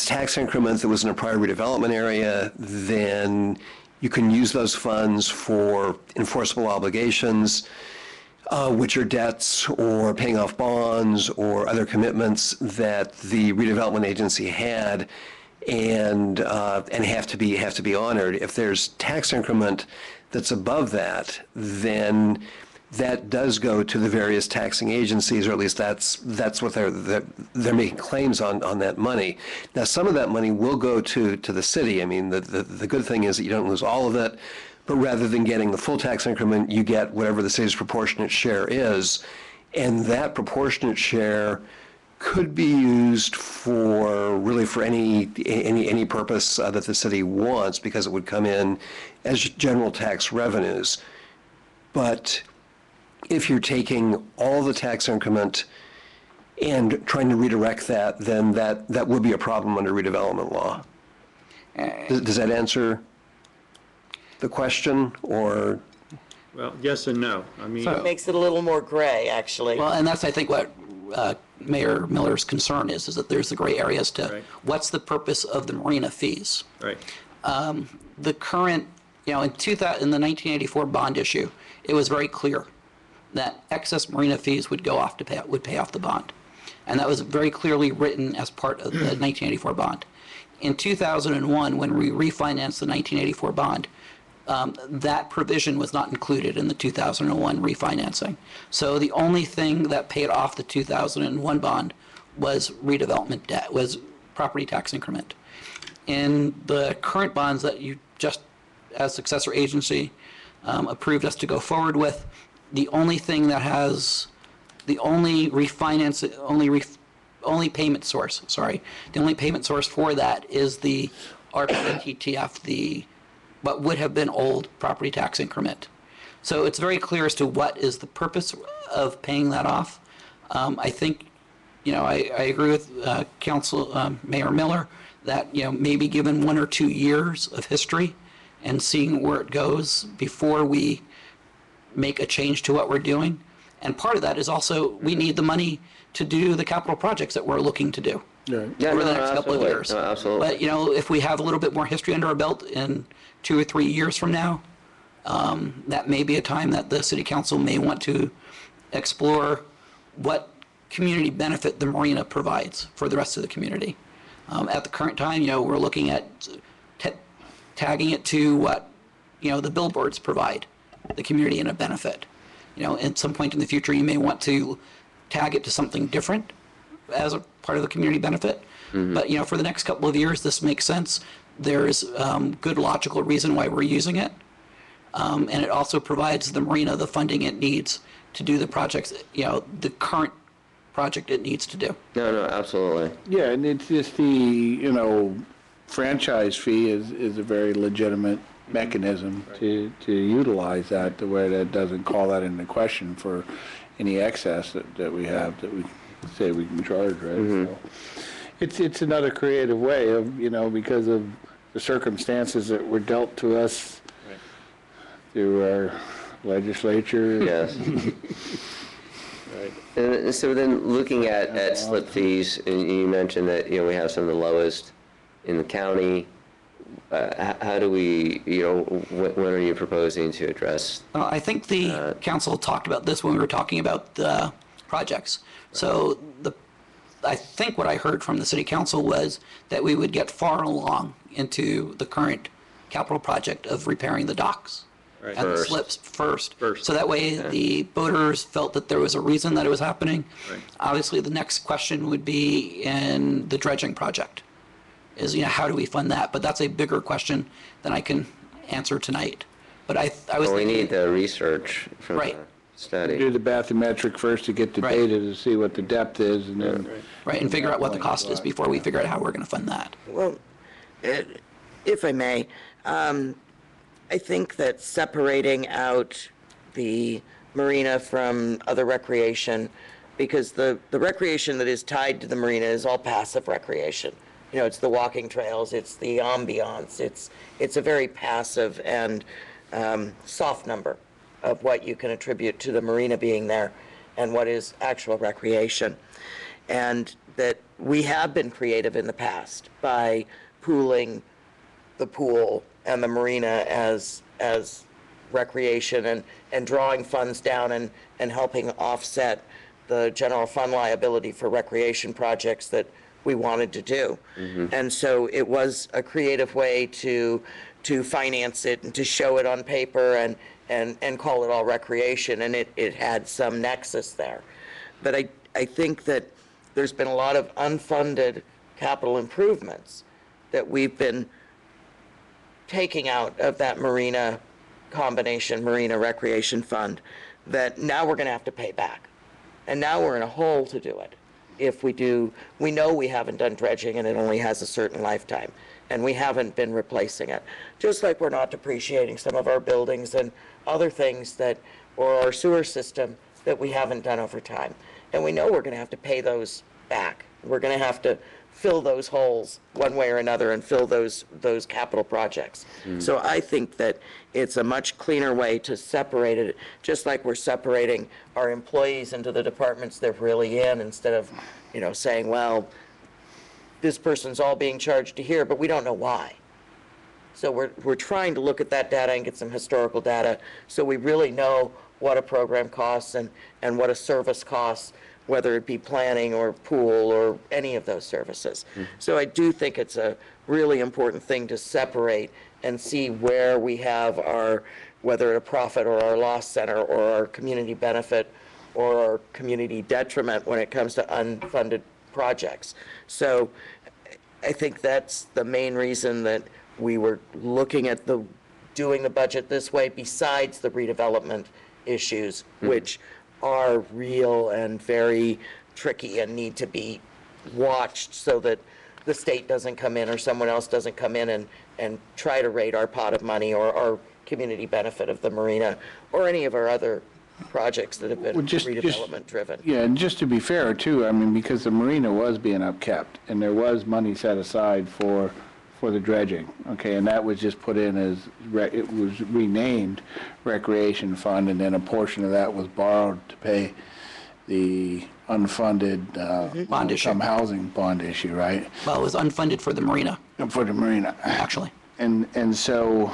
tax increment that was in a prior redevelopment area, then you can use those funds for enforceable obligations, which are debts or paying off bonds or other commitments that the redevelopment agency had, and have to be honored. If there's tax increment that's above that, then that does go to the various taxing agencies, or at least that's what they're making claims on that money. Now, some of that money will go to the city. I mean, the good thing is that you don't lose all of it, but rather than getting the full tax increment, you get whatever the city's proportionate share is, and that proportionate share could be used for any purpose that the city wants, because it would come in as general tax revenues. But if you're taking all the tax increment and trying to redirect that, then that would be a problem under redevelopment law. Does that answer the question, or? Well, yes and no. I mean, It makes it a little more gray, actually. Well, and that's, I think, what Mayor Miller's concern is that there's the gray areas to what's the purpose of the marina fees. Right. The current, in the 1984 bond issue, it was very clear that excess marina fees would go off would pay off the bond, and that was very clearly written as part of the 1984 bond. In 2001, when we refinanced the 1984 bond, that provision was not included in the 2001 refinancing. So the only thing that paid off the 2001 bond was redevelopment debt, was property tax increment. In the current bonds that you just, as successor agency, approved us to go forward with, the only thing that has, the only payment source for that is the RPTF, what would have been old property tax increment. So it's very clear as to what is the purpose of paying that off. I think, I agree with Mayor Miller that, maybe given 1 or 2 years of history and seeing where it goes before we make a change to what we're doing. And part of that is also, we need the money to do the capital projects that we're looking to do Yeah, over the no, next couple of absolutely. years. No, absolutely. But, you know, if we have a little bit more history under our belt in 2 or 3 years from now, that may be a time that the city council may want to explore what community benefit the marina provides for the rest of the community. At the current time, you know, we're looking at tagging it to what, you know, the billboards provide the community in a benefit. You know, at some point in the future, you may want to tag it to something different as a part of the community benefit. But, you know, for the next couple of years, this makes sense. There's good logical reason why we're using it. And it also provides the marina the funding it needs to do the projects, you know, the current project it needs to do. No, absolutely. Yeah, and it's just the, you know, franchise fee is a very legitimate mechanism to utilize that, the way that doesn't call that into question for any excess that we have, that we say we can charge, right? So it's another creative way of, you know, because of the circumstances that were dealt to us through our legislature. Yes. And so then looking at slip fees, and you mentioned that, you know, we have some of the lowest in the county. How do we, you know, when are you proposing to address? I think the council talked about this when we were talking about the projects. So I think what I heard from the city council was that we would get far along into the current capital project of repairing the docks. Right. And the First. slips first. First. So that way the boaters felt that there was a reason that it was happening. Right. Obviously, the next question would be in the dredging project, is, you know, how do we fund that? But that's a bigger question than I can answer tonight. But I was Well, we thinking, need the research from Right. the study. Do the bathymetric first to get the Right. data to see what the depth is, and then. right, and figure out what the cost is before we figure out how we're going to fund that. Well, if I may, I think that separating out the marina from other recreation, because the recreation that is tied to the marina is all passive recreation. You know, it's the walking trails, it's the ambiance, it's a very passive and soft number of what you can attribute to the marina being there and what is actual recreation. And that we have been creative in the past by pooling the pool and the marina as recreation and drawing funds down and helping offset the general fund liability for recreation projects that we wanted to do. And so it was a creative way to finance it and to show it on paper and call it all recreation, and it had some nexus there. But I think that there's been a lot of unfunded capital improvements that we've been taking out of that marina combination, marina recreation fund, that now we're going to have to pay back. And now we're in a hole to do it. If we do, we know we haven't done dredging and it only has a certain lifetime, and we haven't been replacing it. Just like we're not depreciating some of our buildings and other things that, or our sewer system that we haven't done over time. And we know we're going to have to pay those back. We're going to have to fill those holes one way or another and fill those capital projects. So I think that it's a much cleaner way to separate it, just like we're separating our employees into the departments they're really in, instead of, you know, saying, well, this person's all being charged to here, but we don't know why. So we're trying to look at that data and get some historical data so we really know what a program costs and what a service costs, whether it be planning or pool or any of those services. So I do think it's a really important thing to separate and see where we have our, whether a profit or our loss center or our community benefit or our community detriment when it comes to unfunded projects. So I think that's the main reason that we were looking at doing the budget this way, besides the redevelopment issues, which are real and very tricky and need to be watched so that the state doesn't come in or someone else doesn't come in and try to raid our pot of money or our community benefit of the marina or any of our other projects that have been redevelopment driven. Yeah, and just to be fair too, I mean, because the marina was being upkept and there was money set aside for for the dredging, okay, and that was just put in as, it was renamed Recreation Fund, and then a portion of that was borrowed to pay the unfunded Bond issue. low-income housing bond issue, right? Well, it was unfunded for the marina, For the marina. actually. And so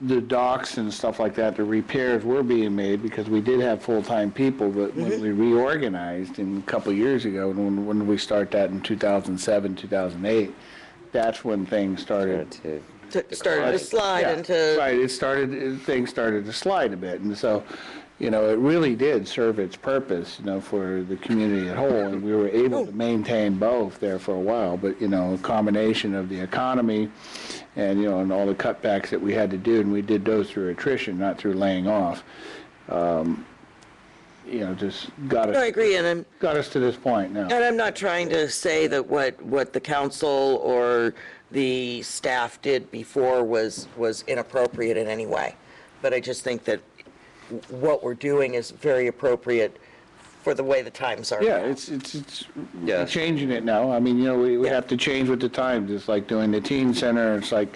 the docks and stuff like that, the repairs were being made because we did have full-time people, but when we reorganized a couple of years ago, when we start that in 2007, 2008, that's when things started. Started to slide Yeah, into, right, things started to slide a bit, and so, you know, it really did serve its purpose, you know, for the community at whole, and we were able to maintain both there for a while, but, you know, a combination of the economy and, you know, and all the cutbacks that we had to do, and we did those through attrition, not through laying off, you know, just got us. no, I agree, and To this point now. I'm not trying to say that what the council or the staff did before was inappropriate in any way, but I just think that what we're doing is very appropriate for the way the times are Yeah, now. it's Yeah. changing it now. I mean, you know, we Yeah. have to change with the times. It's like doing the teen center, it's like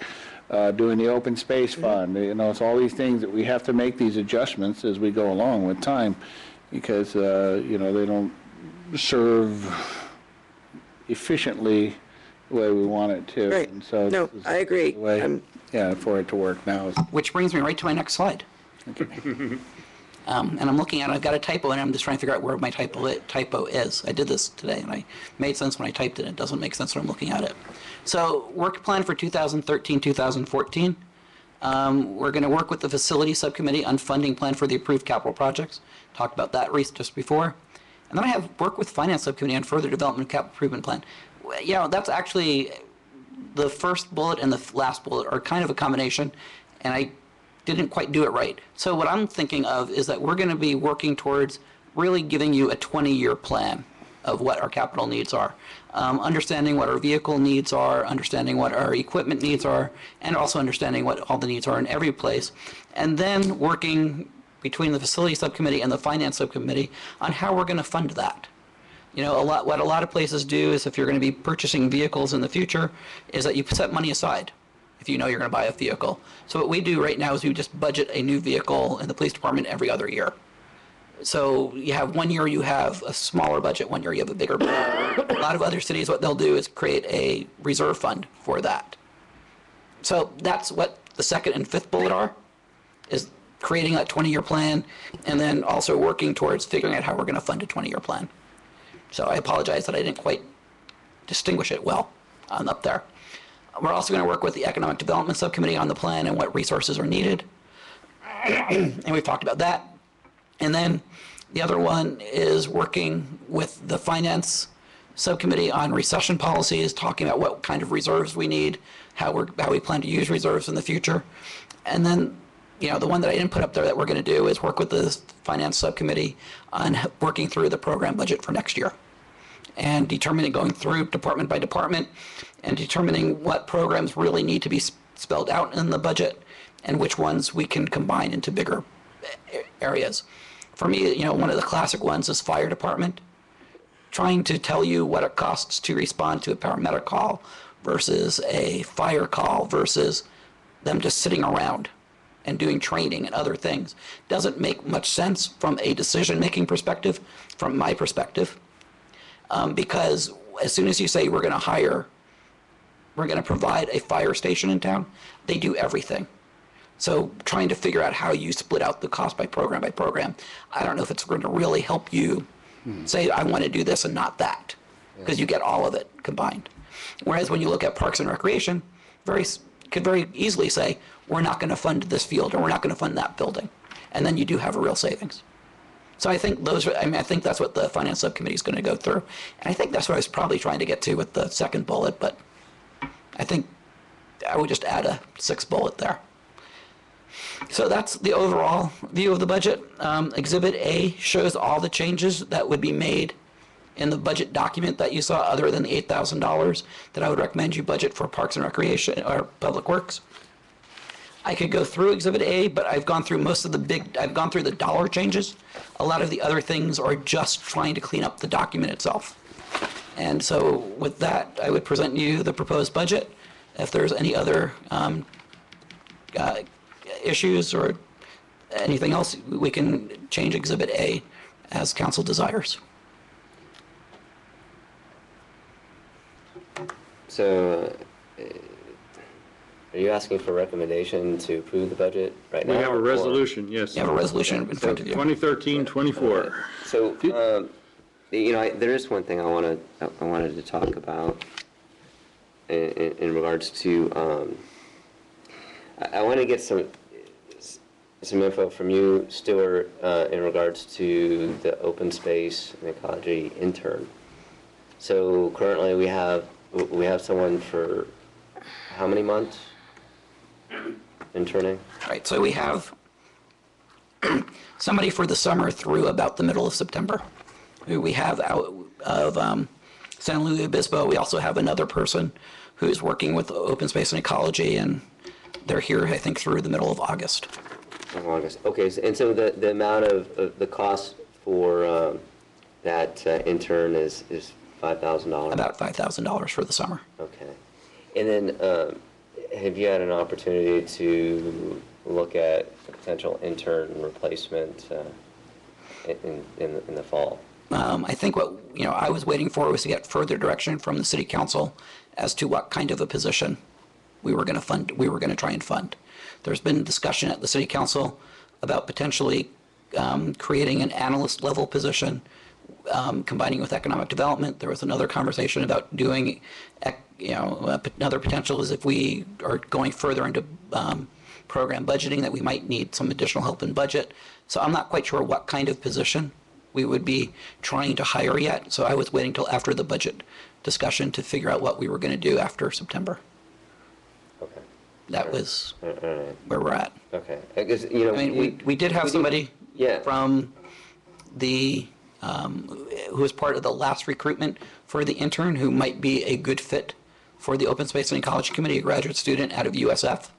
doing the open space fund. You know, it's all these things that we have to make these adjustments as we go along with time because, you know, they don't serve efficiently the way we want it to. Right. And so No, this is I agree. the way, I'm- yeah, for it to work now. Which brings me right to my next slide. And I'm looking at it, I've got a typo, and I'm just trying to figure out where my typo is. I did this today, and it made sense when I typed it. It doesn't make sense when I'm looking at it. So, work plan for 2013, 2014. We're going to work with the facility subcommittee on funding plan for the approved capital projects. Talked about that just before. And then I have work with finance subcommittee on further development of capital improvement plan. You know, that's actually the first bullet and the last bullet are kind of a combination, and I didn't quite do it right. So what I'm thinking of is that we're going to be working towards really giving you a 20-year plan of what our capital needs are. Understanding what our vehicle needs are, understanding what our equipment needs are, and also understanding what all the needs are in every place. And then working between the facility subcommittee and the finance subcommittee on how we're going to fund that. You know, what a lot of places do is if you're going to be purchasing vehicles in the future, is that you set money aside if you know you're going to buy a vehicle. So what we do right now is we just budget a new vehicle in the police department every other year. So you have 1 year you have a smaller budget, 1 year you have a bigger budget. A lot of other cities, what they'll do is create a reserve fund for that. So that's what the second and fifth bullet are, is creating that 20-year plan and then also working towards figuring out how we're going to fund a 20-year plan. So I apologize that I didn't quite distinguish it well up there. We're also going to work with the Economic Development Subcommittee on the plan and what resources are needed. And we've talked about that. And then the other one is working with the Finance Subcommittee on recession policies, talking about what kind of reserves we need, how we plan to use reserves in the future. And then, you know, the one that I didn't put up there that we're going to do is work with the Finance Subcommittee on working through the program budget for next year and determining, going through department by department and determining what programs really need to be spelled out in the budget and which ones we can combine into bigger areas. For me, you know, one of the classic ones is fire department. Trying to tell you what it costs to respond to a paramedic call versus a fire call versus them just sitting around and doing training and other things doesn't make much sense from a decision-making perspective, from my perspective. Because as soon as you say we're going to provide a fire station in town, they do everything. So trying to figure out how you split out the cost by program, I don't know if it's going to really help you say, I want to do this and not that, because you get all of it combined. Whereas when you look at Parks and Recreation, could very easily say, we're not going to fund this field or we're not going to fund that building. And then you do have a real savings. So I think I think that's what the Finance Subcommittee is going to go through. And I think that's what I was probably trying to get to with the second bullet, but I think I would just add a sixth bullet there. So that's the overall view of the budget. Exhibit A shows all the changes that would be made in the budget document that you saw, other than the $8,000 that I would recommend you budget for Parks and Recreation or Public Works. I could go through Exhibit A, but I've gone through I've gone through the dollar changes. A lot of the other things are just trying to clean up the document itself. And so with that, I would present you the proposed budget. If there's any other issues or anything else, we can change Exhibit A as council desires. So, are you asking for recommendation to approve the budget right now? We have a or- resolution, yes. You have a resolution in front of you. 2013-24. So, there is one thing I wanted to talk about in regards to, I want to get some info from you, Stuart, in regards to the open space and ecology intern. So currently we have someone for how many months interning? Right, so we have somebody for the summer through about the middle of September, who we have out of San Luis Obispo. We also have another person who's working with open space and ecology, and they're here, I think, through the middle of August. August. Okay, and so the amount of the cost for that intern is $5,000? About $5,000 for the summer. Okay. And then have you had an opportunity to look at a potential intern replacement in the fall? I think what I was waiting for was to get further direction from the city council as to what kind of a position we were going to try and fund. There's been discussion at the city council about potentially creating an analyst level position, combining with economic development. There was another conversation about doing, another potential is if we are going further into program budgeting, that we might need some additional help in budget. So I'm not quite sure what kind of position we would be trying to hire yet. So I was waiting till after the budget discussion to figure out what we were going to do after September. Okay. That was All right. where we're at. Okay. Because, I mean, we did have somebody from the, who was part of the last recruitment for the intern who might be a good fit for the Open Space and Ecology Committee, a graduate student out of USF.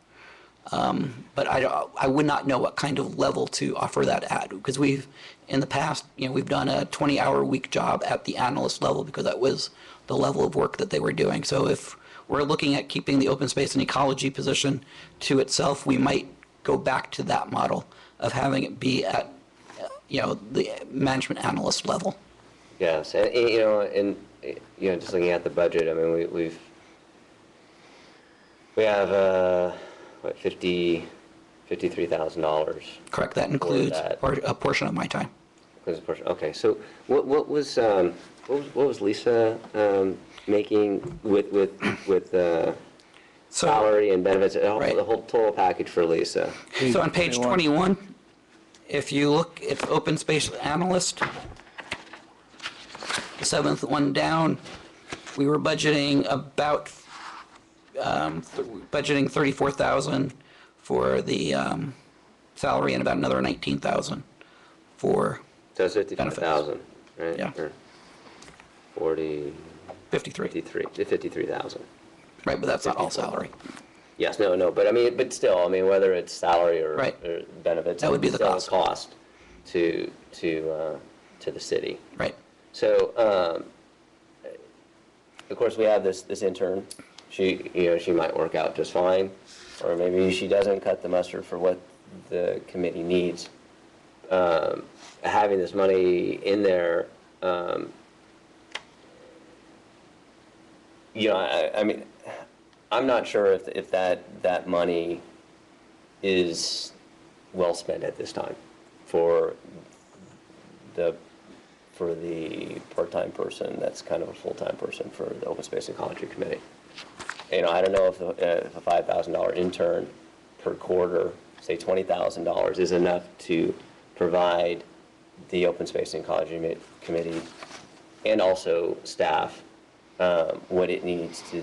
But I would not know what kind of level to offer that at, because in the past, we've done a 20-hour week job at the analyst level because that was the level of work that they were doing. So if we're looking at keeping the open space and ecology position to itself, we might go back to that model of having it be at, the management analyst level. Yes, and just looking at the budget, I mean, we have $53,000. Correct. That includes a portion of my time. Okay, so what was Lisa making with salary and benefits? Right. The whole total package for Lisa. So on page 21, if you look at open space analyst, the seventh one down, we were budgeting about budgeting $34,000 for the salary and about another $19,000 for So it's 55,000, right? Yeah. Or 40, 53. 53,000. Right, but that's not all salary. Yes, no, but still, whether it's salary or, Right. or benefits, That would be it's the still a cost. cost to the city. Right. So, of course, we have this intern. She might work out just fine, or maybe she doesn't cut the mustard for what the committee needs. Having this money in there, I'm not sure if that money is well spent at this time for the part-time person that's kind of a full-time person for the Open Space and Ecology Committee. I don't know if a $5,000 intern per quarter, say $20,000, is enough to provide the Open Space and Ecology Committee and also staff what it needs to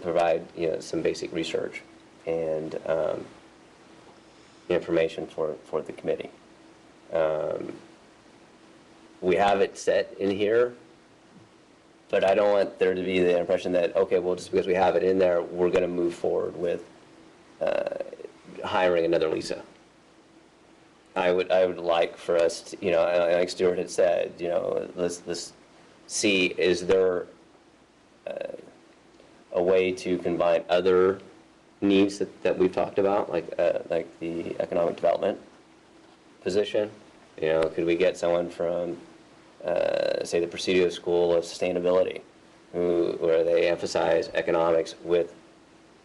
provide some basic research and information for the committee. We have it set in here, but I don't want there to be the impression that, okay, well, just because we have it in there, we're going to move forward with hiring another Lisa. I would like for us to, like Stuart had said, let's see, is there a way to combine other needs that we've talked about, like the economic development position? You know, could we get someone from, say, the Presidio School of Sustainability, where they emphasize economics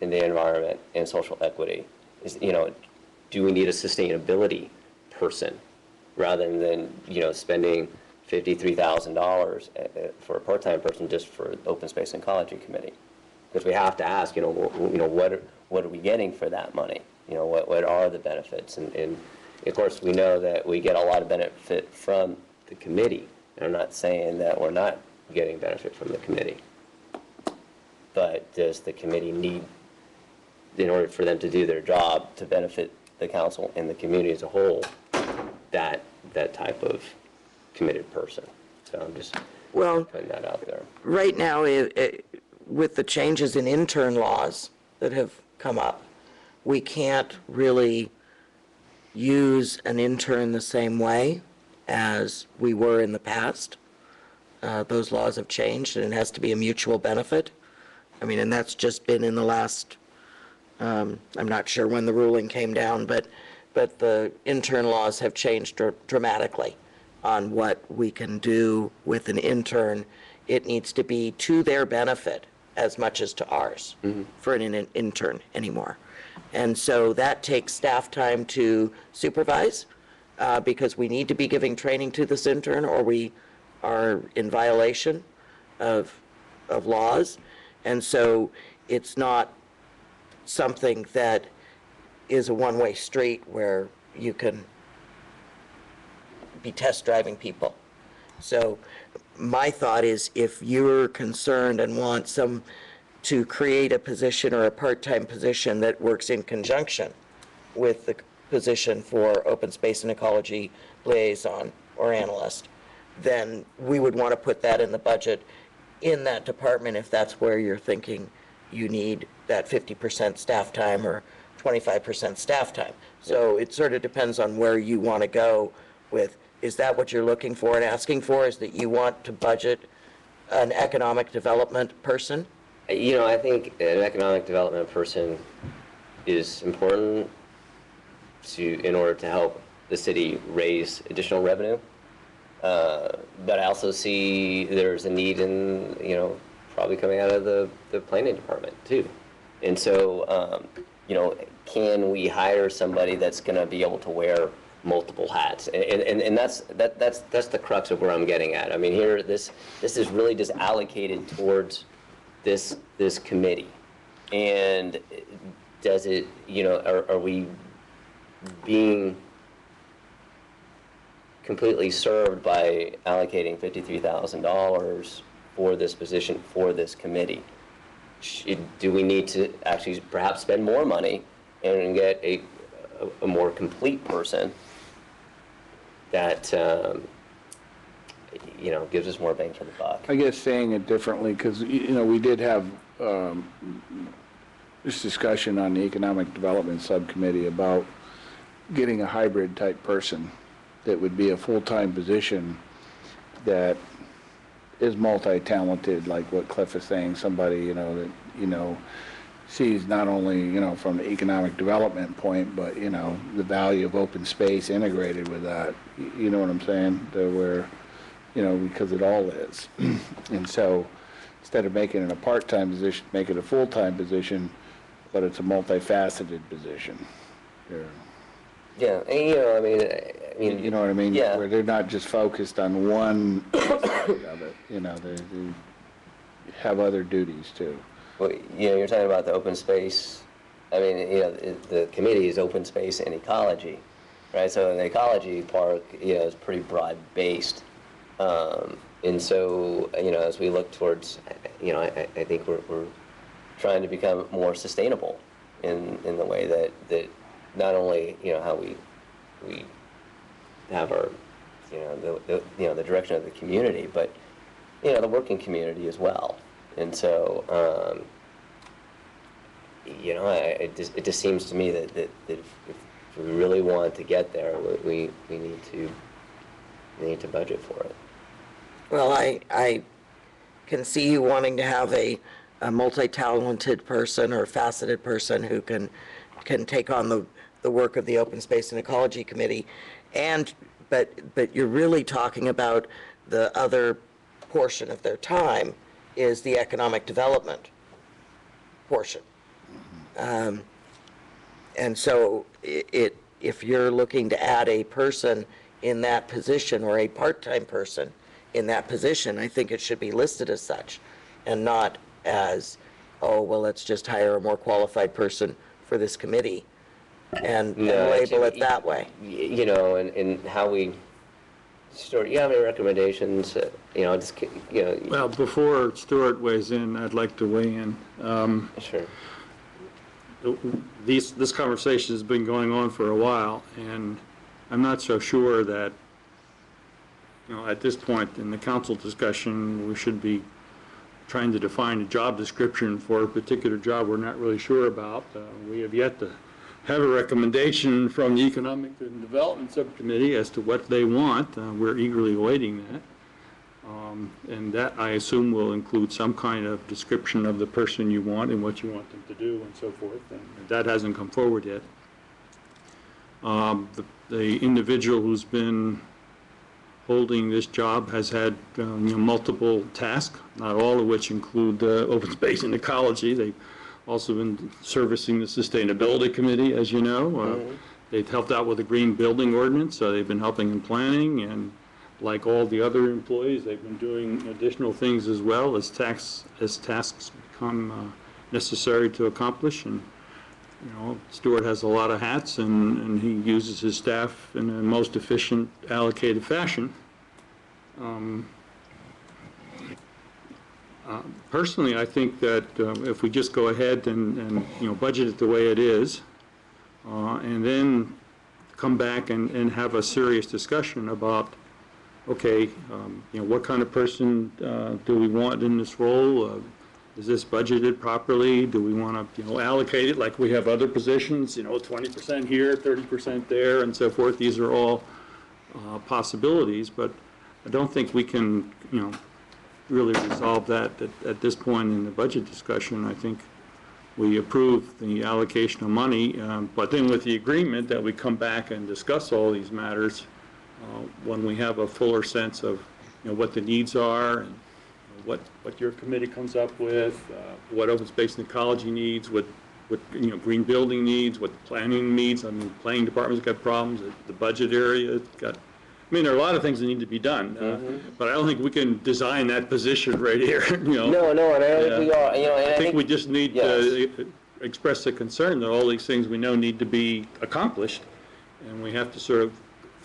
in the environment and social equity? You know, do we need a sustainability person rather than, you know, spending $53,000 for a part-time person just for open space and ecology committee? Because we have to ask, you know, what are we getting for that money? You know, what are the benefits? And of course, we know that we get a lot of benefit from the committee. And I'm not saying that we're not getting benefit from the committee. But does the committee need, in order for them to do their job, to benefit the council and the community as a whole, that type of committed person? So I'm just putting that out there. Right now, with the changes in intern laws that have come up, we can't really use an intern the same way as we were in the past. Those laws have changed, and it has to be a mutual benefit. I mean, and that's just been in the last, I'm not sure when the ruling came down, but the intern laws have changed dramatically on what we can do with an intern. It needs to be to their benefit as much as to ours for an intern anymore. And so that takes staff time to supervise, because we need to be giving training to this intern, or we are in violation of laws. And so it's not something that is a one-way street where you can be test driving people. So my thought is, if you're concerned and want to create a position or a part-time position that works in conjunction with the position for open space and ecology liaison or analyst, then we would want to put that in the budget in that department, if that's where you're thinking you need that 50% staff time or 25% staff time. So it sort of depends on where you want to go with, is that what you're looking for and asking for, is that you want to budget an economic development person? You know, I think an economic development person is important in order to help the city raise additional revenue. But I also see there's a need in, you know, probably coming out of the planning department too. And so, you know, can we hire somebody that's going to be able to wear multiple hats? And that's the crux of where I'm getting at. I mean, here, this is really just allocated towards this committee. And does it, you know, are we being completely served by allocating $53,000 for this position for this committee? Do we need to actually perhaps spend more money and get a more complete person that you know, gives us more bang for the buck? I guess saying it differently, because, you know, we did have this discussion on the Economic Development Subcommittee about getting a hybrid type person that would be a full-time position that is multi-talented, like what Cliff is saying, somebody, you know, that, you know, sees not only, you know, from the economic development point, but, you know, the value of open space integrated with that. You know what I'm saying? To where, you know, because it all is. And so instead of making it a part-time position, make it a full-time position, but it's a multifaceted position. Yeah, and, you know, I mean, you know what I mean? Yeah. Where they're not just focused on one aspect of it, you know, they have other duties too. well, you know, you're talking about the open space. I mean, you know, the committee is open space and ecology, right? So the ecology part, you know, is pretty broad-based. And so, you know, as we look towards, you know, I think we're trying to become more sustainable in the way that not only, you know, how we have our, you know, the direction of the community, but, you know, the working community as well. And so, you know, it just seems to me that if we really want to get there, we need to budget for it. Well, I can see you wanting to have a multi-talented person or faceted person who can take on the work of the Open Space and Ecology Committee. But you're really talking about the other portion of their time is the economic development portion. And so if you're looking to add a person in that position or a part-time person in that position, I think it should be listed as such and not as, oh, well, let's just hire a more qualified person for this committee and label it that way. You know, and how we Stuart, you have any recommendations? Just, Well, before Stuart weighs in, I'd like to weigh in. Sure. This conversation has been going on for a while, and I'm not so sure that, at this point in the council discussion, we should be trying to define a job description for a particular job we're not really sure about. We have yet to have a recommendation from the Economic and Development Subcommittee as to what they want. We're eagerly awaiting that. And that, I assume, will include some kind of description of the person you want and what you want them to do and so forth. And that hasn't come forward yet. The individual who's been holding this job has had multiple tasks, not all of which include open space and ecology. They've also been servicing the Sustainability Committee, as you know. They've helped out with the Green Building Ordinance, so they've been helping in planning, and like all the other employees, they've been doing additional things as well as tasks become necessary to accomplish. And Stuart has a lot of hats, and he uses his staff in the most efficient, allocated fashion. Personally, I think that if we just go ahead and budget it the way it is, and then come back and have a serious discussion about, okay, what kind of person do we want in this role? Is this budgeted properly? Do we want to, allocate it like we have other positions, 20% here, 30% there, and so forth? These are all possibilities, but I don't think we can, really resolve that at this point in the budget discussion. I think we approve the allocation of money, but then with the agreement that we come back and discuss all these matters when we have a fuller sense of, what the needs are and what your committee comes up with, what open space and ecology needs, what green building needs, what the planning needs. I mean, planning department's got problems, the budget area's got, there are a lot of things that need to be done, but I don't think we can design that position right here. No, and I don't think we are. I think we just need to express the concern that all these things we know need to be accomplished, and we have to sort of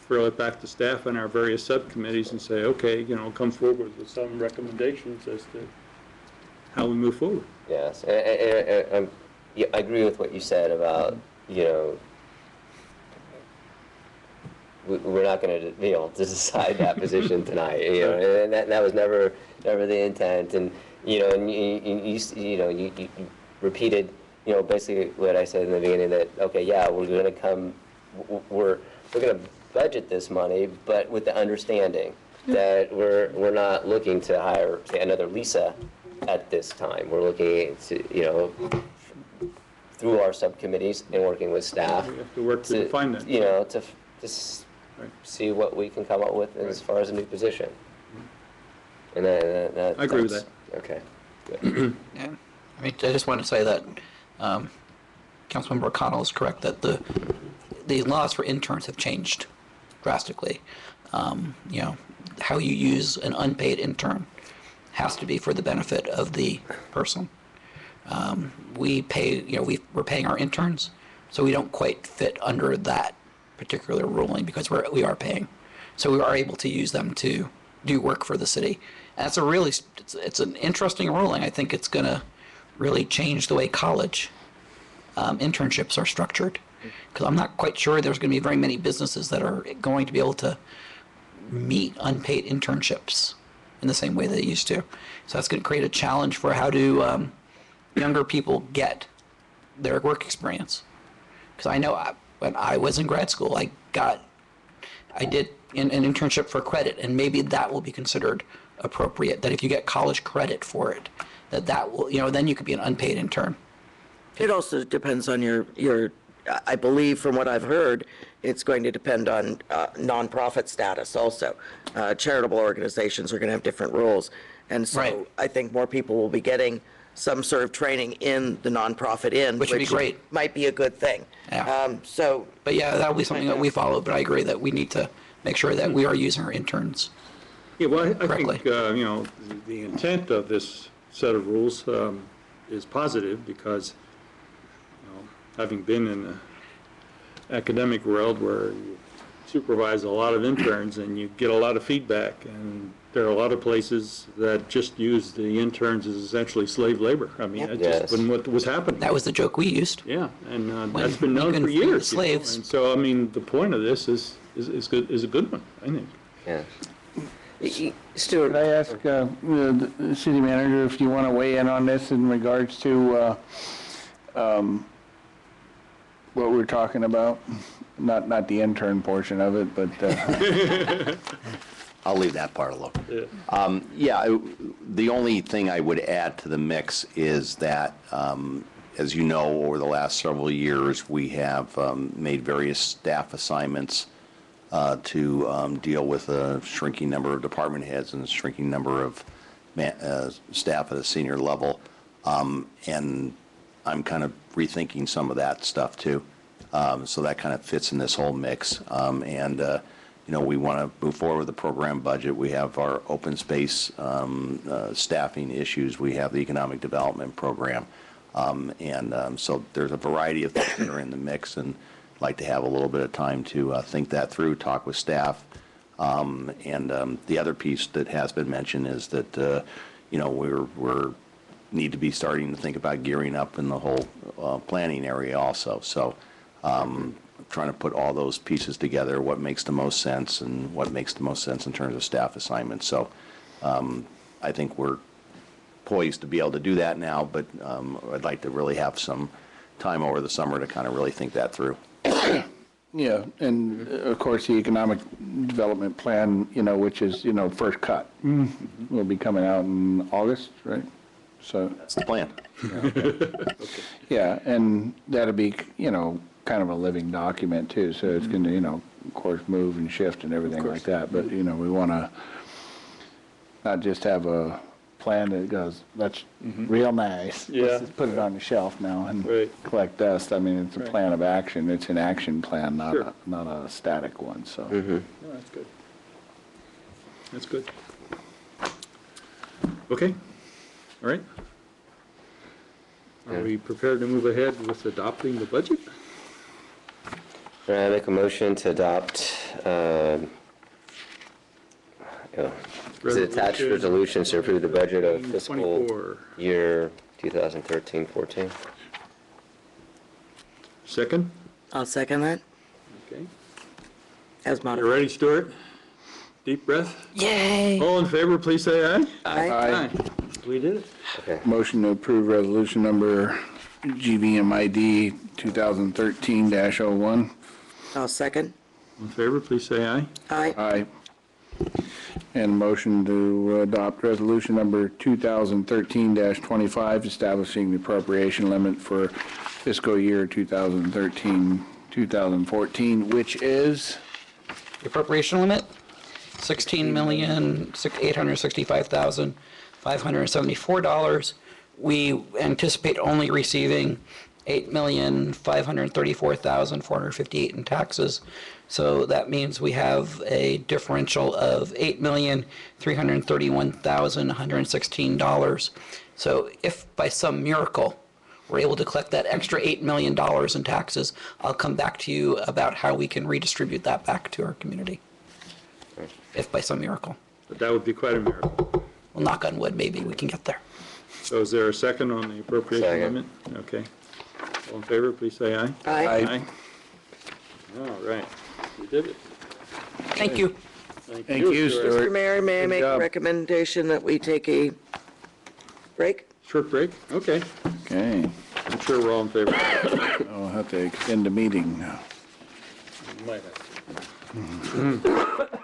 throw it back to staff and our various subcommittees and say, okay, come forward with some recommendations as to how we move forward. Yes, and I agree with what you said about, we're not going to be able to decide that position tonight, and that was never the intent. And you repeated, basically what I said in the beginning, that okay, yeah, we're going to budget this money, but with the understanding that we're not looking to hire, say, another Lisa at this time. We're looking to through our subcommittees and working with staff. We have to work to define that. To see what we can come up with as far as a new position. And that I agree with that. Okay. Good. Yeah. I just want to say that Councilmember O'Connell is correct that the laws for interns have changed drastically. How you use an unpaid intern has to be for the benefit of the person. We pay, we're paying our interns, so we don't quite fit under that particular ruling because we are paying. So we are able to use them to do work for the city. And it's an interesting ruling. I think it's going to really change the way college internships are structured, because I'm not quite sure there's going to be very many businesses that are going to be able to meet unpaid internships in the same way they used to. So that's going to create a challenge for how do younger people get their work experience. Because I know when I was in grad school, I did an internship for credit, and maybe that will be considered appropriate, that if you get college credit for it, that will, then you could be an unpaid intern. It also depends on your, I believe from what I've heard, it's going to depend on nonprofit status also. Charitable organizations are going to have different rules. And Right. so I think more people will be getting some sort of training in the nonprofit Which would be great. Might be a good thing. Yeah. So, But yeah, that'll be something that we follow, but I agree that we need to make sure that we are using our interns. Yeah, well, I Correctly. think, the intent of this set of rules is positive because, having been in the academic world where you supervise a lot of interns and you get a lot of feedback, and there are a lot of places that just use the interns as essentially slave labor. I mean, that's Yes. just been what was happening. That was the joke we used. Yeah, and When that's been you known can for free the years. slaves. And so, I mean, the point of this is good, is a good one, I think. Yeah. Stuart. Could I ask the city manager if you want to weigh in on this in regards to what we're talking about? Not the intern portion of it, but I'll leave that part alone. Yeah, the only thing I would add to the mix is that, as you know, over the last several years, we have made various staff assignments to deal with a shrinking number of department heads and a shrinking number of staff at a senior level. And I'm kind of rethinking some of that stuff too. So that kind of fits in this whole mix. We want to move forward with the program budget. We have our open space staffing issues. We have the economic development program. So there's a variety of things that are in the mix, and I'd like to have a little bit of time to think that through, talk with staff. The other piece that has been mentioned is that, we're need to be starting to think about gearing up in the whole planning area also. So trying to put all those pieces together, what makes the most sense and what makes the most sense in terms of staff assignments. So I think we're poised to be able to do that now, but I'd like to really have some time over the summer to kind of really think that through. yeah, and of course, the economic development plan, which is, first cut, will be coming out in August, right? So, That's the plan. yeah, and that'll be, kind of a living document too, so it's going to, of course, move and shift and everything like that, but, we want to not just have a plan that goes, that's real nice. Yeah. Let's just put it on the shelf now and Right. collect dust. I mean, it's a Right. plan of action. It's an action plan, Sure. not a static one, so. No, that's good. That's good. Okay, all right. Are we prepared to move ahead with adopting the budget? I make a motion to adopt, is it attached resolutions to approve the budget of fiscal 24. year 2013-14? Second? I'll second that Okay. as You modified. ready, Stuart? Deep breath. Yay! All in favor, please say aye. Aye. We did it. Okay. Motion to approve resolution number GVMID 2013-01. I'll second. All in favor, please say aye. Aye. Aye. And motion to adopt resolution number 2013-25, establishing the appropriation limit for fiscal year 2013-2014, which is? The appropriation limit, $16,865,574. We anticipate only receiving $8,534,458 in taxes. So that means we have a differential of $8,331,116. So if by some miracle we're able to collect that extra $8 million in taxes, I'll come back to you about how we can redistribute that back to our community. If by some miracle. But that would be quite a miracle. Well, knock on wood, maybe we can get there. So is there a second on the appropriation Second. limit? Okay. All in favor, please say aye. Aye. All right, we did it. Thank you. Thank you, Stuart. Mr. Mayor, may I Good make a job. recommendation that we take a break? Short break? Okay. Okay, I'm sure we're all in favor. I'll have to extend the meeting now. Might have to.